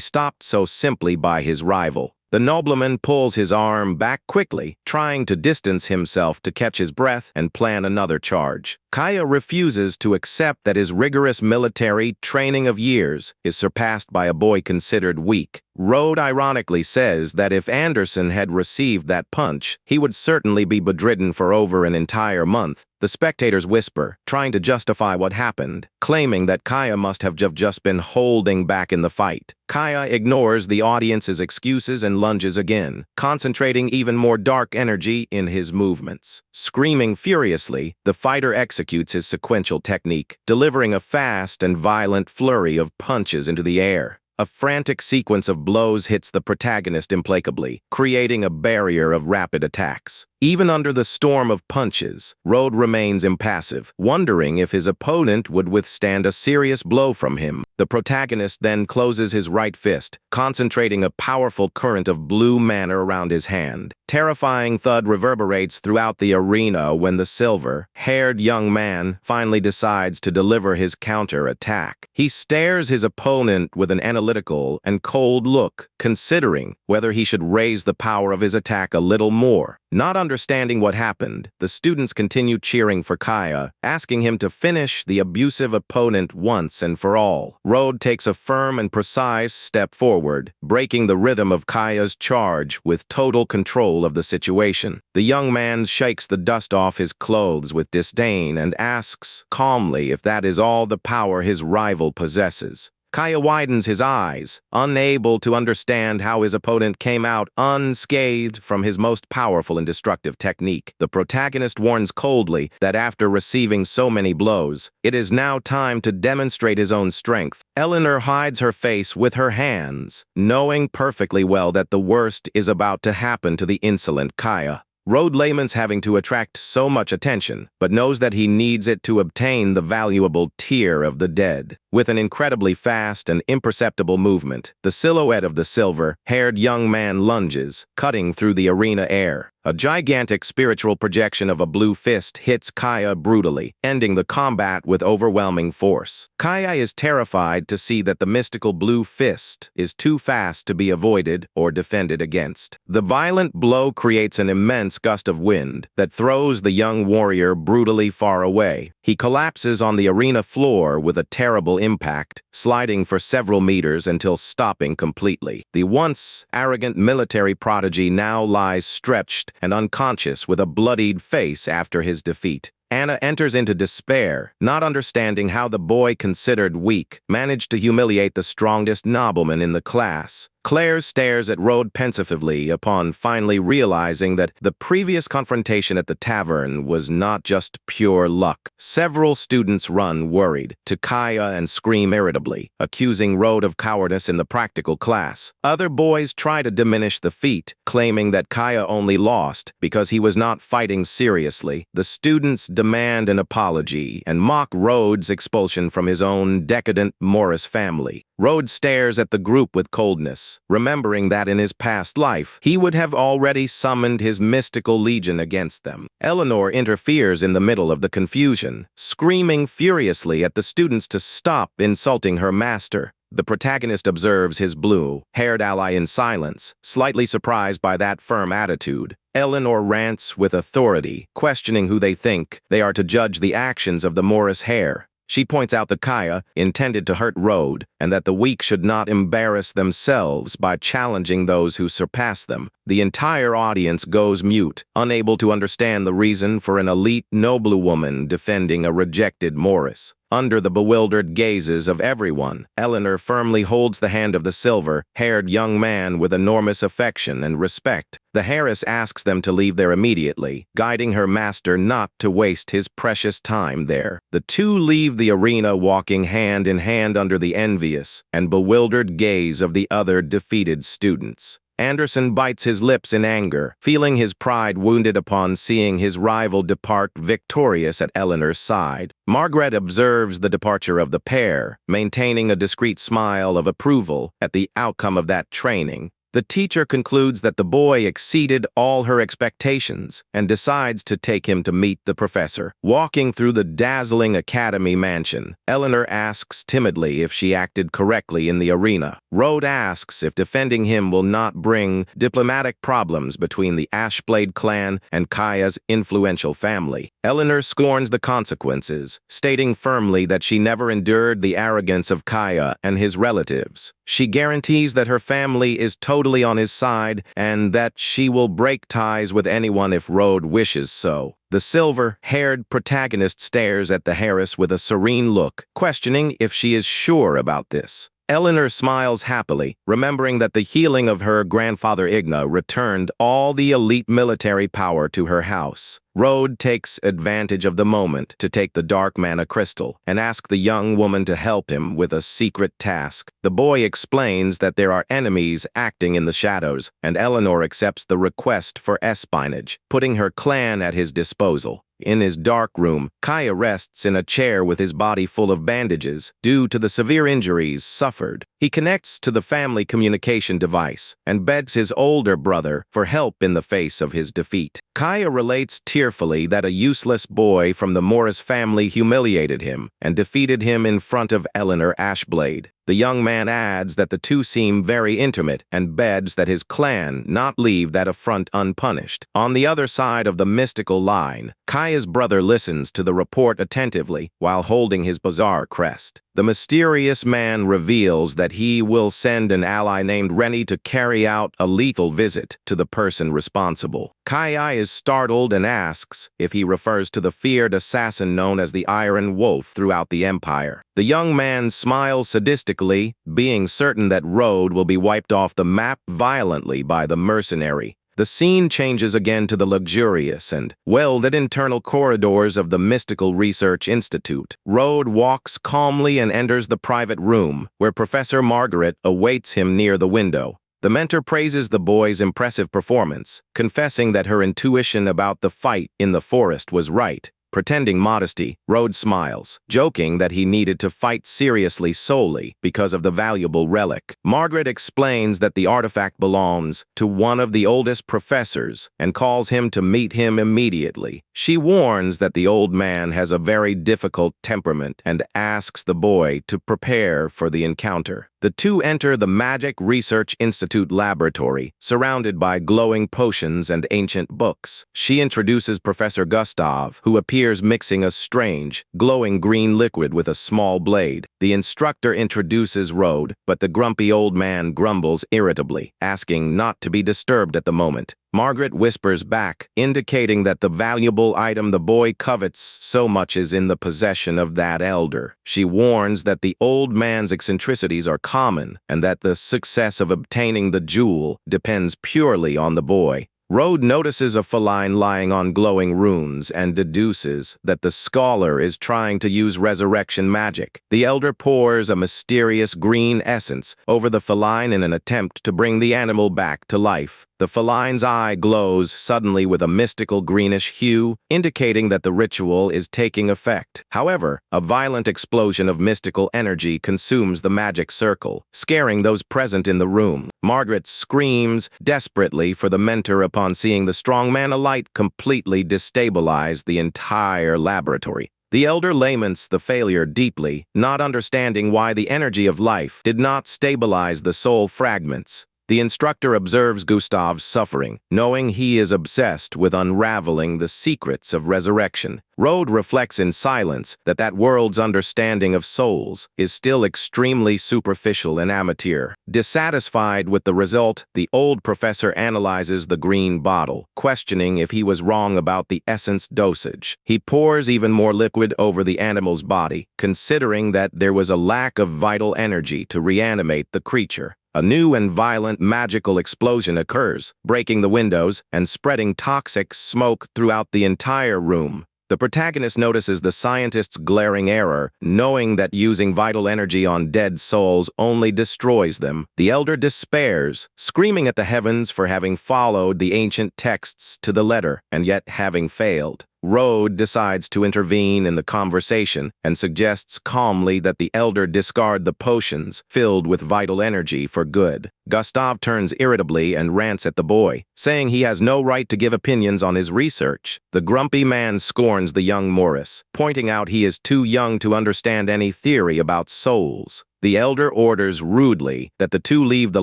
stopped so simply by his rival. The nobleman pulls his arm back quickly, trying to distance himself to catch his breath and plan another charge. Kaya refuses to accept that his rigorous military training of years is surpassed by a boy considered weak. Rode ironically says that if Anderson had received that punch, he would certainly be bedridden for over an entire month. The spectators whisper, trying to justify what happened, claiming that Kaya must have just been holding back in the fight. Kaya ignores the audience's excuses and lunges again, concentrating even more dark energy in his movements. Screaming furiously, the fighter executes his sequential technique, delivering a fast and violent flurry of punches into the air. A frantic sequence of blows hits the protagonist implacably, creating a barrier of rapid attacks. Even under the storm of punches, Rode remains impassive, wondering if his opponent would withstand a serious blow from him. The protagonist then closes his right fist, concentrating a powerful current of blue mana around his hand. Terrifying thud reverberates throughout the arena when the silver-haired young man finally decides to deliver his counter-attack. He stares his opponent with an analytical and cold look, considering whether he should raise the power of his attack a little more. Not understanding what happened, the students continue cheering for Kaya, asking him to finish the abusive opponent once and for all. Rode takes a firm and precise step forward, breaking the rhythm of Kaya's charge with total control of the situation. The young man shakes the dust off his clothes with disdain and asks calmly if that is all the power his rival possesses. Kaya widens his eyes, unable to understand how his opponent came out unscathed from his most powerful and destructive technique. The protagonist warns coldly that after receiving so many blows, it is now time to demonstrate his own strength. Eleanor hides her face with her hands, knowing perfectly well that the worst is about to happen to the insolent Kaya. Rode laments having to attract so much attention, but knows that he needs it to obtain the valuable tear of the dead. With an incredibly fast and imperceptible movement, the silhouette of the silver-haired young man lunges, cutting through the arena air. A gigantic spiritual projection of a blue fist hits Kaya brutally, ending the combat with overwhelming force. Kaya is terrified to see that the mystical blue fist is too fast to be avoided or defended against. The violent blow creates an immense gust of wind that throws the young warrior brutally far away. He collapses on the arena floor with a terrible impact, sliding for several meters until stopping completely. The once arrogant military prodigy now lies stretched and unconscious with a bloodied face after his defeat. Anna enters into despair, not understanding how the boy considered weak managed to humiliate the strongest nobleman in the class. Claire stares at Rode pensively upon finally realizing that the previous confrontation at the tavern was not just pure luck. Several students run worried to Kaya and scream irritably, accusing Rode of cowardice in the practical class. Other boys try to diminish the feat, claiming that Kaya only lost because he was not fighting seriously. The students demand an apology and mock Rode's expulsion from his own decadent Morris family. Rode stares at the group with coldness, remembering that in his past life, he would have already summoned his mystical legion against them. Eleanor interferes in the middle of the confusion, screaming furiously at the students to stop insulting her master. The protagonist observes his blue-haired ally in silence, slightly surprised by that firm attitude. Eleanor rants with authority, questioning who they think they are to judge the actions of the Morris hair. She points out that Kaya intended to hurt Rode, and that the weak should not embarrass themselves by challenging those who surpass them. The entire audience goes mute, unable to understand the reason for an elite noblewoman defending a rejected Morris. Under the bewildered gazes of everyone, Eleanor firmly holds the hand of the silver-haired young man with enormous affection and respect. The heiress asks them to leave there immediately, guiding her master not to waste his precious time there. The two leave the arena walking hand in hand under the envious and bewildered gaze of the other defeated students. Anderson bites his lips in anger, feeling his pride wounded upon seeing his rival depart victorious at Eleanor's side. Margaret observes the departure of the pair, maintaining a discreet smile of approval at the outcome of that training. The teacher concludes that the boy exceeded all her expectations and decides to take him to meet the professor. Walking through the dazzling academy mansion, Eleanor asks timidly if she acted correctly in the arena. Rode asks if defending him will not bring diplomatic problems between the Ashblade clan and Kaya's influential family. Eleanor scorns the consequences, stating firmly that she never endured the arrogance of Kaya and his relatives. She guarantees that her family is totally on his side and that she will break ties with anyone if Rode wishes so. The silver-haired protagonist stares at the heiress with a serene look, questioning if she is sure about this. Eleanor smiles happily, remembering that the healing of her grandfather Igna returned all the elite military power to her house. Rode takes advantage of the moment to take the dark mana crystal and ask the young woman to help him with a secret task. The boy explains that there are enemies acting in the shadows, and Eleanor accepts the request for espionage, putting her clan at his disposal. In his dark room, Kaya rests in a chair with his body full of bandages due to the severe injuries suffered. He connects to the family communication device and begs his older brother for help in the face of his defeat. Kaya relates tearfully that a useless boy from the Morris family humiliated him and defeated him in front of Eleanor Ashblade. The young man adds that the two seem very intimate and begs that his clan not leave that affront unpunished. On the other side of the mystical line, Kaya's brother listens to the report attentively while holding his bizarre crest. The mysterious man reveals that he will send an ally named Rennie to carry out a lethal visit to the person responsible. Kaya is startled and asks if he refers to the feared assassin known as the Iron Wolf throughout the Empire. The young man smiles sadistically, being certain that Rode will be wiped off the map violently by the mercenary. The scene changes again to the luxurious and well-lit internal corridors of the Mystical Research Institute. Rode walks calmly and enters the private room, where Professor Margaret awaits him near the window. The mentor praises the boy's impressive performance, confessing that her intuition about the fight in the forest was right. Pretending modesty, Rode smiles, joking that he needed to fight seriously solely because of the valuable relic. Margaret explains that the artifact belongs to one of the oldest professors and calls him to meet him immediately. She warns that the old man has a very difficult temperament and asks the boy to prepare for the encounter. The two enter the Magic Research Institute laboratory, surrounded by glowing potions and ancient books. She introduces Professor Gustav, who appears mixing a strange, glowing green liquid with a small blade. The instructor introduces Rode, but the grumpy old man grumbles irritably, asking not to be disturbed at the moment. Margaret whispers back, indicating that the valuable item the boy covets so much is in the possession of that elder. She warns that the old man's eccentricities are common and that the success of obtaining the jewel depends purely on the boy. Rode notices a feline lying on glowing runes and deduces that the scholar is trying to use resurrection magic. The elder pours a mysterious green essence over the feline in an attempt to bring the animal back to life. The feline's eye glows suddenly with a mystical greenish hue, indicating that the ritual is taking effect. However, a violent explosion of mystical energy consumes the magic circle, scaring those present in the room. Margaret screams desperately for the mentor upon seeing the strong mana light completely destabilize the entire laboratory. The elder laments the failure deeply, not understanding why the energy of life did not stabilize the soul fragments. The instructor observes Gustav's suffering, knowing he is obsessed with unraveling the secrets of resurrection. Rode reflects in silence that world's understanding of souls is still extremely superficial and amateur. Dissatisfied with the result, the old professor analyzes the green bottle, questioning if he was wrong about the essence dosage. He pours even more liquid over the animal's body, considering that there was a lack of vital energy to reanimate the creature. A new and violent magical explosion occurs, breaking the windows and spreading toxic smoke throughout the entire room. The protagonist notices the scientist's glaring error, knowing that using vital energy on dead souls only destroys them. The elder despairs, screaming at the heavens for having followed the ancient texts to the letter and yet having failed. Rode decides to intervene in the conversation and suggests calmly that the elder discard the potions filled with vital energy for good. Gustav turns irritably and rants at the boy, saying he has no right to give opinions on his research. The grumpy man scorns the young Morris, pointing out he is too young to understand any theory about souls. The elder orders rudely that the two leave the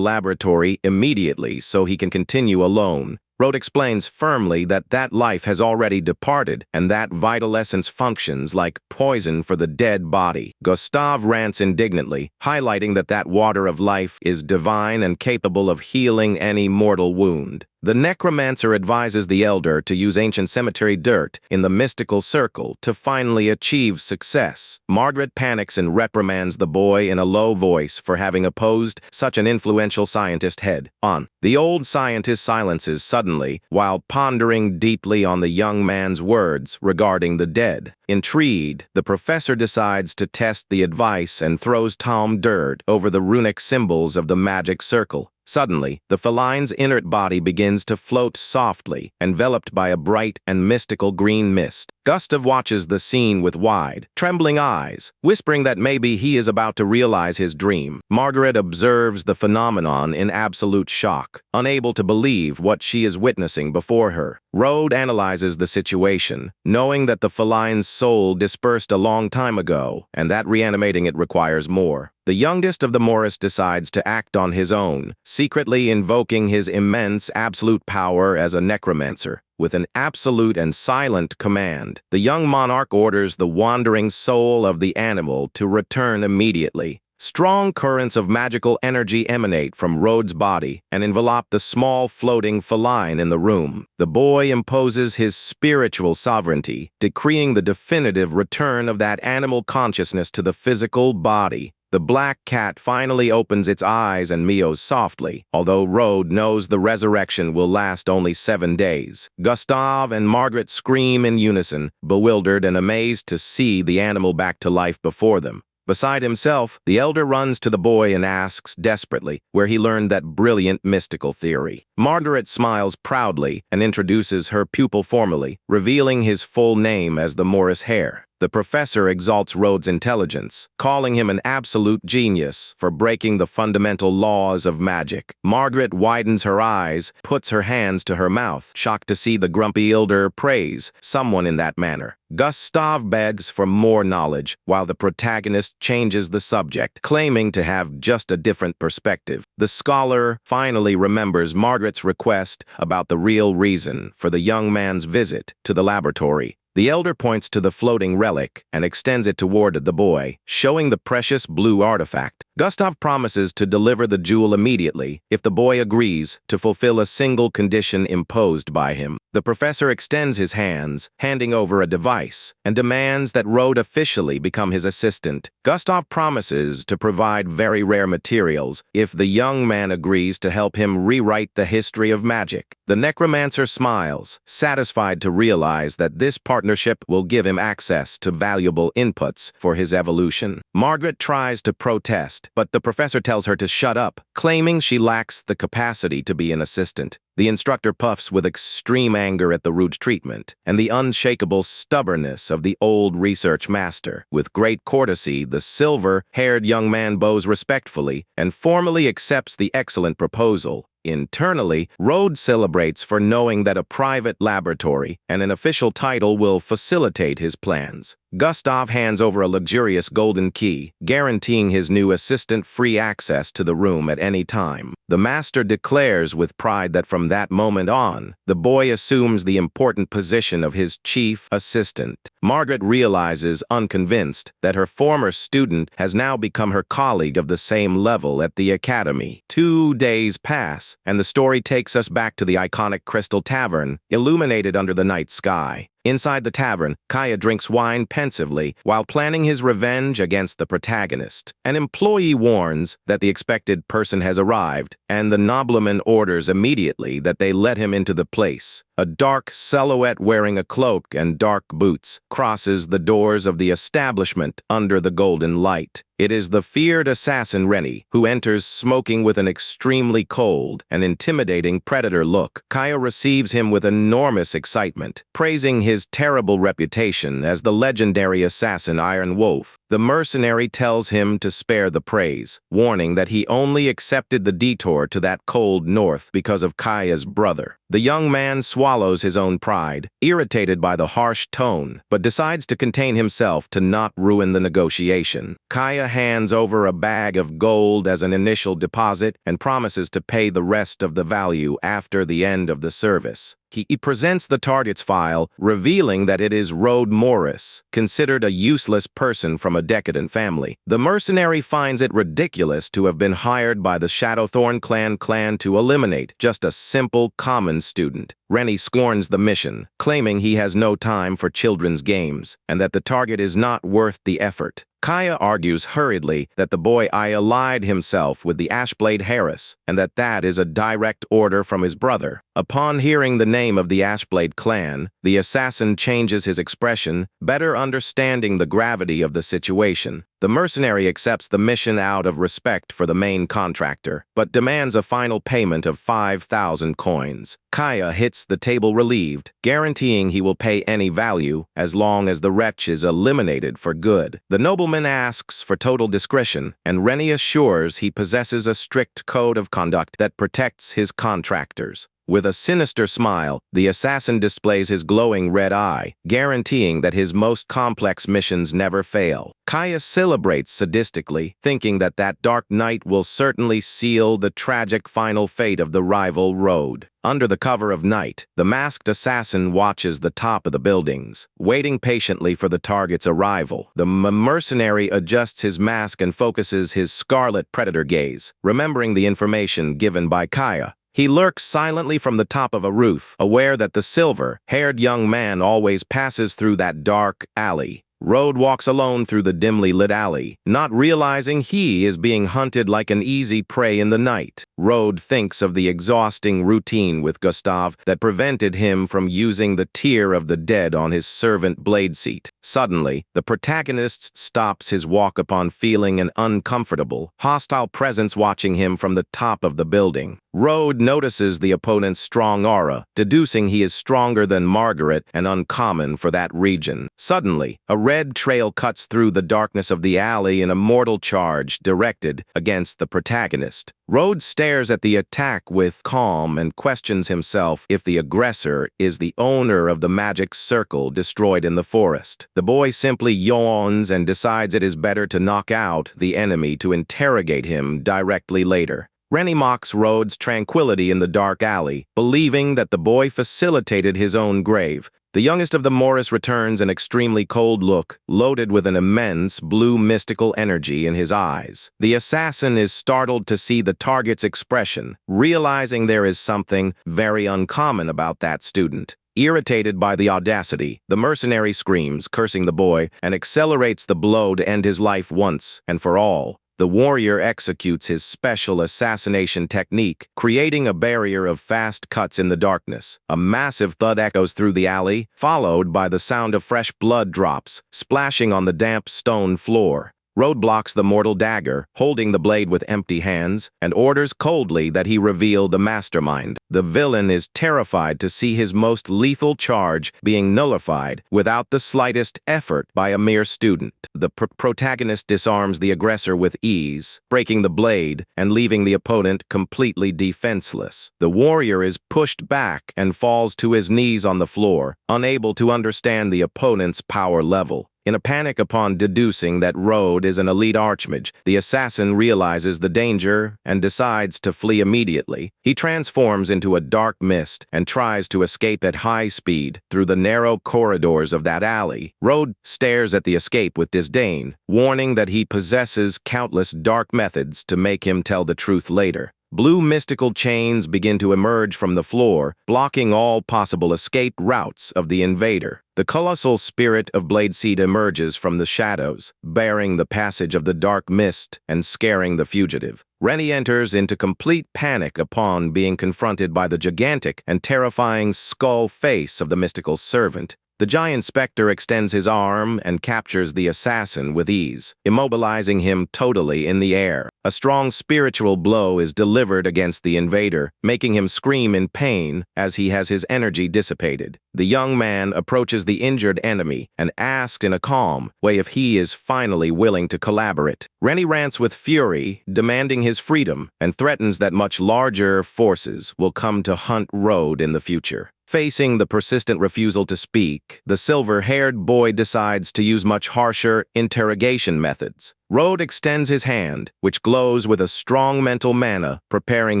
laboratory immediately so he can continue alone. Rode explains firmly that life has already departed and that vital essence functions like poison for the dead body. Gustav rants indignantly, highlighting that water of life is divine and capable of healing any mortal wound. The Necromancer advises the elder to use ancient cemetery dirt in the mystical circle to finally achieve success. Margaret panics and reprimands the boy in a low voice for having opposed such an influential scientist head on. The old scientist silences suddenly while pondering deeply on the young man's words regarding the dead. Intrigued, the professor decides to test the advice and throws Tom dirt over the runic symbols of the magic circle. Suddenly, the feline's inert body begins to float softly, enveloped by a bright and mystical green mist. Gustav watches the scene with wide, trembling eyes, whispering that maybe he is about to realize his dream. Margaret observes the phenomenon in absolute shock, unable to believe what she is witnessing before her. Rode analyzes the situation, knowing that the feline's soul dispersed a long time ago, and that reanimating it requires more. The youngest of the Morris decides to act on his own, secretly invoking his immense absolute power as a necromancer. With an absolute and silent command, the young monarch orders the wandering soul of the animal to return immediately. Strong currents of magical energy emanate from Rode's body and envelop the small floating feline in the room. The boy imposes his spiritual sovereignty, decreeing the definitive return of that animal consciousness to the physical body. The black cat finally opens its eyes and meows softly, although Rode knows the resurrection will last only 7 days. Gustav and Margaret scream in unison, bewildered and amazed to see the animal back to life before them. Beside himself, the elder runs to the boy and asks desperately where he learned that brilliant mystical theory. Margaret smiles proudly and introduces her pupil formally, revealing his full name as the Morris Hare. The professor exalts Rode's intelligence, calling him an absolute genius for breaking the fundamental laws of magic. Margaret widens her eyes, puts her hands to her mouth, shocked to see the grumpy elder praise someone in that manner. Gustav begs for more knowledge, while the protagonist changes the subject, claiming to have just a different perspective. The scholar finally remembers Margaret's request about the real reason for the young man's visit to the laboratory. The elder points to the floating relic and extends it toward the boy, showing the precious blue artifact. Gustav promises to deliver the jewel immediately if the boy agrees to fulfill a single condition imposed by him. The professor extends his hands, handing over a device, and demands that Rode officially become his assistant. Gustav promises to provide very rare materials if the young man agrees to help him rewrite the history of magic. The necromancer smiles, satisfied to realize that this partnership will give him access to valuable inputs for his evolution. Margaret tries to protest, but the professor tells her to shut up, claiming she lacks the capacity to be an assistant. The instructor puffs with extreme anger at the rude treatment and the unshakable stubbornness of the old research master. With great courtesy, the silver-haired young man bows respectfully and formally accepts the excellent proposal. Internally, Rode celebrates for knowing that a private laboratory and an official title will facilitate his plans. Gustav hands over a luxurious golden key, guaranteeing his new assistant free access to the room at any time. The master declares with pride that from that moment on, the boy assumes the important position of his chief assistant. Margaret realizes, unconvinced, that her former student has now become her colleague of the same level at the academy. 2 days pass, and the story takes us back to the iconic Crystal Tavern, illuminated under the night sky. Inside the tavern, Kaya drinks wine pensively while planning his revenge against the protagonist. An employee warns that the expected person has arrived, and the nobleman orders immediately that they let him into the place. A dark silhouette wearing a cloak and dark boots crosses the doors of the establishment under the golden light. It is the feared assassin Rennie, who enters smoking with an extremely cold and intimidating predator look. Kaya receives him with enormous excitement, praising his his terrible reputation as the legendary assassin Iron Wolf, the mercenary tells him to spare the praise, warning that he only accepted the detour to that cold north because of Kaya's brother. The young man swallows his own pride, irritated by the harsh tone, but decides to contain himself to not ruin the negotiation. Kaya hands over a bag of gold as an initial deposit and promises to pay the rest of the value after the end of the service. He presents the target's file, revealing that it is Rode Morris, considered a useless person from a decadent family. The mercenary finds it ridiculous to have been hired by the Shadowthorn clan to eliminate just a simple, common student. Rennie scorns the mission, claiming he has no time for children's games, and that the target is not worth the effort. Kaya argues hurriedly that the boy allied himself with the Ashblade Harris, and that is a direct order from his brother. Upon hearing the name of the Ashblade clan, the assassin changes his expression, better understanding the gravity of the situation. The mercenary accepts the mission out of respect for the main contractor, but demands a final payment of 5,000 coins. Kaya hits the table relieved, guaranteeing he will pay any value as long as the wretch is eliminated for good. The nobleman asks for total discretion, and Rennie assures he possesses a strict code of conduct that protects his contractors. With a sinister smile, the assassin displays his glowing red eye, guaranteeing that his most complex missions never fail. Kaya celebrates sadistically, thinking that dark night will certainly seal the tragic final fate of the rival Rode. Under the cover of night, the masked assassin watches the top of the buildings, waiting patiently for the target's arrival. The mercenary adjusts his mask and focuses his scarlet predator gaze, remembering the information given by Kaya. He lurks silently from the top of a roof, aware that the silver-haired young man always passes through that dark alley. Rode walks alone through the dimly lit alley, not realizing he is being hunted like an easy prey in the night. Rode thinks of the exhausting routine with Gustav that prevented him from using the tear of the dead on his servant blade seat. Suddenly, the protagonist stops his walk upon feeling an uncomfortable, hostile presence watching him from the top of the building. Rode notices the opponent's strong aura, deducing he is stronger than Margaret and uncommon for that region. Suddenly, a red trail cuts through the darkness of the alley in a mortal charge directed against the protagonist. Rode stares at the attack with calm and questions himself if the aggressor is the owner of the magic circle destroyed in the forest. The boy simply yawns and decides it is better to knock out the enemy to interrogate him directly later. Rennie mocks Rode's tranquility in the dark alley, believing that the boy facilitated his own grave. The youngest of the Morris returns an extremely cold look, loaded with an immense blue mystical energy in his eyes. The assassin is startled to see the target's expression, realizing there is something very uncommon about that student. Irritated by the audacity, the mercenary screams, cursing the boy, and accelerates the blow to end his life once and for all. The warrior executes his special assassination technique, creating a barrier of fast cuts in the darkness. A massive thud echoes through the alley, followed by the sound of fresh blood drops, splashing on the damp stone floor. Rode blocks the mortal dagger, holding the blade with empty hands, and orders coldly that he reveal the mastermind. The villain is terrified to see his most lethal charge being nullified without the slightest effort by a mere student. The protagonist disarms the aggressor with ease, breaking the blade and leaving the opponent completely defenseless. The warrior is pushed back and falls to his knees on the floor, unable to understand the opponent's power level. In a panic upon deducing that Rode is an elite archmage, the assassin realizes the danger and decides to flee immediately. He transforms into a dark mist and tries to escape at high speed through the narrow corridors of that alley. Rode stares at the escape with disdain, warning that he possesses countless dark methods to make him tell the truth later. Blue mystical chains begin to emerge from the floor, blocking all possible escape routes of the invader. The colossal spirit of Bladeseed emerges from the shadows, bearing the passage of the dark mist and scaring the fugitive. Rennie enters into complete panic upon being confronted by the gigantic and terrifying skull face of the mystical servant. The giant specter extends his arm and captures the assassin with ease, immobilizing him totally in the air. A strong spiritual blow is delivered against the invader, making him scream in pain as he has his energy dissipated. The young man approaches the injured enemy and asks in a calm way if he is finally willing to collaborate. Rennie rants with fury, demanding his freedom, and threatens that much larger forces will come to hunt Road in the future. Facing the persistent refusal to speak, the silver-haired boy decides to use much harsher interrogation methods. Road extends his hand, which glows with a strong mental mana, preparing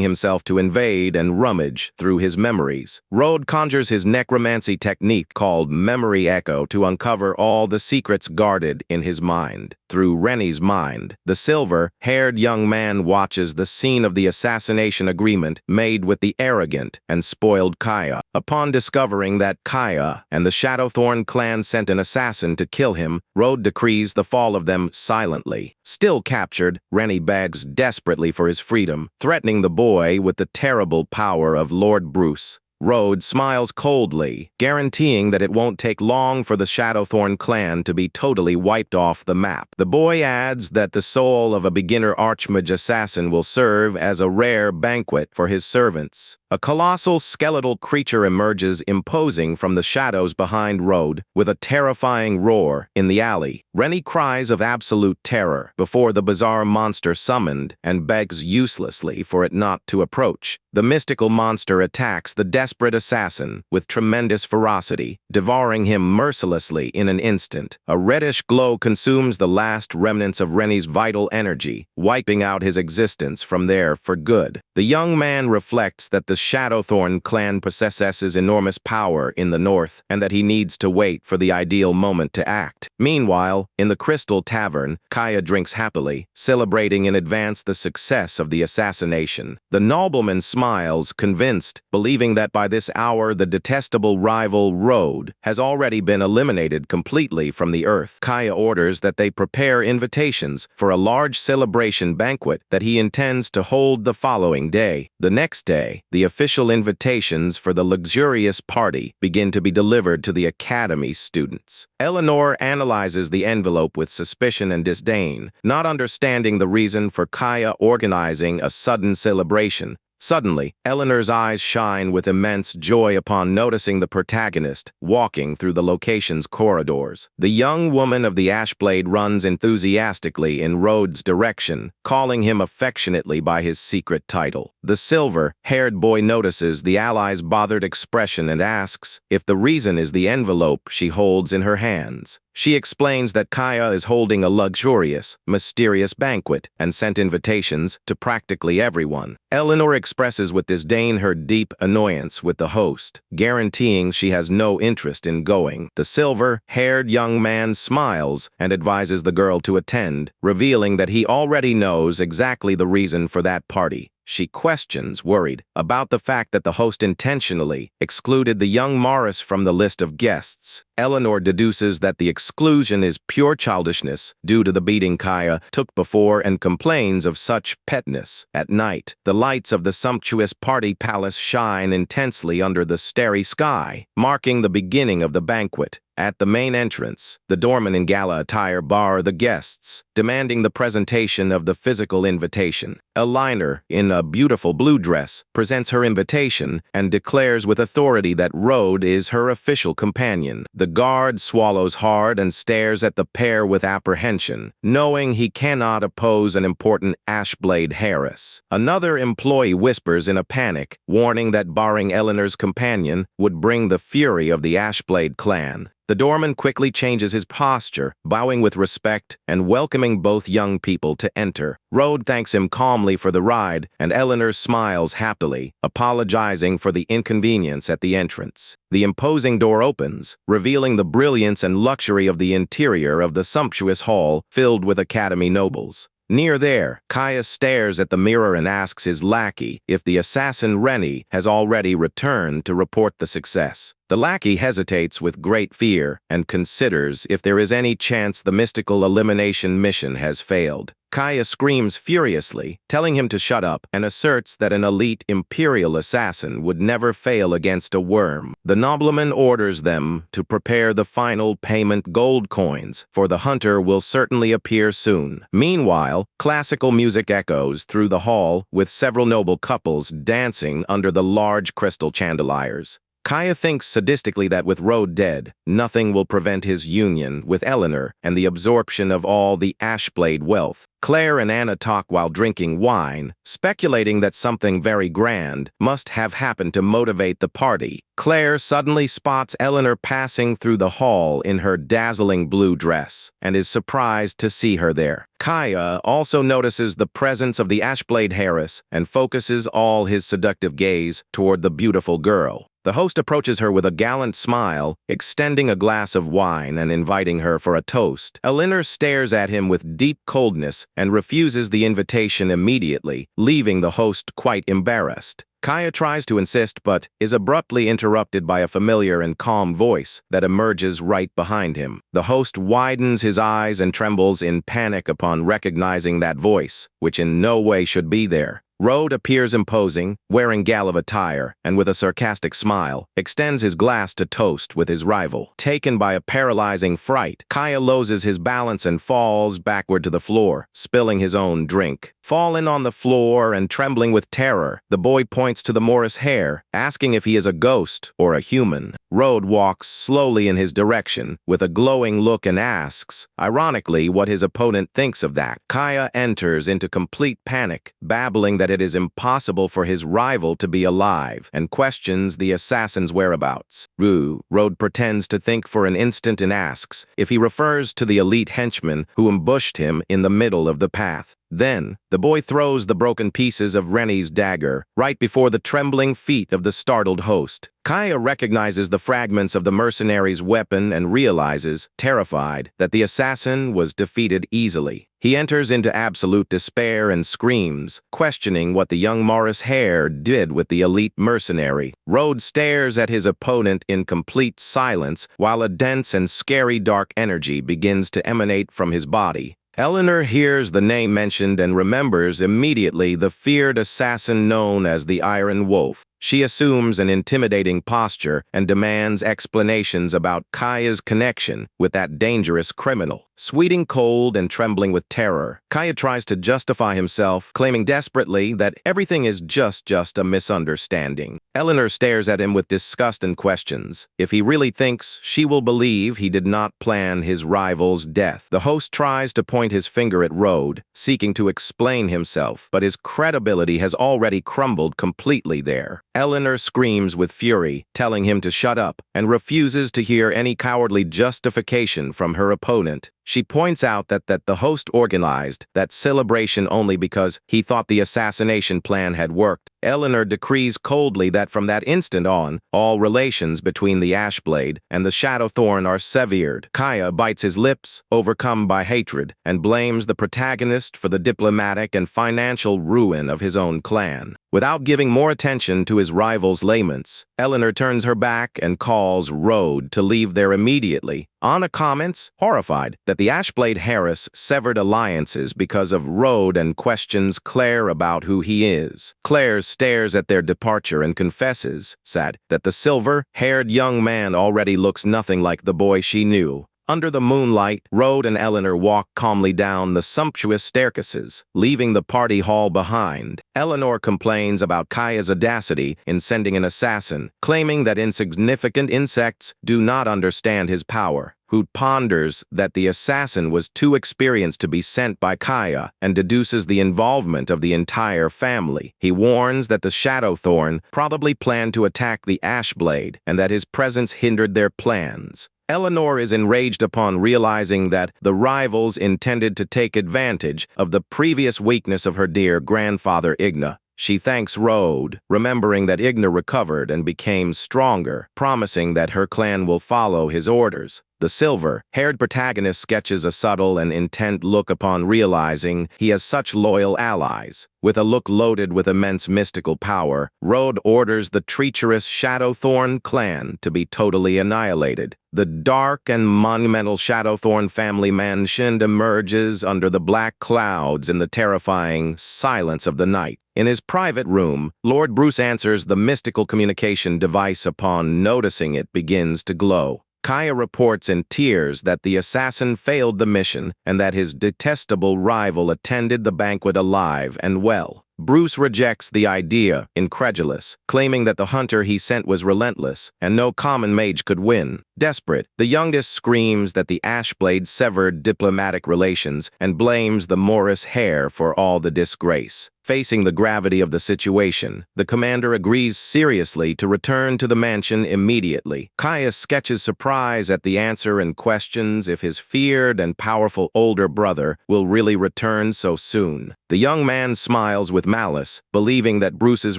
himself to invade and rummage through his memories. Road conjures his necromancy technique called memory echo to uncover all the secrets guarded in his mind. Through Rennie's mind, the silver-haired young man watches the scene of the assassination agreement made with the arrogant and spoiled Kaya. Upon discovering that Kaya and the Shadowthorn clan sent an assassin to kill him, Road decrees the fall of them silently. Still captured, Rennie begs desperately for his freedom, threatening the boy with the terrible power of Lord Bruce. Road smiles coldly, guaranteeing that it won't take long for the Shadowthorn clan to be totally wiped off the map. The boy adds that the soul of a beginner archmage assassin will serve as a rare banquet for his servants. A colossal skeletal creature emerges imposing from the shadows behind Road with a terrifying roar in the alley. Rennie cries of absolute terror before the bizarre monster summoned and begs uselessly for it not to approach. The mystical monster attacks the desperate assassin with tremendous ferocity, devouring him mercilessly in an instant. A reddish glow consumes the last remnants of Rennie's vital energy, wiping out his existence from there for good. The young man reflects that the Shadowthorn clan possesses enormous power in the north, and that he needs to wait for the ideal moment to act. Meanwhile, in the Crystal Tavern, Kaya drinks happily, celebrating in advance the success of the assassination. The nobleman smiles, convinced, believing that by this hour the detestable rival Road has already been eliminated completely from the earth. Kaya orders that they prepare invitations for a large celebration banquet that he intends to hold the following day. The next day, the official invitations for the luxurious party begin to be delivered to the academy students. Eleanor analyzes the envelope with suspicion and disdain, not understanding the reason for Kaya organizing a sudden celebration. Suddenly, Eleanor's eyes shine with immense joy upon noticing the protagonist walking through the location's corridors. The young woman of the Ashblade runs enthusiastically in Road's direction, calling him affectionately by his secret title. The silver-haired boy notices the ally's bothered expression and asks if the reason is the envelope she holds in her hands. She explains that Kaya is holding a luxurious, mysterious banquet and sent invitations to practically everyone. Eleanor expresses with disdain her deep annoyance with the host, guaranteeing she has no interest in going. The silver-haired young man smiles and advises the girl to attend, revealing that he already knows exactly the reason for that party. She questions, worried, about the fact that the host intentionally excluded the young Morris from the list of guests. Eleanor deduces that the exclusion is pure childishness due to the beating Kaya took before and complains of such petness. At night, the lights of the sumptuous party palace shine intensely under the starry sky, marking the beginning of the banquet. At the main entrance, the doorman in gala attire bar the guests, demanding the presentation of the physical invitation. A liner, in a beautiful blue dress, presents her invitation and declares with authority that Road is her official companion. The guard swallows hard and stares at the pair with apprehension, knowing he cannot oppose an important Ashblade heiress. Another employee whispers in a panic, warning that barring Eleanor's companion would bring the fury of the Ashblade clan. The doorman quickly changes his posture, bowing with respect and welcoming both young people to enter. Road thanks him calmly for the ride, and Eleanor smiles happily, apologizing for the inconvenience at the entrance. The imposing door opens, revealing the brilliance and luxury of the interior of the sumptuous hall filled with academy nobles. Near there, Kaya stares at the mirror and asks his lackey if the assassin Rennie has already returned to report the success. The lackey hesitates with great fear and considers if there is any chance the mystical elimination mission has failed. Kaya screams furiously, telling him to shut up, and asserts that an elite imperial assassin would never fail against a worm. The nobleman orders them to prepare the final payment gold coins, for the hunter will certainly appear soon. Meanwhile, classical music echoes through the hall, with several noble couples dancing under the large crystal chandeliers. Kaya thinks sadistically that with Rode dead, nothing will prevent his union with Eleanor and the absorption of all the Ashblade wealth. Claire and Anna talk while drinking wine, speculating that something very grand must have happened to motivate the party. Claire suddenly spots Eleanor passing through the hall in her dazzling blue dress and is surprised to see her there. Kaya also notices the presence of the Ashblade heiress and focuses all his seductive gaze toward the beautiful girl. The host approaches her with a gallant smile, extending a glass of wine and inviting her for a toast. Eleanor stares at him with deep coldness and refuses the invitation immediately, leaving the host quite embarrassed. Kaya tries to insist but is abruptly interrupted by a familiar and calm voice that emerges right behind him. The host widens his eyes and trembles in panic upon recognizing that voice, which in no way should be there. Rode appears imposing, wearing gala attire, and with a sarcastic smile, extends his glass to toast with his rival. Taken by a paralyzing fright, Kaya loses his balance and falls backward to the floor, spilling his own drink. Fallen on the floor and trembling with terror, the boy points to the Morris hair, asking if he is a ghost or a human. Rode walks slowly in his direction, with a glowing look and asks, ironically, what his opponent thinks of that. Kaya enters into complete panic, babbling that it is impossible for his rival to be alive, and questions the assassin's whereabouts. Rode pretends to think for an instant and asks if he refers to the elite henchman who ambushed him in the middle of the path. Then, the boy throws the broken pieces of Rennie's dagger right before the trembling feet of the startled host. Kaya recognizes the fragments of the mercenary's weapon and realizes, terrified, that the assassin was defeated easily. He enters into absolute despair and screams, questioning what the young Morris Hare did with the elite mercenary. Rode stares at his opponent in complete silence while a dense and scary dark energy begins to emanate from his body. Eleanor hears the name mentioned and remembers immediately the feared assassin known as the Iron Wolf. She assumes an intimidating posture and demands explanations about Kaya's connection with that dangerous criminal. Sweating cold and trembling with terror, Kaya tries to justify himself, claiming desperately that everything is just a misunderstanding. Eleanor stares at him with disgust and questions if he really thinks she will believe he did not plan his rival's death. The host tries to point his finger at Rode, seeking to explain himself, but his credibility has already crumbled completely there. Eleanor screams with fury, telling him to shut up, and refuses to hear any cowardly justification from her opponent. She points out that the host organized that celebration only because he thought the assassination plan had worked. Eleanor decrees coldly that from that instant on, all relations between the Ashblade and the Shadowthorn are severed. Kaya bites his lips, overcome by hatred, and blames the protagonist for the diplomatic and financial ruin of his own clan. Without giving more attention to his rival's laments, Eleanor turns her back and calls Rode to leave there immediately. Anna comments, horrified, that the Ashblade Harris severed alliances because of Rode and questions Claire about who he is. Claire stares at their departure and confesses, sad, that the silver-haired young man already looks nothing like the boy she knew. Under the moonlight, Rode and Eleanor walk calmly down the sumptuous staircases, leaving the party hall behind. Eleanor complains about Kaya's audacity in sending an assassin, claiming that insignificant insects do not understand his power. Who ponders that the assassin was too experienced to be sent by Kaya and deduces the involvement of the entire family. He warns that the Shadowthorn probably planned to attack the Ashblade and that his presence hindered their plans. Eleanor is enraged upon realizing that the rivals intended to take advantage of the previous weakness of her dear grandfather Igna. She thanks Rode, remembering that Igna recovered and became stronger, promising that her clan will follow his orders. The silver-haired protagonist sketches a subtle and intent look upon realizing he has such loyal allies. With a look loaded with immense mystical power, Rode orders the treacherous Shadowthorn clan to be totally annihilated. the dark and monumental Shadowthorn family mansion emerges under the black clouds in the terrifying silence of the night. In his private room, Lord Bruce answers the mystical communication device upon noticing it begins to glow. Kaya reports in tears that the assassin failed the mission and that his detestable rival attended the banquet alive and well. Bruce rejects the idea, incredulous, claiming that the hunter he sent was relentless and no common mage could win. Desperate, the youngest screams that the Ashblade severed diplomatic relations and blames the Morris heir for all the disgrace. Facing the gravity of the situation, the commander agrees seriously to return to the mansion immediately. Kaya sketches surprise at the answer and questions if his feared and powerful older brother will really return so soon. The young man smiles with malice, believing that Bruce's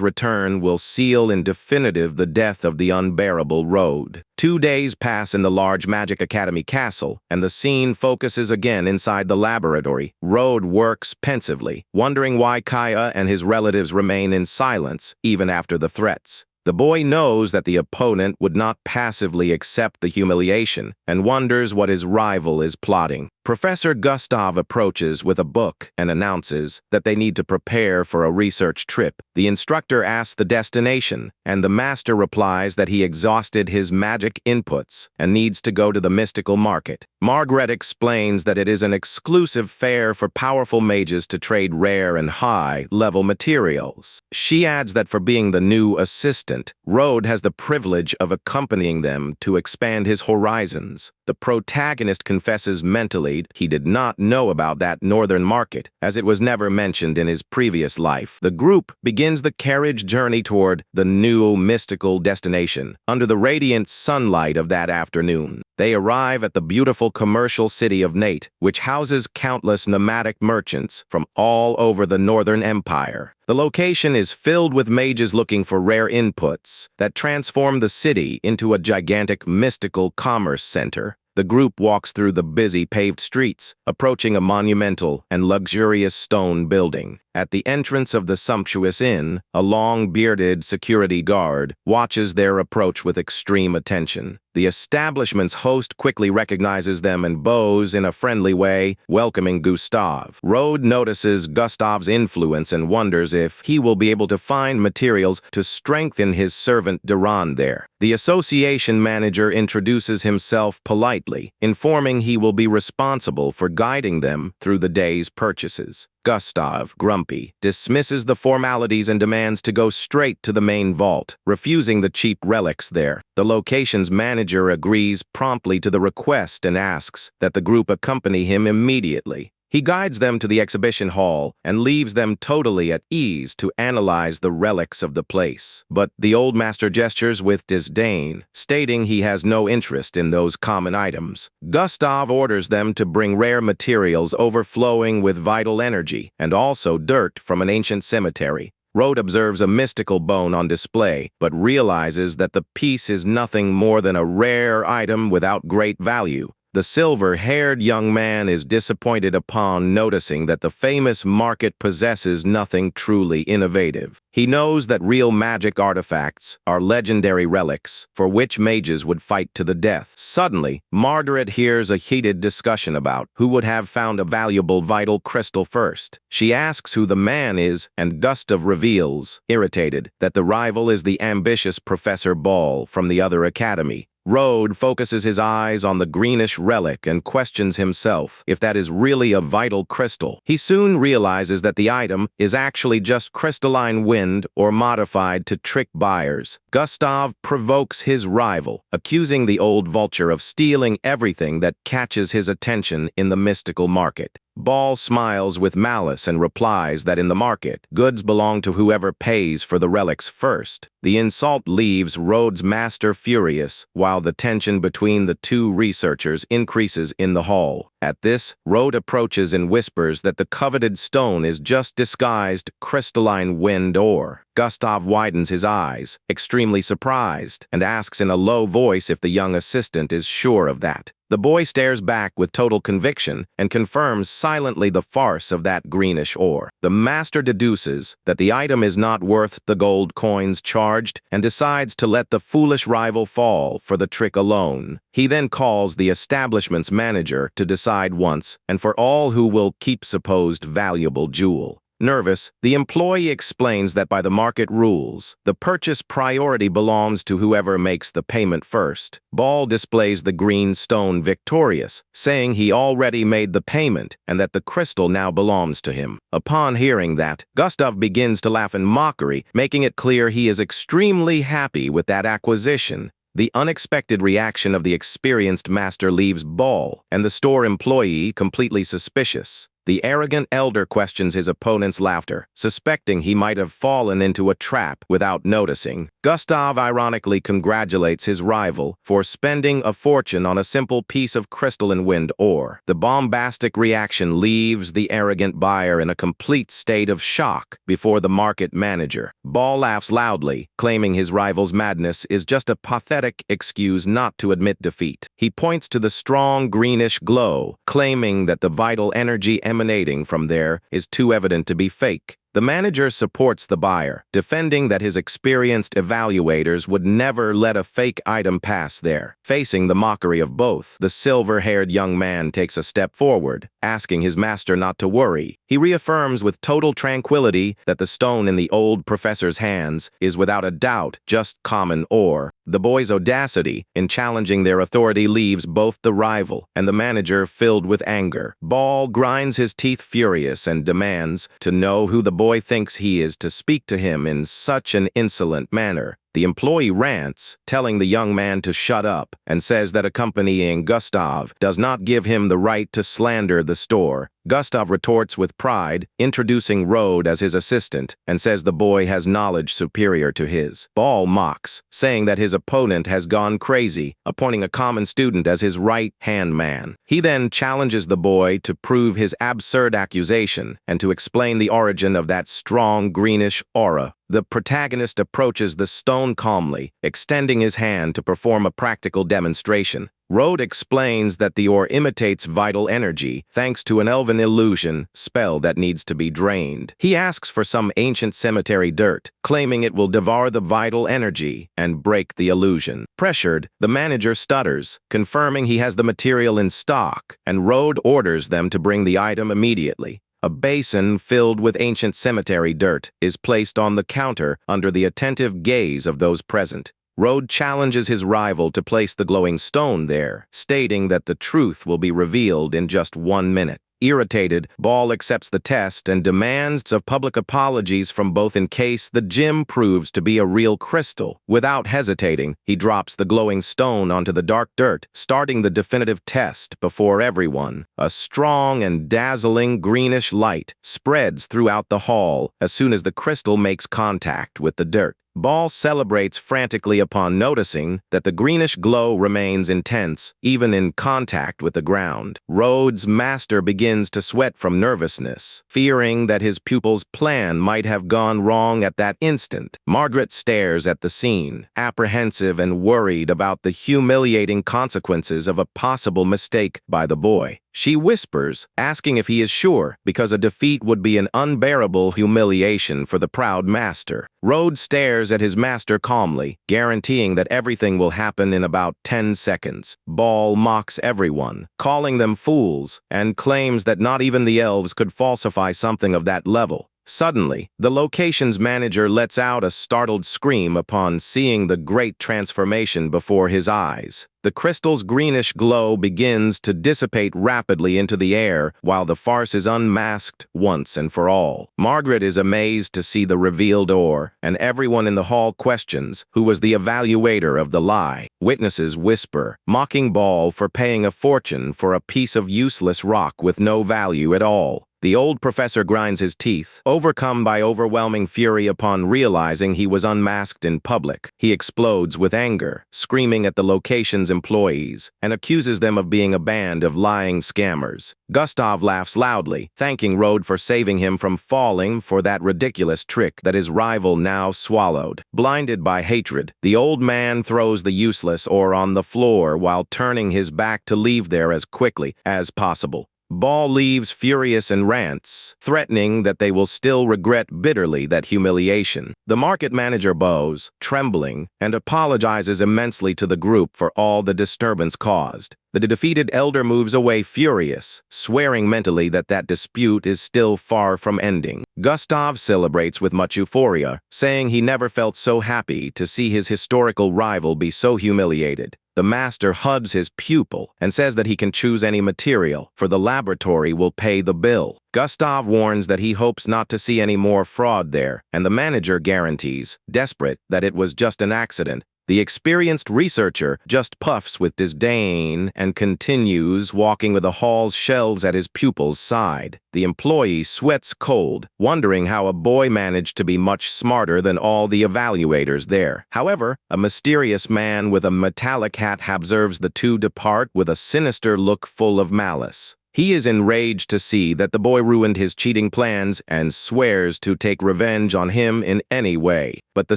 return will seal in definitive the death of the unbearable Road. 2 days pass in the large Magic Academy castle, and the scene focuses again inside the laboratory. Road works pensively, wondering why Kaya and his relatives remain in silence even after the threats. The boy knows that the opponent would not passively accept the humiliation and wonders what his rival is plotting. Professor Gustav approaches with a book and announces that they need to prepare for a research trip. The instructor asks the destination, and the master replies that he exhausted his magic inputs and needs to go to the mystical market. Margaret explains that it is an exclusive fair for powerful mages to trade rare and high-level materials. She adds that for being the new assistant, Rode has the privilege of accompanying them to expand his horizons. The protagonist confesses mentally he did not know about that northern market, as it was never mentioned in his previous life. The group begins the carriage journey toward the new mystical destination. Under the radiant sunlight of that afternoon, they arrive at the beautiful commercial city of Nate, which houses countless nomadic merchants from all over the Northern Empire. The location is filled with mages looking for rare inputs that transform the city into a gigantic mystical commerce center. The group walks through the busy paved streets, approaching a monumental and luxurious stone building. At the entrance of the sumptuous inn, a long-bearded security guard watches their approach with extreme attention. The establishment's host quickly recognizes them and bows in a friendly way, welcoming Gustav. Rode notices Gustav's influence and wonders if he will be able to find materials to strengthen his servant Duran there. The association manager introduces himself politely, informing he will be responsible for guiding them through the day's purchases. Gustav, grumpy, dismisses the formalities and demands to go straight to the main vault, refusing the cheap relics there. The location's manager agrees promptly to the request and asks that the group accompany him immediately. He guides them to the exhibition hall and leaves them totally at ease to analyze the relics of the place. But the old master gestures with disdain, stating he has no interest in those common items. Gustav orders them to bring rare materials overflowing with vital energy and also dirt from an ancient cemetery. Rode observes a mystical bone on display, but realizes that the piece is nothing more than a rare item without great value. The silver-haired young man is disappointed upon noticing that the famous market possesses nothing truly innovative. He knows that real magic artifacts are legendary relics for which mages would fight to the death. Suddenly, Margaret hears a heated discussion about who would have found a valuable vital crystal first. She asks who the man is, and Gustav reveals, irritated, that the rival is the ambitious Professor Ball from the other academy. Rode focuses his eyes on the greenish relic and questions himself if that is really a vital crystal. He soon realizes that the item is actually just crystalline wind or modified to trick buyers. Gustav provokes his rival, accusing the old vulture of stealing everything that catches his attention in the mystical market. Ball smiles with malice and replies that in the market, goods belong to whoever pays for the relics first. The insult leaves Rode's master furious, while the tension between the two researchers increases in the hall. At this, Rode approaches and whispers that the coveted stone is just disguised crystalline wind ore. Gustav widens his eyes, extremely surprised, and asks in a low voice if the young assistant is sure of that. The boy stares back with total conviction and confirms silently the farce of that greenish ore. The master deduces that the item is not worth the gold coins charged and decides to let the foolish rival fall for the trick alone. He then calls the establishment's manager to decide once and for all who will keep supposed valuable jewel. Nervous, the employee explains that by the market rules, the purchase priority belongs to whoever makes the payment first. Ball displays the green stone victorious, saying he already made the payment and that the crystal now belongs to him. Upon hearing that, Gustav begins to laugh in mockery, making it clear he is extremely happy with that acquisition. The unexpected reaction of the experienced master leaves Ball and the store employee completely suspicious. The arrogant elder questions his opponent's laughter, suspecting he might have fallen into a trap without noticing. Gustav ironically congratulates his rival for spending a fortune on a simple piece of crystalline wind ore. The bombastic reaction leaves the arrogant buyer in a complete state of shock before the market manager. Ball laughs loudly, claiming his rival's madness is just a pathetic excuse not to admit defeat. He points to the strong greenish glow, claiming that the vital energy emanating from there is too evident to be fake. The manager supports the buyer, defending that his experienced evaluators would never let a fake item pass there. Facing the mockery of both, the silver-haired young man takes a step forward, asking his master not to worry. He reaffirms with total tranquility that the stone in the old professor's hands is without a doubt just common ore. The boy's audacity in challenging their authority leaves both the rival and the manager filled with anger. Ball grinds his teeth furious and demands to know who the boy thinks he is to speak to him in such an insolent manner. The employee rants, telling the young man to shut up, and says that accompanying Gustav does not give him the right to slander the store. Gustav retorts with pride, introducing Rode as his assistant, and says the boy has knowledge superior to his. Ball mocks, saying that his opponent has gone crazy, appointing a common student as his right-hand man. He then challenges the boy to prove his absurd accusation and to explain the origin of that strong greenish aura. The protagonist approaches the stone calmly, extending his hand to perform a practical demonstration. Rode explains that the ore imitates vital energy thanks to an elven illusion spell that needs to be drained. He asks for some ancient cemetery dirt, claiming it will devour the vital energy and break the illusion. Pressured, the manager stutters, confirming he has the material in stock, and Rode orders them to bring the item immediately. A basin filled with ancient cemetery dirt is placed on the counter under the attentive gaze of those present. Rode challenges his rival to place the glowing stone there, stating that the truth will be revealed in just 1 minute. Irritated, Ball accepts the test and demands of public apologies from both in case the gem proves to be a real crystal. Without hesitating, he drops the glowing stone onto the dark dirt, starting the definitive test before everyone. A strong and dazzling greenish light spreads throughout the hall as soon as the crystal makes contact with the dirt. Ball celebrates frantically upon noticing that the greenish glow remains intense, even in contact with the ground. Rode's master begins to sweat from nervousness, fearing that his pupil's plan might have gone wrong at that instant. Margaret stares at the scene, apprehensive and worried about the humiliating consequences of a possible mistake by the boy. She whispers, asking if he is sure, because a defeat would be an unbearable humiliation for the proud master. Rode stares at his master calmly, guaranteeing that everything will happen in about 10 seconds. Ball mocks everyone, calling them fools, and claims that not even the elves could falsify something of that level. Suddenly, the location's manager lets out a startled scream upon seeing the great transformation before his eyes. The crystal's greenish glow begins to dissipate rapidly into the air while the farce is unmasked once and for all. Margaret is amazed to see the revealed ore, and everyone in the hall questions who was the evaluator of the lie. Witnesses whisper, mocking Ball for paying a fortune for a piece of useless rock with no value at all. The old professor grinds his teeth, overcome by overwhelming fury upon realizing he was unmasked in public. He explodes with anger, screaming at the location's employees, and accuses them of being a band of lying scammers. Gustav laughs loudly, thanking Rode for saving him from falling for that ridiculous trick that his rival now swallowed. Blinded by hatred, the old man throws the useless ore on the floor while turning his back to leave there as quickly as possible. Ball leaves furious and rants, threatening that they will still regret bitterly that humiliation. The market manager bows, trembling, and apologizes immensely to the group for all the disturbance caused. The defeated elder moves away furious, swearing mentally that that dispute is still far from ending. Gustav celebrates with much euphoria, saying he never felt so happy to see his historical rival be so humiliated. The master hugs his pupil and says that he can choose any material, for the laboratory will pay the bill. Gustav warns that he hopes not to see any more fraud there, and the manager guarantees, desperate, that it was just an accident. The experienced researcher just puffs with disdain and continues walking with the hall's shelves at his pupil's side. The employee sweats cold, wondering how a boy managed to be much smarter than all the evaluators there. However, a mysterious man with a metallic hat observes the two depart with a sinister look full of malice. He is enraged to see that the boy ruined his cheating plans and swears to take revenge on him in any way. But the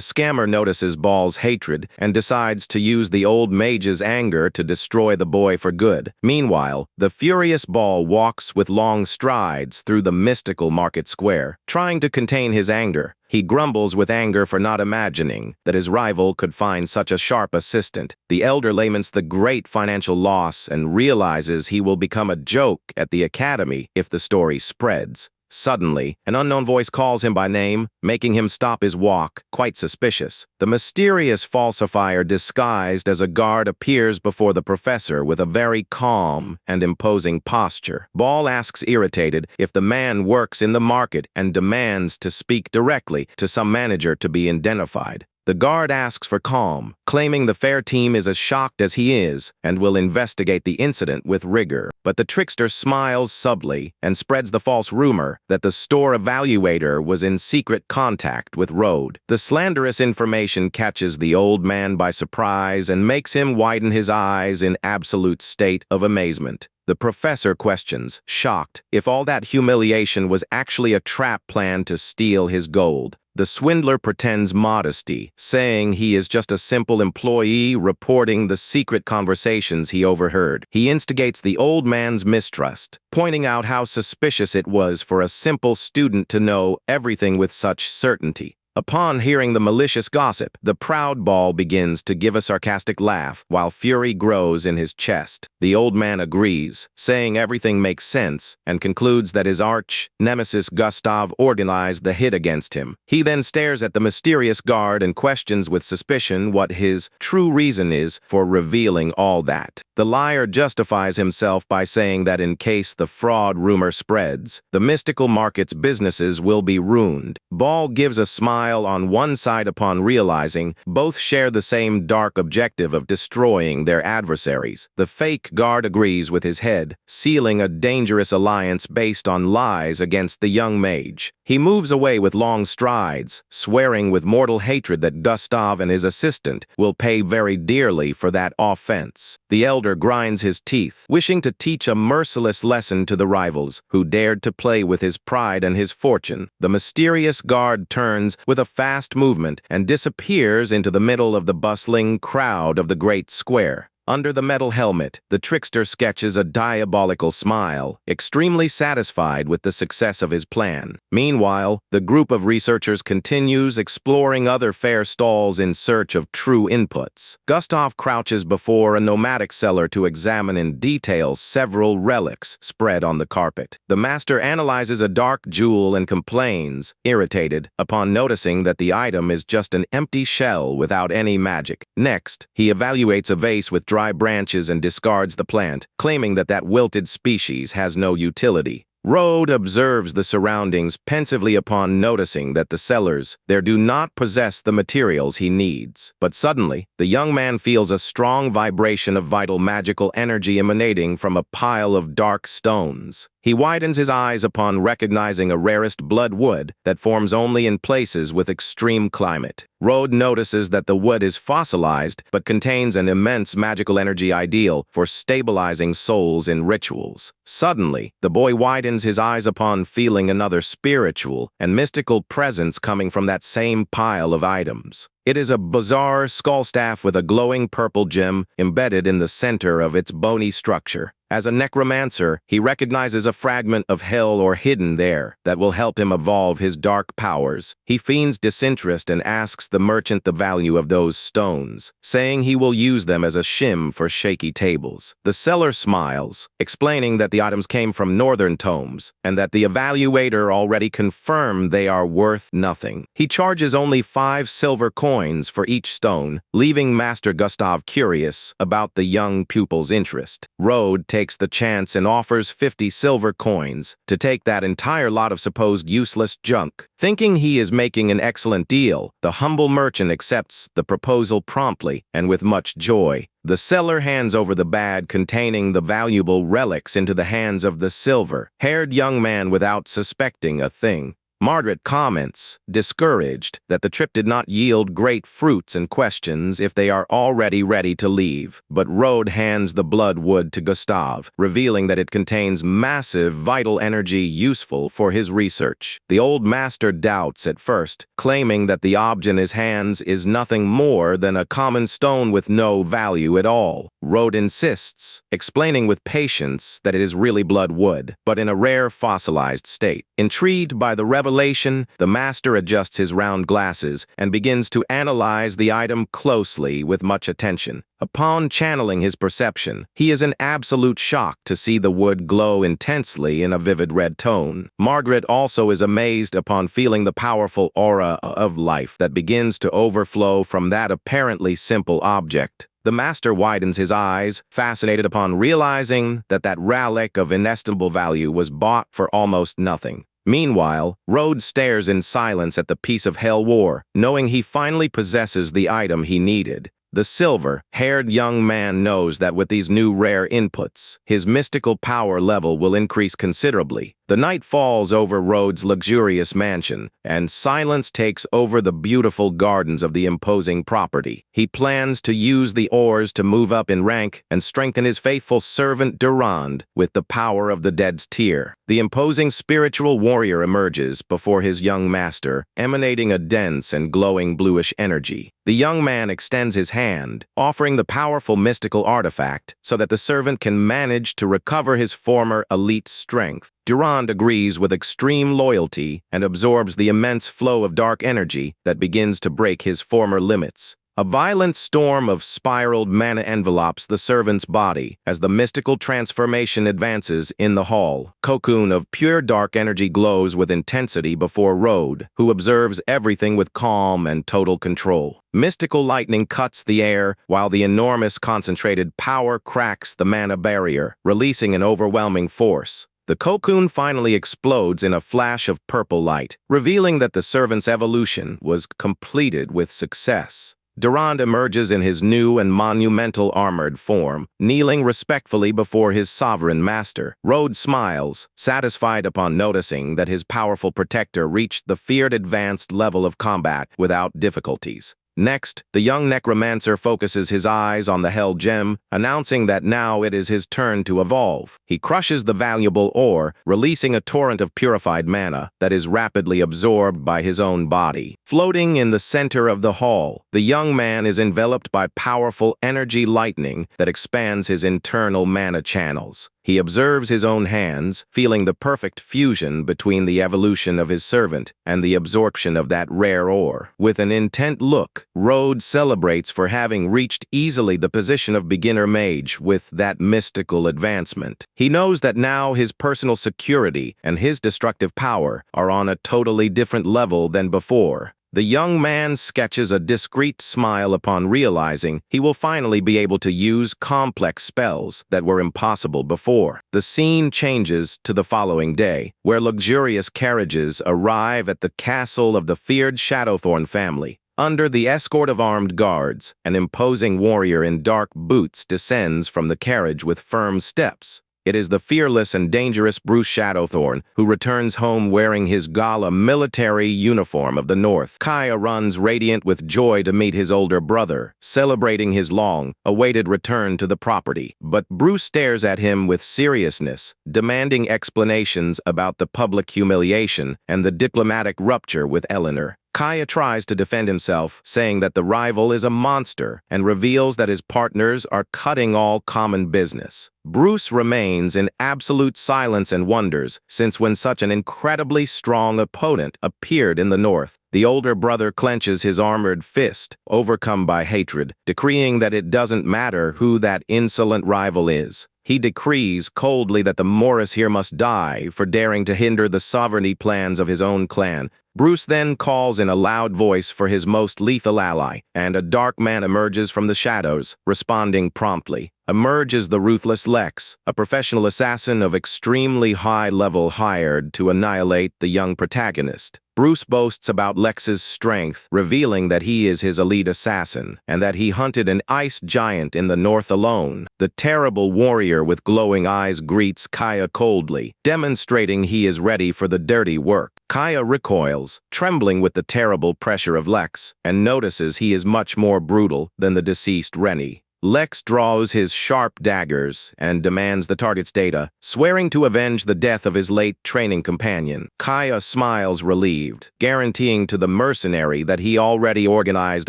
scammer notices Ball's hatred and decides to use the old mage's anger to destroy the boy for good. Meanwhile, the furious Ball walks with long strides through the mystical market square, trying to contain his anger. He grumbles with anger for not imagining that his rival could find such a sharp assistant. The elder laments the great financial loss and realizes he will become a joke at the academy if the story spreads. Suddenly, an unknown voice calls him by name, making him stop his walk, quite suspicious. The mysterious falsifier disguised as a guard appears before the professor with a very calm and imposing posture. Ball asks irritated if the man works in the market and demands to speak directly to some manager to be identified. The guard asks for calm, claiming the fair team is as shocked as he is and will investigate the incident with rigor. But the trickster smiles subtly and spreads the false rumor that the store evaluator was in secret contact with Rode. The slanderous information catches the old man by surprise and makes him widen his eyes in absolute state of amazement. The professor questions, shocked, if all that humiliation was actually a trap plan to steal his gold. The swindler pretends modesty, saying he is just a simple employee reporting the secret conversations he overheard. He instigates the old man's mistrust, pointing out how suspicious it was for a simple student to know everything with such certainty. Upon hearing the malicious gossip, the proud Ball begins to give a sarcastic laugh while fury grows in his chest. The old man agrees, saying everything makes sense, and concludes that his arch-nemesis Gustav organized the hit against him. He then stares at the mysterious guard and questions with suspicion what his true reason is for revealing all that. The liar justifies himself by saying that in case the fraud rumor spreads, the mystical market's businesses will be ruined. Ball gives a smile on one side upon realizing both share the same dark objective of destroying their adversaries. The fake guard agrees with his head, sealing a dangerous alliance based on lies against the young mage. He moves away with long strides, swearing with mortal hatred that Gustav and his assistant will pay very dearly for that offense. The elder grinds his teeth, wishing to teach a merciless lesson to the rivals who dared to play with his pride and his fortune. The mysterious guard turns with a fast movement and disappears into the middle of the bustling crowd of the great square. Under the metal helmet, the trickster sketches a diabolical smile, extremely satisfied with the success of his plan. Meanwhile, the group of researchers continues exploring other fair stalls in search of true inputs. Gustav crouches before a nomadic seller to examine in detail several relics spread on the carpet. The master analyzes a dark jewel and complains, irritated, upon noticing that the item is just an empty shell without any magic. Next, he evaluates a vase with dry branches and discards the plant, claiming that wilted species has no utility. Rode observes the surroundings pensively upon noticing that the sellers there do not possess the materials he needs. But suddenly, the young man feels a strong vibration of vital magical energy emanating from a pile of dark stones. He widens his eyes upon recognizing a rarest blood wood that forms only in places with extreme climate. Rode notices that the wood is fossilized but contains an immense magical energy ideal for stabilizing souls in rituals. Suddenly, the boy widens his eyes upon feeling another spiritual and mystical presence coming from that same pile of items. It is a bizarre skull staff with a glowing purple gem embedded in the center of its bony structure. As a necromancer, he recognizes a fragment of hell or hidden there that will help him evolve his dark powers. He feigns disinterest and asks the merchant the value of those stones, saying he will use them as a shim for shaky tables. The seller smiles, explaining that the items came from northern tomes and that the evaluator already confirmed they are worth nothing. He charges only 5 silver coins for each stone, leaving Master Gustav curious about the young pupil's interest. Rode takes the chance and offers 50 silver coins to take that entire lot of supposed useless junk. Thinking he is making an excellent deal, the humble merchant accepts the proposal promptly and with much joy. The seller hands over the bag containing the valuable relics into the hands of the silver-haired young man without suspecting a thing. Margaret comments, discouraged, that the trip did not yield great fruits and questions if they are already ready to leave. But Rode hands the blood wood to Gustav, revealing that it contains massive vital energy useful for his research. The old master doubts at first, claiming that the object in his hands is nothing more than a common stone with no value at all. Rode insists, explaining with patience that it is really blood wood, but in a rare fossilized state. Intrigued by the revelation, the master adjusts his round glasses and begins to analyze the item closely with much attention. Upon channeling his perception, he is in absolute shock to see the wood glow intensely in a vivid red tone. Margaret also is amazed upon feeling the powerful aura of life that begins to overflow from that apparently simple object. The master widens his eyes, fascinated upon realizing that that relic of inestimable value was bought for almost nothing. Meanwhile, Rode stares in silence at the piece of hell war, knowing he finally possesses the item he needed. The silver-haired young man knows that with these new rare inputs, his mystical power level will increase considerably. The night falls over Rode's luxurious mansion, and silence takes over the beautiful gardens of the imposing property. He plans to use the ores to move up in rank and strengthen his faithful servant Durand with the power of the Dead's Tear. The imposing spiritual warrior emerges before his young master, emanating a dense and glowing bluish energy. The young man extends his hand, offering the powerful mystical artifact so that the servant can manage to recover his former elite strength. Durand agrees with extreme loyalty and absorbs the immense flow of dark energy that begins to break his former limits. A violent storm of spiraled mana envelopes the servant's body as the mystical transformation advances in the hall. Cocoon of pure dark energy glows with intensity before Rode, who observes everything with calm and total control. Mystical lightning cuts the air, while the enormous concentrated power cracks the mana barrier, releasing an overwhelming force. The cocoon finally explodes in a flash of purple light, revealing that the servant's evolution was completed with success. Durand emerges in his new and monumental armored form, kneeling respectfully before his sovereign master. Rode smiles, satisfied upon noticing that his powerful protector reached the feared advanced level of combat without difficulties. Next, the young necromancer focuses his eyes on the hell gem, announcing that now it is his turn to evolve. He crushes the valuable ore, releasing a torrent of purified mana that is rapidly absorbed by his own body. Floating in the center of the hall, the young man is enveloped by powerful energy lightning that expands his internal mana channels. He observes his own hands, feeling the perfect fusion between the evolution of his servant and the absorption of that rare ore. With an intent look, Rode celebrates for having reached easily the position of beginner mage with that mystical advancement. He knows that now his personal security and his destructive power are on a totally different level than before. The young man sketches a discreet smile upon realizing he will finally be able to use complex spells that were impossible before. The scene changes to the following day, where luxurious carriages arrive at the castle of the feared Shadowthorn family. Under the escort of armed guards, an imposing warrior in dark boots descends from the carriage with firm steps. It is the fearless and dangerous Bruce Shadowthorn, who returns home wearing his gala military uniform of the North. Kaya runs radiant with joy to meet his older brother, celebrating his long-awaited return to the property. But Bruce stares at him with seriousness, demanding explanations about the public humiliation and the diplomatic rupture with Eleanor. Kaya tries to defend himself, saying that the rival is a monster, and reveals that his partners are cutting all common business. Bruce remains in absolute silence and wonders, since when such an incredibly strong opponent appeared in the North, the older brother clenches his armored fist, overcome by hatred, decreeing that it doesn't matter who that insolent rival is. He decrees coldly that the Morris here must die for daring to hinder the sovereignty plans of his own clan. Bruce then calls in a loud voice for his most lethal ally, and a dark man emerges from the shadows, responding promptly. Emerges the ruthless Lex, a professional assassin of extremely high level hired to annihilate the young protagonist. Bruce boasts about Lex's strength, revealing that he is his elite assassin, and that he hunted an ice giant in the North alone. The terrible warrior with glowing eyes greets Kaya coldly, demonstrating he is ready for the dirty work. Kaya recoils, trembling with the terrible pressure of Lex, and notices he is much more brutal than the deceased Rennie. Lex draws his sharp daggers and demands the target's data, swearing to avenge the death of his late training companion. Kaya smiles relieved, guaranteeing to the mercenary that he already organized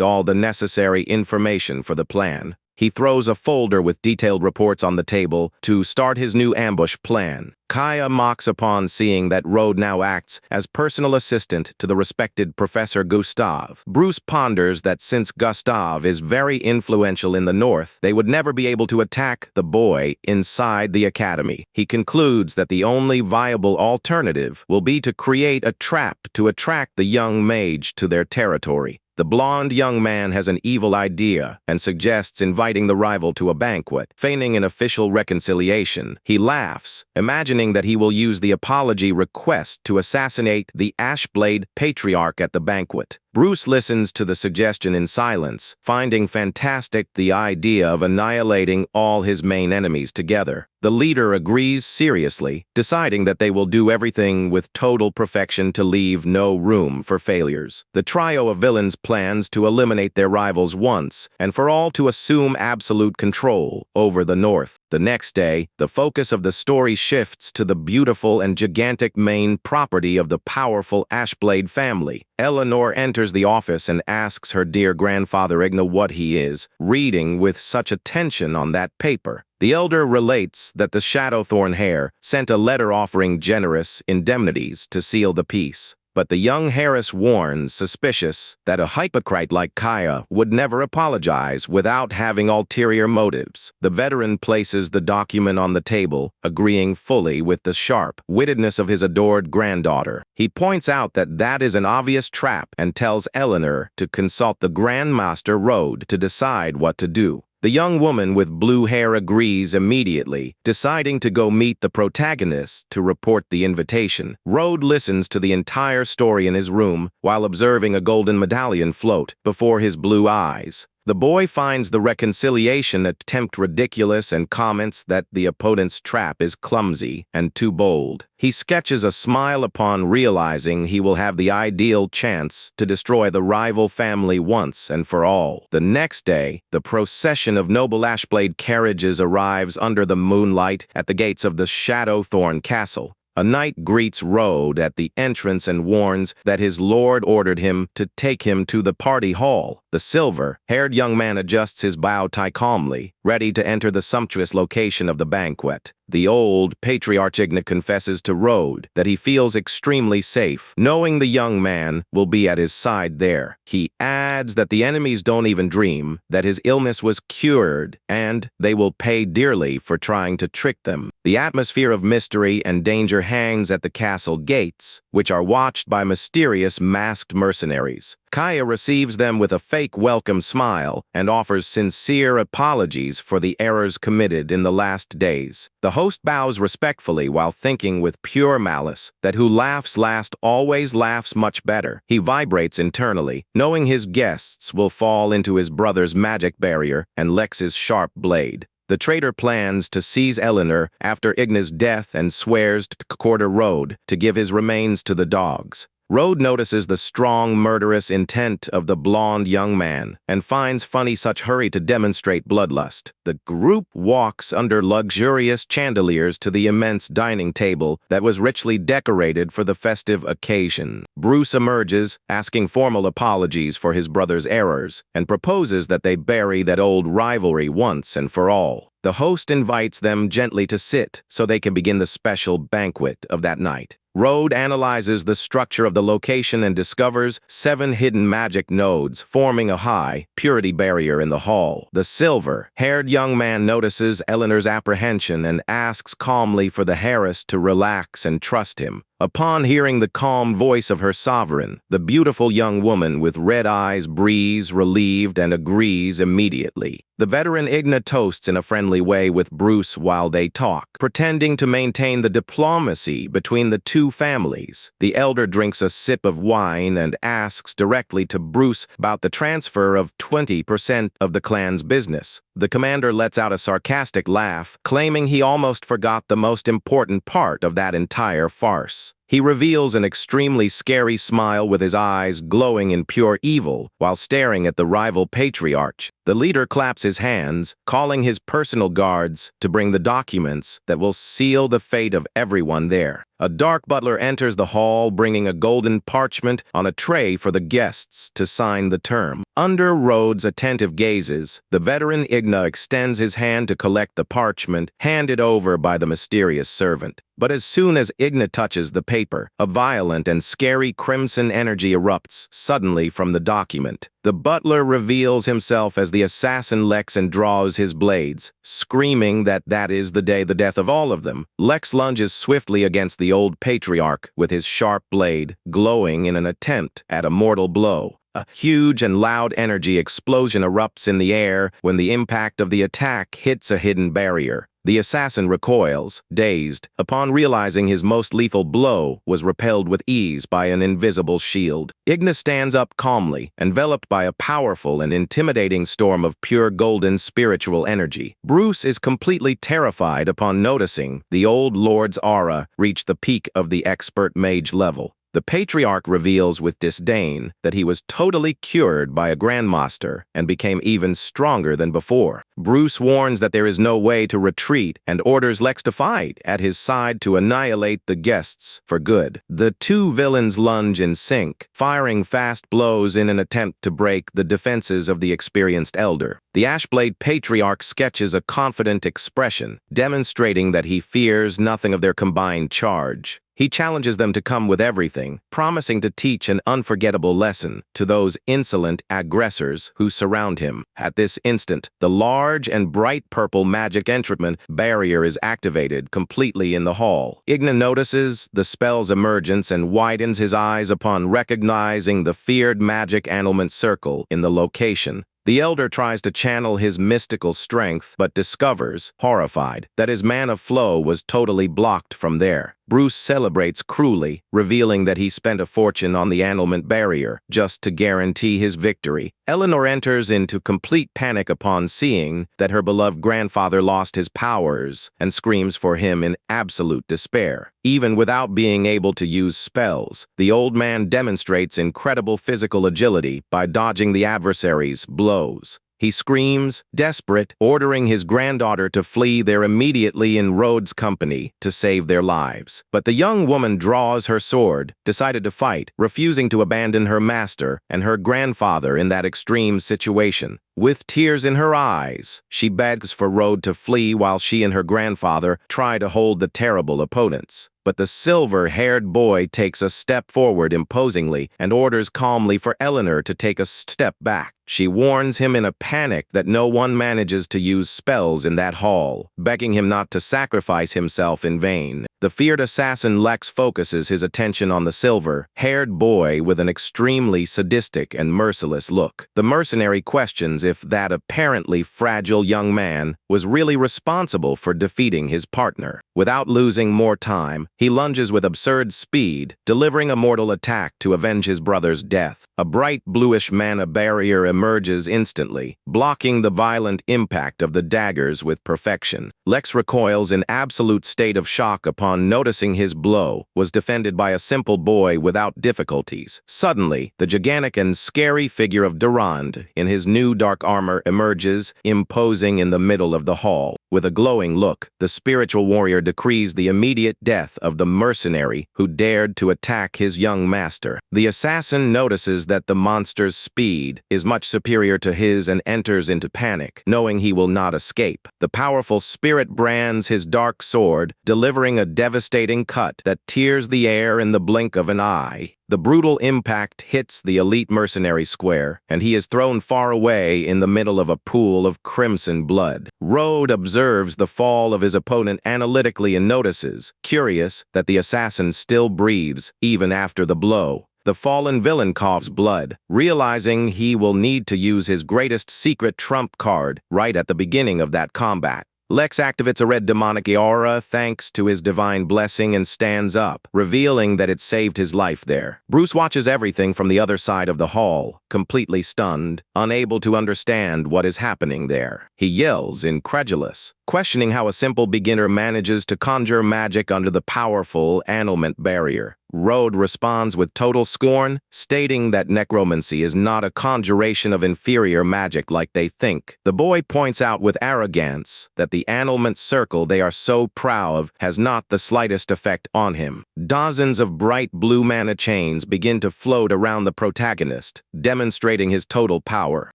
all the necessary information for the plan. He throws a folder with detailed reports on the table to start his new ambush plan. Kaya mocks upon seeing that Rode now acts as personal assistant to the respected Professor Gustav. Bruce ponders that since Gustav is very influential in the North, they would never be able to attack the boy inside the academy. He concludes that the only viable alternative will be to create a trap to attract the young mage to their territory. The blonde young man has an evil idea and suggests inviting the rival to a banquet, feigning an official reconciliation. He laughs, imagining that he will use the apology request to assassinate the Ashblade Patriarch at the banquet. Bruce listens to the suggestion in silence, finding fantastic the idea of annihilating all his main enemies together. The leader agrees seriously, deciding that they will do everything with total perfection to leave no room for failures. The trio of villains plans to eliminate their rivals once and for all to assume absolute control over the North. The next day, the focus of the story shifts to the beautiful and gigantic main property of the powerful Ashblade family. Eleanor enters the office and asks her dear grandfather Igna what he is reading with such attention on that paper. The elder relates that the Shadowthorn heir sent a letter offering generous indemnities to seal the peace. But the young Harris warns, suspicious, that a hypocrite like Kaya would never apologize without having ulterior motives. The veteran places the document on the table, agreeing fully with the sharp-wittedness of his adored granddaughter. He points out that that is an obvious trap and tells Eleanor to consult the Grandmaster Rode to decide what to do. The young woman with blue hair agrees immediately, deciding to go meet the protagonist to report the invitation. Rode listens to the entire story in his room while observing a golden medallion float before his blue eyes. The boy finds the reconciliation attempt ridiculous and comments that the opponent's trap is clumsy and too bold. He sketches a smile upon realizing he will have the ideal chance to destroy the rival family once and for all. The next day, the procession of noble Ashblade carriages arrives under the moonlight at the gates of the Shadowthorn Castle. A knight greets Rode at the entrance and warns that his lord ordered him to take him to the party hall. The silver-haired young man adjusts his bow tie calmly, ready to enter the sumptuous location of the banquet. The old patriarch Igna confesses to Rode that he feels extremely safe, knowing the young man will be at his side there. He adds that the enemies don't even dream that his illness was cured, and they will pay dearly for trying to trick them. The atmosphere of mystery and danger hangs at the castle gates, which are watched by mysterious masked mercenaries. Kaya receives them with a fake welcome smile and offers sincere apologies for the errors committed in the last days. The host bows respectfully while thinking with pure malice that who laughs last always laughs much better. He vibrates internally, knowing his guests will fall into his brother's magic barrier and Lex's sharp blade. The traitor plans to seize Eleanor after Igna's death and swears to quarter Rode to give his remains to the dogs. Rode notices the strong, murderous intent of the blonde young man and finds funny such hurry to demonstrate bloodlust. The group walks under luxurious chandeliers to the immense dining table that was richly decorated for the festive occasion. Bruce emerges, asking formal apologies for his brother's errors, and proposes that they bury that old rivalry once and for all. The host invites them gently to sit so they can begin the special banquet of that night. Rode analyzes the structure of the location and discovers 7 hidden magic nodes forming a high purity barrier in the hall. The silver-haired young man notices Eleanor's apprehension and asks calmly for the Harris to relax and trust him. Upon hearing the calm voice of her sovereign, the beautiful young woman with red eyes breathes relieved and agrees immediately. The veteran Igna toasts in a friendly way with Bruce while they talk, pretending to maintain the diplomacy between the two families. The elder drinks a sip of wine and asks directly to Bruce about the transfer of 20% of the clan's business. The commander lets out a sarcastic laugh, claiming he almost forgot the most important part of that entire farce. He reveals an extremely scary smile with his eyes glowing in pure evil while staring at the rival patriarch. The leader claps his hands, calling his personal guards to bring the documents that will seal the fate of everyone there. A dark butler enters the hall bringing a golden parchment on a tray for the guests to sign the term. Under Rode's attentive gazes, the veteran Igna extends his hand to collect the parchment handed over by the mysterious servant. But as soon as Igna touches the paper, a violent and scary crimson energy erupts suddenly from the document. The butler reveals himself as the assassin Lex and draws his blades, screaming that that is the death of all of them. Lex lunges swiftly against the old patriarch with his sharp blade, glowing in an attempt at a mortal blow. A huge and loud energy explosion erupts in the air when the impact of the attack hits a hidden barrier. The assassin recoils, dazed, upon realizing his most lethal blow was repelled with ease by an invisible shield. Igna stands up calmly, enveloped by a powerful and intimidating storm of pure golden spiritual energy. Bruce is completely terrified upon noticing the old lord's aura reach the peak of the expert mage level. The patriarch reveals with disdain that he was totally cured by a grandmaster and became even stronger than before. Bruce warns that there is no way to retreat and orders Lex to fight at his side to annihilate the guests for good. The two villains lunge in sync, firing fast blows in an attempt to break the defenses of the experienced elder. The Ashblade patriarch sketches a confident expression, demonstrating that he fears nothing of their combined charge. He challenges them to come with everything, promising to teach an unforgettable lesson to those insolent aggressors who surround him. At this instant, the large and bright purple magic entrapment barrier is activated completely in the hall. Igna notices the spell's emergence and widens his eyes upon recognizing the feared magic annulment circle in the location. The elder tries to channel his mystical strength, but discovers, horrified, that his mana flow was totally blocked from there. Bruce celebrates cruelly, revealing that he spent a fortune on the annulment barrier just to guarantee his victory. Eleanor enters into complete panic upon seeing that her beloved grandfather lost his powers and screams for him in absolute despair. Even without being able to use spells, the old man demonstrates incredible physical agility by dodging the adversary's blows. He screams, desperate, ordering his granddaughter to flee there immediately in Rode's company to save their lives. But the young woman draws her sword, decided to fight, refusing to abandon her master and her grandfather in that extreme situation. With tears in her eyes, she begs for Rode to flee while she and her grandfather try to hold the terrible opponents. But the silver-haired boy takes a step forward imposingly and orders calmly for Eleanor to take a step back. She warns him in a panic that no one manages to use spells in that hall, begging him not to sacrifice himself in vain. The feared assassin Lex focuses his attention on the silver-haired boy with an extremely sadistic and merciless look. The mercenary questions if that apparently fragile young man was really responsible for defeating his partner. Without losing more time, he lunges with absurd speed, delivering a mortal attack to avenge his brother's death. A bright bluish mana barrier emerges instantly, blocking the violent impact of the daggers with perfection. Lex recoils in absolute state of shock upon noticing his blow was defended by a simple boy without difficulties. Suddenly, the gigantic and scary figure of Durand in his new dark armor emerges, imposing in the middle of the hall. With a glowing look, the spiritual warrior decrees the immediate death of the mercenary who dared to attack his young master. The assassin notices that the monster's speed is much superior to his and enters into panic, knowing he will not escape. The powerful spirit brands his dark sword, delivering a devastating cut that tears the air in the blink of an eye. The brutal impact hits the elite mercenary square, and he is thrown far away in the middle of a pool of crimson blood. Rode observes the fall of his opponent analytically and notices, curious, that the assassin still breathes, even after the blow. The fallen villain coughs blood, realizing he will need to use his greatest secret trump card right at the beginning of that combat. Lex activates a red demonic aura thanks to his divine blessing and stands up, revealing that it saved his life there. Bruce watches everything from the other side of the hall, completely stunned, unable to understand what is happening there. He yells, incredulous, questioning how a simple beginner manages to conjure magic under the powerful enrollment barrier. Rode responds with total scorn, stating that necromancy is not a conjuration of inferior magic like they think. The boy points out with arrogance that the enrollment circle they are so proud of has not the slightest effect on him. Dozens of bright blue mana chains begin to float around the protagonist, demonstrating his total power.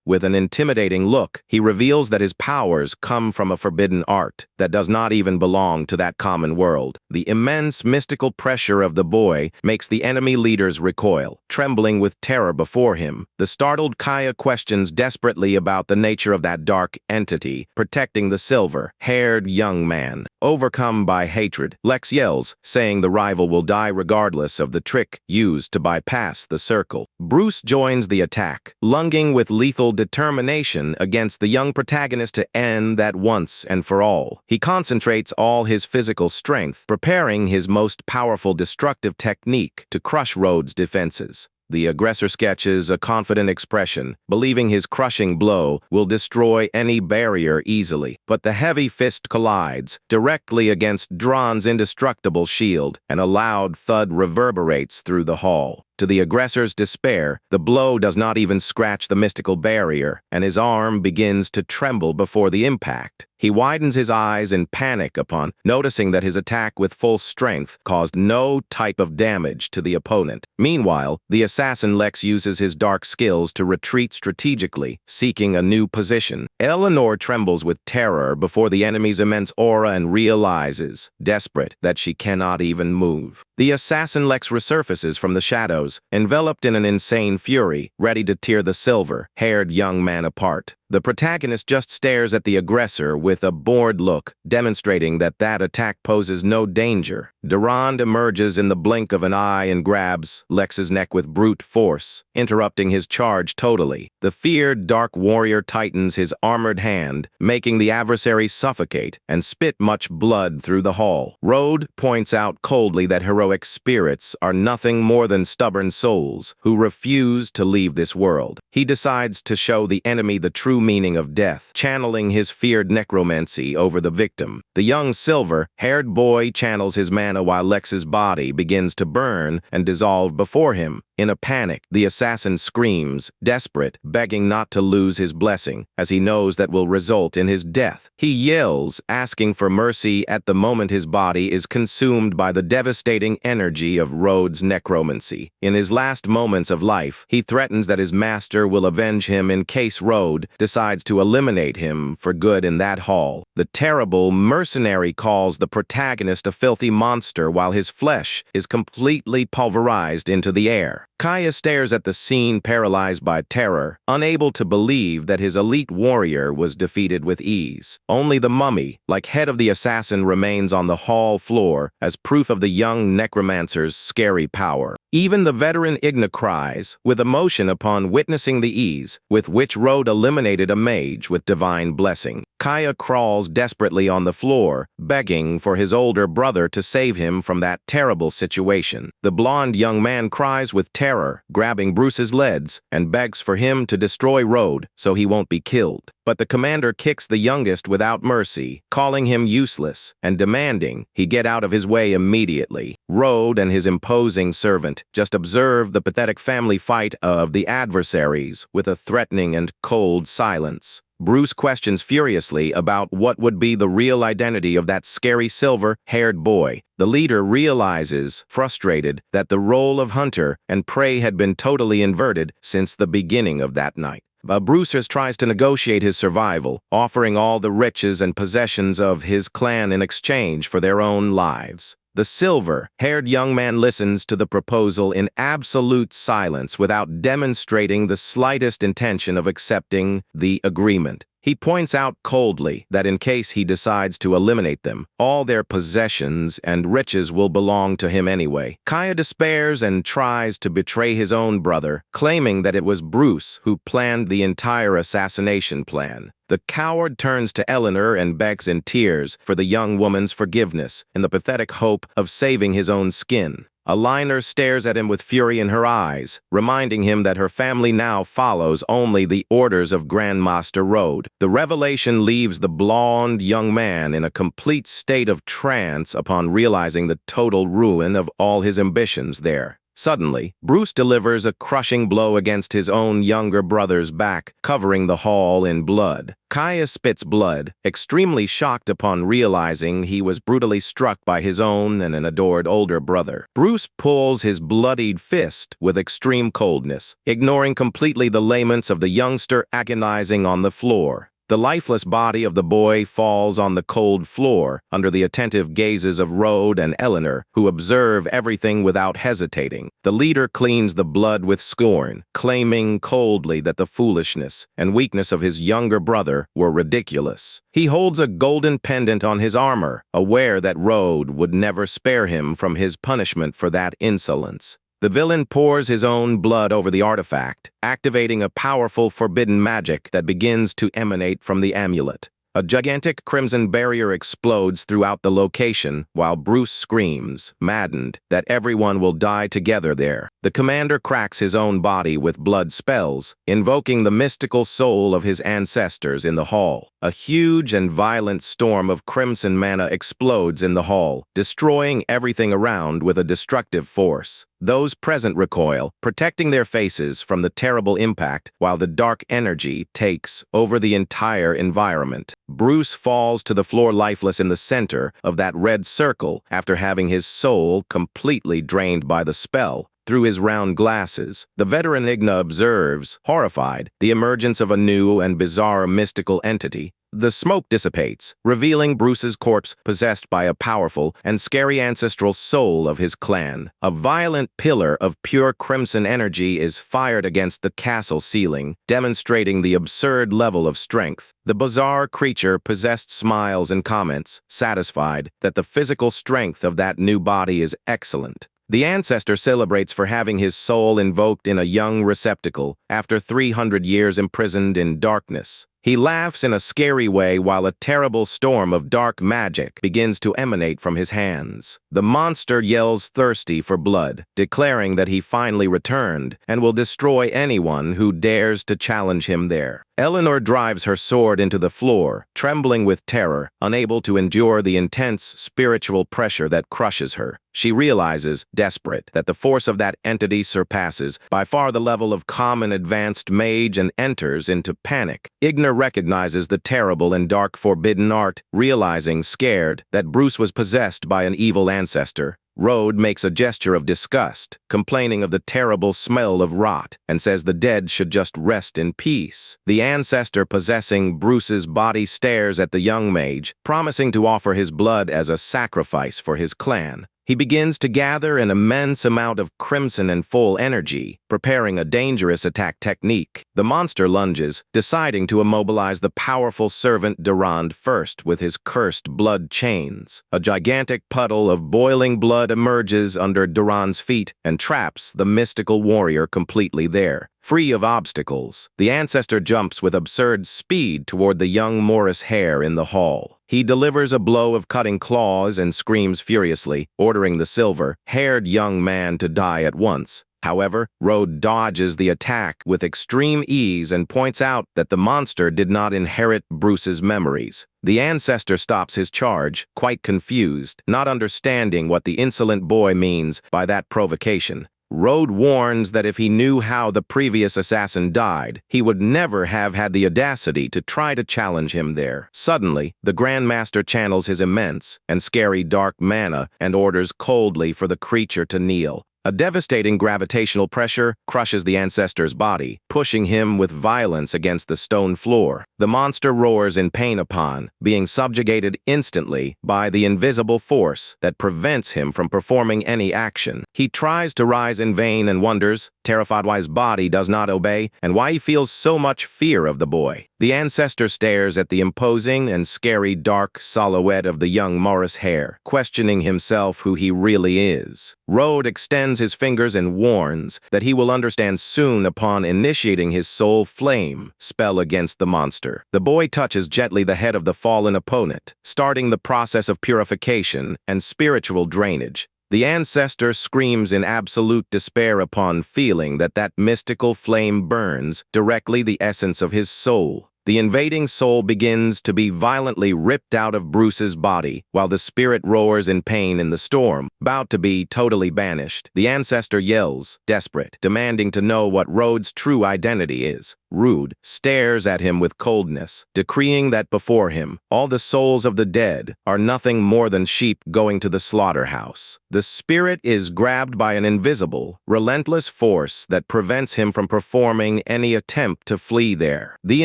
With an intimidating look, he reveals that his powers come from a forbidden art that does not even belong to that common world. The immense mystical pressure of the boy makes the enemy leaders recoil, trembling with terror before him. The startled Kaya questions desperately about the nature of that dark entity protecting the silver-haired young man. Overcome by hatred, Lex yells, saying the rival will die regardless of the trick used to bypass the circle. Bruce joins the attack, lunging with lethal determination against the young protagonist to end that once and for all. He concentrates all his physical strength, preparing his most powerful destructive technique to crush Rode's defenses. The aggressor sketches a confident expression, believing his crushing blow will destroy any barrier easily. But the heavy fist collides directly against Dron's indestructible shield, and a loud thud reverberates through the hall. To the aggressor's despair, the blow does not even scratch the mystical barrier, and his arm begins to tremble before the impact. He widens his eyes in panic upon noticing that his attack with full strength caused no type of damage to the opponent. Meanwhile, the assassin Lex uses his dark skills to retreat strategically, seeking a new position. Eleanor trembles with terror before the enemy's immense aura and realizes, desperate, that she cannot even move. The assassin Lex resurfaces from the shadows, enveloped in an insane fury, ready to tear the silver-haired young man apart. The protagonist just stares at the aggressor with a bored look, demonstrating that attack poses no danger. Durand emerges in the blink of an eye and grabs Lex's neck with brute force, interrupting his charge totally. The feared dark warrior tightens his armored hand, making the adversary suffocate and spit much blood through the hall. Rode points out coldly that heroic spirits are nothing more than stubborn souls who refuse to leave this world. He decides to show the enemy the true meaning of death, channeling his feared necromancy over the victim. The young silver-haired boy channels his man mana while Lex's body begins to burn and dissolve before him. In a panic, the assassin screams, desperate, begging not to lose his blessing, as he knows that will result in his death. He yells, asking for mercy at the moment his body is consumed by the devastating energy of Rhodes' necromancy. In his last moments of life, he threatens that his master will avenge him in case Rhodes decides to eliminate him for good in that hall. The terrible mercenary calls the protagonist a filthy monster while his flesh is completely pulverized into the air. Kaya stares at the scene paralyzed by terror, unable to believe that his elite warrior was defeated with ease. Only the mummy, like head of the assassin, remains on the hall floor as proof of the young necromancer's scary power. Even the veteran Igna cries with emotion upon witnessing the ease with which Rhodes eliminated a mage with divine blessing. Kaya crawls desperately on the floor, begging for his older brother to save him from that terrible situation. The blonde young man cries with terror, grabbing Bruce's legs, and begs for him to destroy Rhodes so he won't be killed. But the commander kicks the youngest without mercy, calling him useless and demanding he get out of his way immediately. Rhodes and his imposing servant just observe the pathetic family fight of the adversaries with a threatening and cold silence. Bruce questions furiously about what would be the real identity of that scary silver-haired boy. The leader realizes, frustrated, that the role of hunter and prey had been totally inverted since the beginning of that night. Bruce tries to negotiate his survival, offering all the riches and possessions of his clan in exchange for their own lives. The silver-haired young man listens to the proposal in absolute silence without demonstrating the slightest intention of accepting the agreement. He points out coldly that in case he decides to eliminate them, all their possessions and riches will belong to him anyway. Kaya despairs and tries to betray his own brother, claiming that it was Bruce who planned the entire assassination plan. The coward turns to Eleanor and begs in tears for the young woman's forgiveness in the pathetic hope of saving his own skin. Eleanor stares at him with fury in her eyes, reminding him that her family now follows only the orders of Grandmaster Rhodes. The revelation leaves the blonde young man in a complete state of trance upon realizing the total ruin of all his ambitions there. Suddenly, Bruce delivers a crushing blow against his own younger brother's back, covering the hall in blood. Kaya spits blood, extremely shocked upon realizing he was brutally struck by his own and an adored older brother. Bruce pulls his bloodied fist with extreme coldness, ignoring completely the laments of the youngster agonizing on the floor. The lifeless body of the boy falls on the cold floor under the attentive gazes of Rhodes and Eleanor, who observe everything without hesitating. The leader cleans the blood with scorn, claiming coldly that the foolishness and weakness of his younger brother were ridiculous. He holds a golden pendant on his armor, aware that Rhodes would never spare him from his punishment for that insolence. The villain pours his own blood over the artifact, activating a powerful forbidden magic that begins to emanate from the amulet. A gigantic crimson barrier explodes throughout the location while Bruce screams, maddened, that everyone will die together there. The commander cracks his own body with blood spells, invoking the mystical soul of his ancestors in the hall. A huge and violent storm of crimson mana explodes in the hall, destroying everything around with a destructive force. Those present recoil, protecting their faces from the terrible impact while the dark energy takes over the entire environment. Bruce falls to the floor lifeless in the center of that red circle after having his soul completely drained by the spell. Through his round glasses, the veteran Igna observes, horrified, the emergence of a new and bizarre mystical entity. The smoke dissipates, revealing Bruce's corpse possessed by a powerful and scary ancestral soul of his clan. A violent pillar of pure crimson energy is fired against the castle ceiling, demonstrating the absurd level of strength. The bizarre creature possessed smiles and comments, satisfied that the physical strength of that new body is excellent. The ancestor celebrates for having his soul invoked in a young receptacle after 300 years imprisoned in darkness. He laughs in a scary way while a terrible storm of dark magic begins to emanate from his hands. The monster yells thirsty for blood, declaring that he finally returned and will destroy anyone who dares to challenge him there. Eleanor drives her sword into the floor, trembling with terror, unable to endure the intense spiritual pressure that crushes her. She realizes, desperate, that the force of that entity surpasses by far the level of common advanced mage and enters into panic. Igna recognizes the terrible and dark forbidden art, realizing, scared, that Bruce was possessed by an evil ancestor. Rode makes a gesture of disgust, complaining of the terrible smell of rot, and says the dead should just rest in peace. The ancestor possessing Bruce's body stares at the young mage, promising to offer his blood as a sacrifice for his clan. He begins to gather an immense amount of crimson and full energy, preparing a dangerous attack technique. The monster lunges, deciding to immobilize the powerful servant Durand first with his cursed blood chains. A gigantic puddle of boiling blood emerges under Durand's feet and traps the mystical warrior completely there. Free of obstacles, the ancestor jumps with absurd speed toward the young Morris Hare in the hall. He delivers a blow of cutting claws and screams furiously, ordering the silver-haired young man to die at once. However, Rode dodges the attack with extreme ease and points out that the monster did not inherit Bruce's memories. The ancestor stops his charge, quite confused, not understanding what the insolent boy means by that provocation. Rode warns that if he knew how the previous assassin died, he would never have had the audacity to try to challenge him there. Suddenly, the Grandmaster channels his immense and scary dark mana and orders coldly for the creature to kneel. A devastating gravitational pressure crushes the ancestor's body, pushing him with violence against the stone floor. The monster roars in pain upon being subjugated instantly by the invisible force that prevents him from performing any action. He tries to rise in vain and wonders, terrified why his body does not obey and why he feels so much fear of the boy. The ancestor stares at the imposing and scary dark silhouette of the young Morris Hare, questioning himself who he really is. Rode extends his fingers and warns that he will understand soon upon initiating his soul flame spell against the monster. The boy touches gently the head of the fallen opponent, starting the process of purification and spiritual drainage. The ancestor screams in absolute despair upon feeling that that mystical flame burns directly the essence of his soul. The invading soul begins to be violently ripped out of Bruce's body, while the spirit roars in pain in the storm, about to be totally banished. The ancestor yells, desperate, demanding to know what Rode's true identity is. Rude stares at him with coldness, decreeing that before him, all the souls of the dead are nothing more than sheep going to the slaughterhouse. The spirit is grabbed by an invisible, relentless force that prevents him from performing any attempt to flee there. The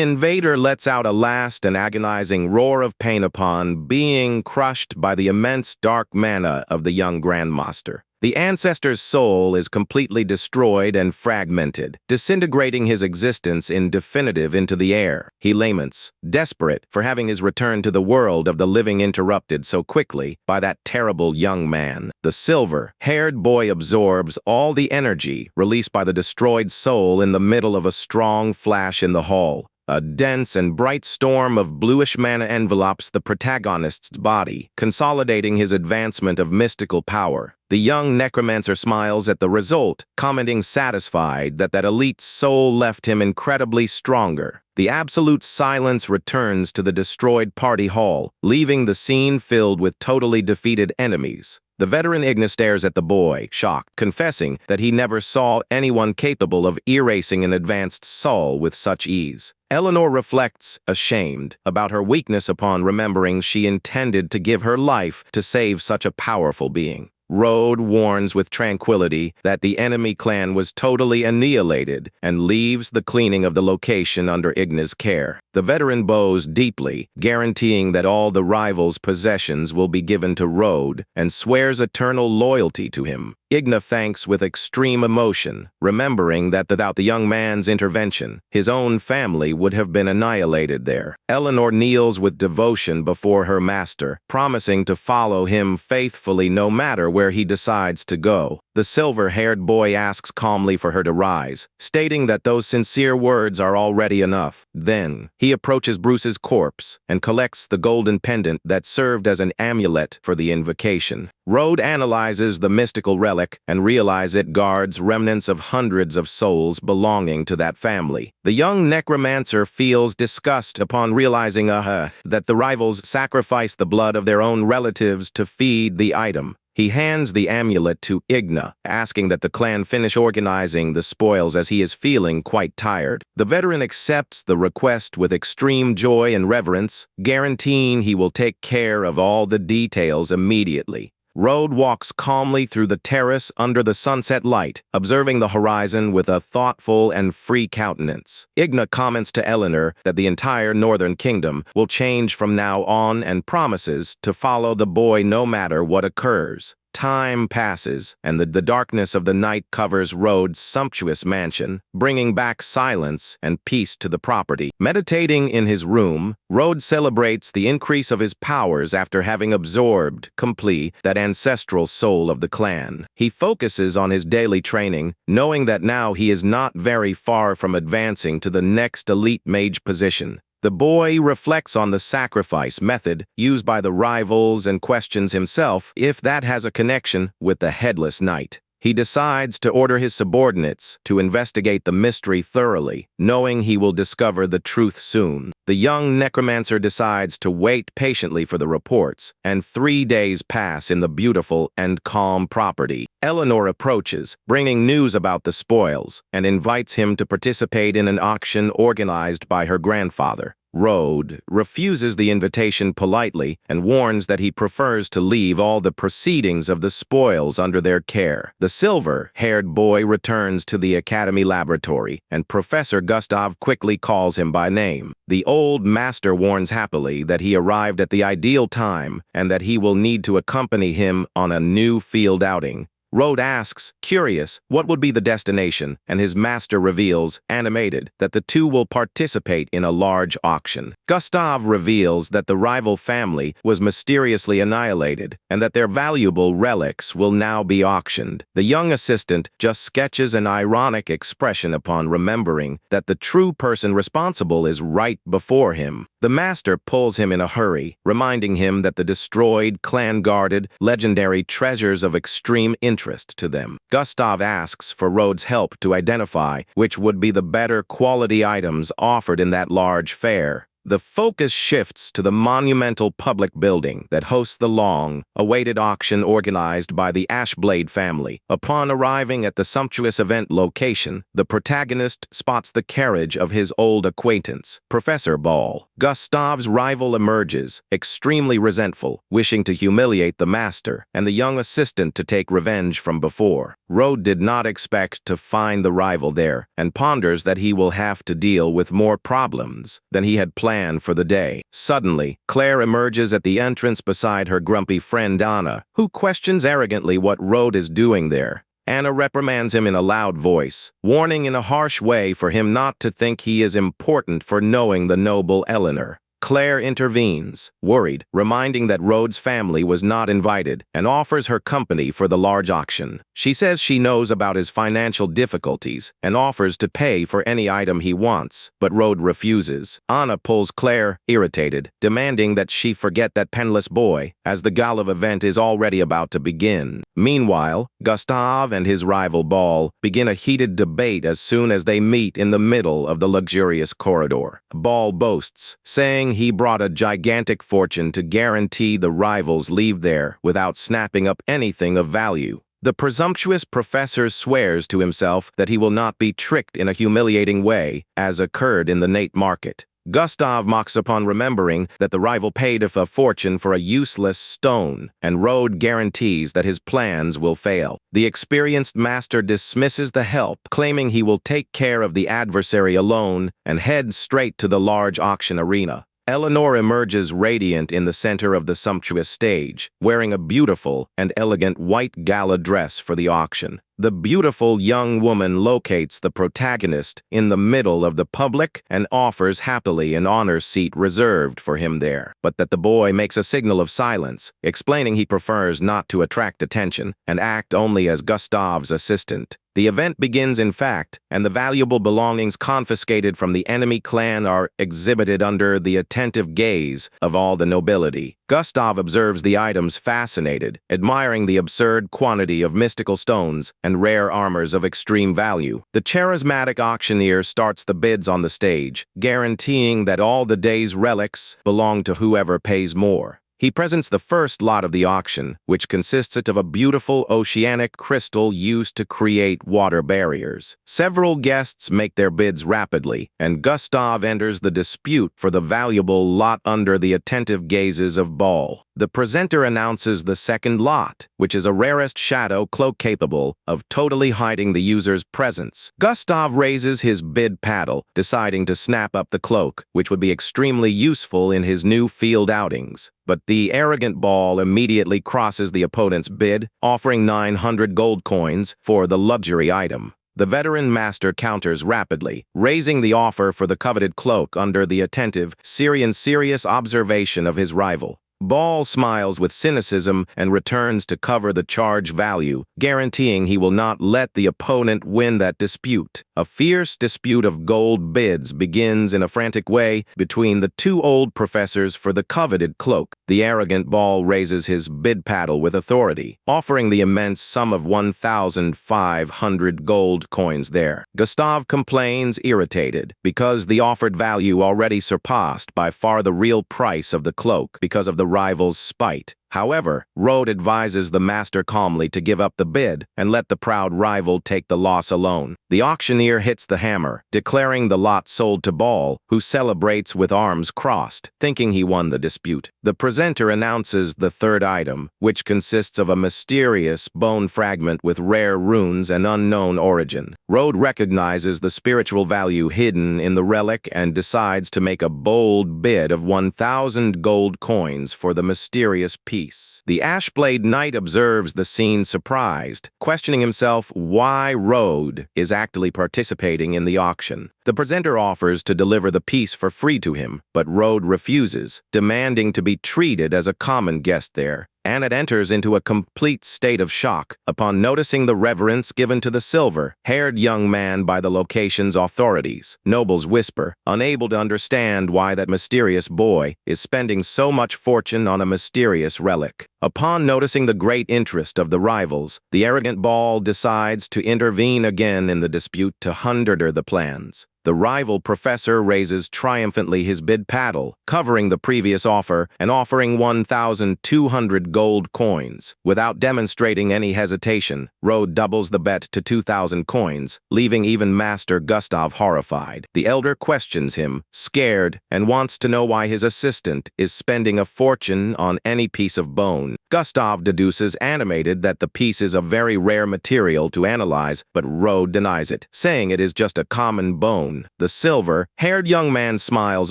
invader lets out a last and agonizing roar of pain upon being crushed by the immense dark mana of the young Grandmaster. The ancestor's soul is completely destroyed and fragmented, disintegrating his existence in definitive into the air. He laments, desperate for having his return to the world of the living interrupted so quickly by that terrible young man. The silver-haired boy absorbs all the energy released by the destroyed soul in the middle of a strong flash in the hall. A dense and bright storm of bluish mana envelopes the protagonist's body, consolidating his advancement of mystical power. The young necromancer smiles at the result, commenting satisfied that elite soul left him incredibly stronger. The absolute silence returns to the destroyed party hall, leaving the scene filled with totally defeated enemies. The veteran Igna stares at the boy, shocked, confessing that he never saw anyone capable of erasing an advanced soul with such ease. Eleanor reflects, ashamed, about her weakness upon remembering she intended to give her life to save such a powerful being. Rode warns with tranquility that the enemy clan was totally annihilated and leaves the cleaning of the location under Igna's care. The veteran bows deeply, guaranteeing that all the rival's possessions will be given to Rode and swears eternal loyalty to him. Igna thanks with extreme emotion, remembering that without the young man's intervention, his own family would have been annihilated there. Eleanor kneels with devotion before her master, promising to follow him faithfully no matter where he decides to go. The silver-haired boy asks calmly for her to rise, stating that those sincere words are already enough. Then, he approaches Bruce's corpse and collects the golden pendant that served as an amulet for the invocation. Rode analyzes the mystical relic and realizes it guards remnants of hundreds of souls belonging to that family. The young necromancer feels disgust upon realizing that the rivals sacrifice the blood of their own relatives to feed the item. He hands the amulet to Igna, asking that the clan finish organizing the spoils as he is feeling quite tired. The veteran accepts the request with extreme joy and reverence, guaranteeing he will take care of all the details immediately. Rode walks calmly through the terrace under the sunset light, observing the horizon with a thoughtful and free countenance. Igna comments to Eleanor that the entire Northern Kingdom will change from now on and promises to follow the boy no matter what occurs. Time passes, and the darkness of the night covers Rode's sumptuous mansion, bringing back silence and peace to the property. Meditating in his room, Rode celebrates the increase of his powers after having absorbed, complete, that ancestral soul of the clan. He focuses on his daily training, knowing that now he is not very far from advancing to the next elite mage position. The boy reflects on the sacrifice method used by the rivals and questions himself if that has a connection with the Headless Knight. He decides to order his subordinates to investigate the mystery thoroughly, knowing he will discover the truth soon. The young necromancer decides to wait patiently for the reports, and 3 days pass in the beautiful and calm property. Eleanor approaches, bringing news about the spoils, and invites him to participate in an auction organized by her grandfather. Rode refuses the invitation politely and warns that he prefers to leave all the proceedings of the spoils under their care. The silver-haired boy returns to the academy laboratory, and Professor Gustav quickly calls him by name. The old master warns happily that he arrived at the ideal time and that he will need to accompany him on a new field outing. Rode asks, curious, what would be the destination, and his master reveals, animated, that the two will participate in a large auction. Gustav reveals that the rival family was mysteriously annihilated, and that their valuable relics will now be auctioned. The young assistant just sketches an ironic expression upon remembering that the true person responsible is right before him. The master pulls him in a hurry, reminding him that the destroyed, clan-guarded, legendary treasures of extreme interest to them. Gustav asks for Rode's help to identify which would be the better quality items offered in that large fair. The focus shifts to the monumental public building that hosts the long-awaited auction organized by the Ashblade family. Upon arriving at the sumptuous event location, the protagonist spots the carriage of his old acquaintance, Professor Ball. Gustav's rival emerges, extremely resentful, wishing to humiliate the master and the young assistant to take revenge from before. Rode did not expect to find the rival there, and ponders that he will have to deal with more problems than he had planned for the day. Suddenly, Claire emerges at the entrance beside her grumpy friend Anna, who questions arrogantly what Rode is doing there. Anna reprimands him in a loud voice, warning in a harsh way for him not to think he is important for knowing the noble Eleanor. Claire intervenes, worried, reminding that Rode's family was not invited, and offers her company for the large auction. She says she knows about his financial difficulties and offers to pay for any item he wants, but Rode refuses. Anna pulls Claire, irritated, demanding that she forget that penniless boy, as the gala event is already about to begin. Meanwhile, Gustav and his rival Ball begin a heated debate as soon as they meet in the middle of the luxurious corridor. Ball boasts, saying he brought a gigantic fortune to guarantee the rivals leave there without snapping up anything of value. The presumptuous professor swears to himself that he will not be tricked in a humiliating way, as occurred in the Nate market. Gustav mocks upon remembering that the rival paid a fortune for a useless stone, and Rode guarantees that his plans will fail. The experienced master dismisses the help, claiming he will take care of the adversary alone, and heads straight to the large auction arena. Eleanor emerges radiant in the center of the sumptuous stage, wearing a beautiful and elegant white gala dress for the auction. The beautiful young woman locates the protagonist in the middle of the public and offers happily an honor seat reserved for him there, but that the boy makes a signal of silence, explaining he prefers not to attract attention and act only as Gustav's assistant. The event begins in fact, and the valuable belongings confiscated from the enemy clan are exhibited under the attentive gaze of all the nobility. Gustav observes the items fascinated, admiring the absurd quantity of mystical stones and rare armors of extreme value. The charismatic auctioneer starts the bids on the stage, guaranteeing that all the day's relics belong to whoever pays more. He presents the first lot of the auction, which consists of a beautiful oceanic crystal used to create water barriers. Several guests make their bids rapidly, and Gustav enters the dispute for the valuable lot under the attentive gazes of Ball. The presenter announces the second lot, which is a rarest shadow cloak capable of totally hiding the user's presence. Gustav raises his bid paddle, deciding to snap up the cloak, which would be extremely useful in his new field outings. But the arrogant Ball immediately crosses the opponent's bid, offering 900 gold coins for the luxury item. The veteran master counters rapidly, raising the offer for the coveted cloak under the attentive, serious observation of his rival. Ball smiles with cynicism and returns to cover the charge value, guaranteeing he will not let the opponent win that dispute. A fierce dispute of gold bids begins in a frantic way between the two old professors for the coveted cloak. The arrogant Ball raises his bid paddle with authority, offering the immense sum of 1,500 gold coins there. Gustav complains, irritated, because the offered value already surpassed by far the real price of the cloak because of the rival's spite. However, Rode advises the master calmly to give up the bid and let the proud rival take the loss alone. The auctioneer hits the hammer, declaring the lot sold to Ball, who celebrates with arms crossed, thinking he won the dispute. The presenter announces the third item, which consists of a mysterious bone fragment with rare runes and unknown origin. Rode recognizes the spiritual value hidden in the relic and decides to make a bold bid of 1,000 gold coins for the mysterious piece. The Ashblade Knight observes the scene surprised, questioning himself why Rode is actively participating in the auction. The presenter offers to deliver the piece for free to him, but Rode refuses, demanding to be treated as a common guest there. Annette enters into a complete state of shock upon noticing the reverence given to the silver-haired young man by the location's authorities. Nobles whisper, unable to understand why that mysterious boy is spending so much fortune on a mysterious relic. Upon noticing the great interest of the rivals, the arrogant Ball decides to intervene again in the dispute to hinder the plans. The rival professor raises triumphantly his bid paddle, covering the previous offer and offering 1,200 gold coins. Without demonstrating any hesitation, Rode doubles the bet to 2,000 coins, leaving even Master Gustav horrified. The elder questions him, scared, and wants to know why his assistant is spending a fortune on any piece of bone. Gustav deduces animated that the piece is a very rare material to analyze, but Rode denies it, saying it is just a common bone. The silver-haired young man smiles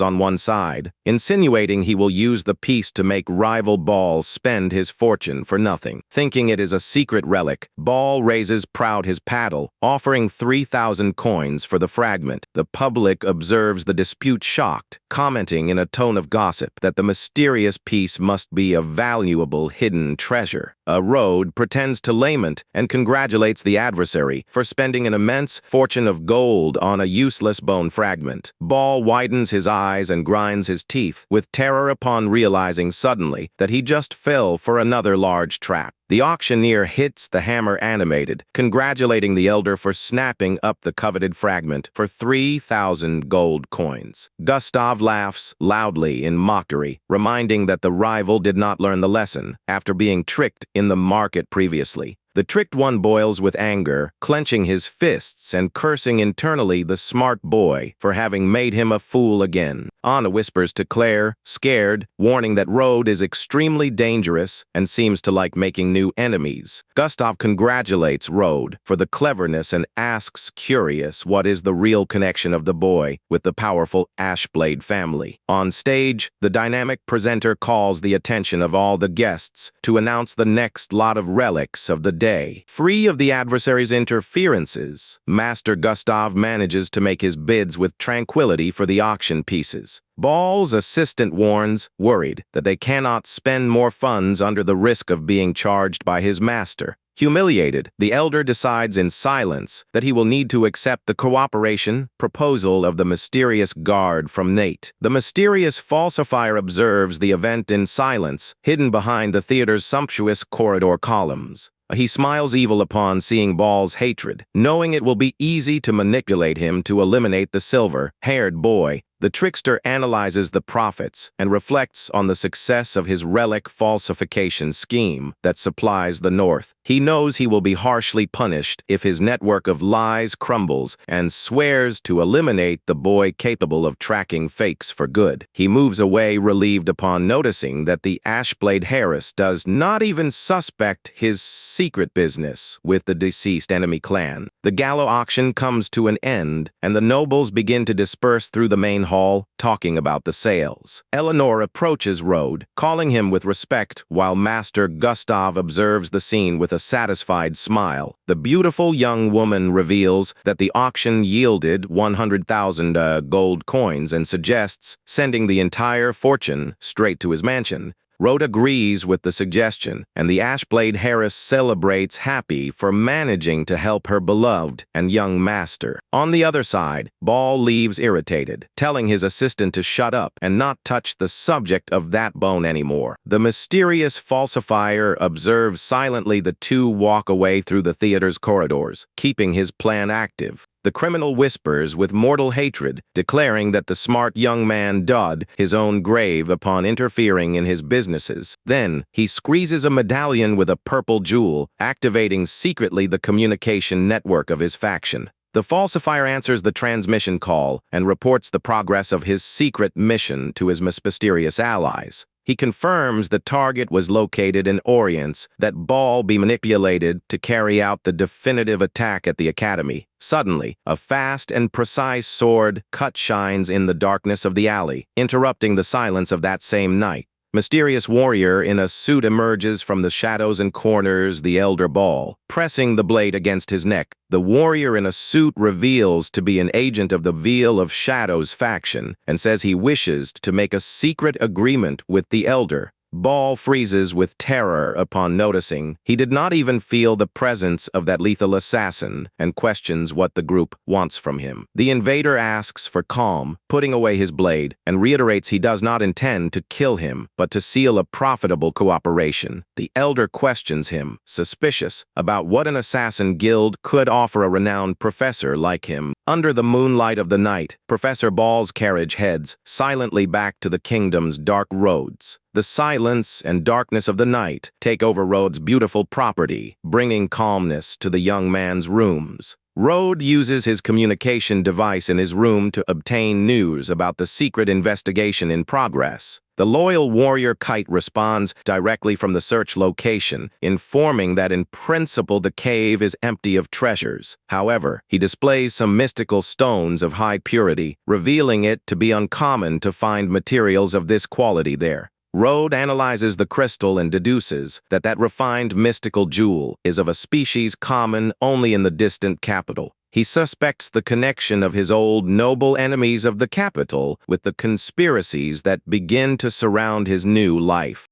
on one side, insinuating he will use the piece to make rival Ball spend his fortune for nothing. Thinking it is a secret relic, Ball raises proud his paddle, offering 3,000 coins for the fragment. The public observes the dispute shocked, commenting in a tone of gossip that the mysterious piece must be a valuable hidden treasure. Rode pretends to lament and congratulates the adversary for spending an immense fortune of gold on a useless bone fragment. Ball widens his eyes and grinds his teeth with terror upon realizing suddenly that he just fell for another large trap. The auctioneer hits the hammer animated, congratulating the elder for snapping up the coveted fragment for 3,000 gold coins. Gustav laughs loudly in mockery, reminding that the rival did not learn the lesson after being tricked in the market previously. The tricked one boils with anger, clenching his fists and cursing internally the smart boy for having made him a fool again. Anna whispers to Claire, scared, warning that Rode is extremely dangerous and seems to like making new enemies. Gustav congratulates Rode for the cleverness and asks, curious, what is the real connection of the boy with the powerful Ashblade family. On stage, the dynamic presenter calls the attention of all the guests to announce the next lot of relics of the dead day. Free of the adversary's interferences, Master Gustav manages to make his bids with tranquility for the auction pieces. Ball's assistant warns, worried, that they cannot spend more funds under the risk of being charged by his master. Humiliated, the elder decides in silence that he will need to accept the cooperation proposal of the mysterious guard from Nate. The mysterious falsifier observes the event in silence, hidden behind the theater's sumptuous corridor columns. He smiles evil upon seeing Ball's hatred, knowing it will be easy to manipulate him to eliminate the silver-haired boy. The trickster analyzes the profits and reflects on the success of his relic falsification scheme that supplies the North. He knows he will be harshly punished if his network of lies crumbles and swears to eliminate the boy capable of tracking fakes for good. He moves away relieved upon noticing that the Ashblade Harris does not even suspect his secret business with the deceased enemy clan. The gala auction comes to an end and the nobles begin to disperse through the main hall, talking about the sales. Eleanor approaches Rode, calling him with respect, while Master Gustav observes the scene with a satisfied smile. The beautiful young woman reveals that the auction yielded 100,000 gold coins and suggests sending the entire fortune straight to his mansion. Rode agrees with the suggestion, and the Ashblade Harris celebrates happy for managing to help her beloved and young master. On the other side, Ball leaves irritated, telling his assistant to shut up and not touch the subject of that bone anymore. The mysterious falsifier observes silently the two walk away through the theater's corridors, keeping his plan active. The criminal whispers with mortal hatred, declaring that the smart young man dug his own grave upon interfering in his businesses. Then, he squeezes a medallion with a purple jewel, activating secretly the communication network of his faction. The falsifier answers the transmission call and reports the progress of his secret mission to his mysterious allies. He confirms the target was located in Orience, that Ball be manipulated to carry out the definitive attack at the academy. Suddenly, a fast and precise sword cut shines in the darkness of the alley, interrupting the silence of that same night. Mysterious warrior in a suit emerges from the shadows and corners the elder Ball, pressing the blade against his neck. The warrior in a suit reveals to be an agent of the Veil of Shadows faction and says he wishes to make a secret agreement with the elder. Ball freezes with terror upon noticing he did not even feel the presence of that lethal assassin and questions what the group wants from him. The invader asks for calm, putting away his blade, and reiterates he does not intend to kill him, but to seal a profitable cooperation. The elder questions him, suspicious, about what an assassin guild could offer a renowned professor like him. Under the moonlight of the night, Professor Ball's carriage heads silently back to the kingdom's dark roads. The silence and darkness of the night take over Rode's beautiful property, bringing calmness to the young man's rooms. Rode uses his communication device in his room to obtain news about the secret investigation in progress. The loyal warrior Kite responds directly from the search location, informing that in principle the cave is empty of treasures. However, he displays some mystical stones of high purity, revealing it to be uncommon to find materials of this quality there. Rode analyzes the crystal and deduces that that refined mystical jewel is of a species common only in the distant capital. He suspects the connection of his old noble enemies of the capital with the conspiracies that begin to surround his new life.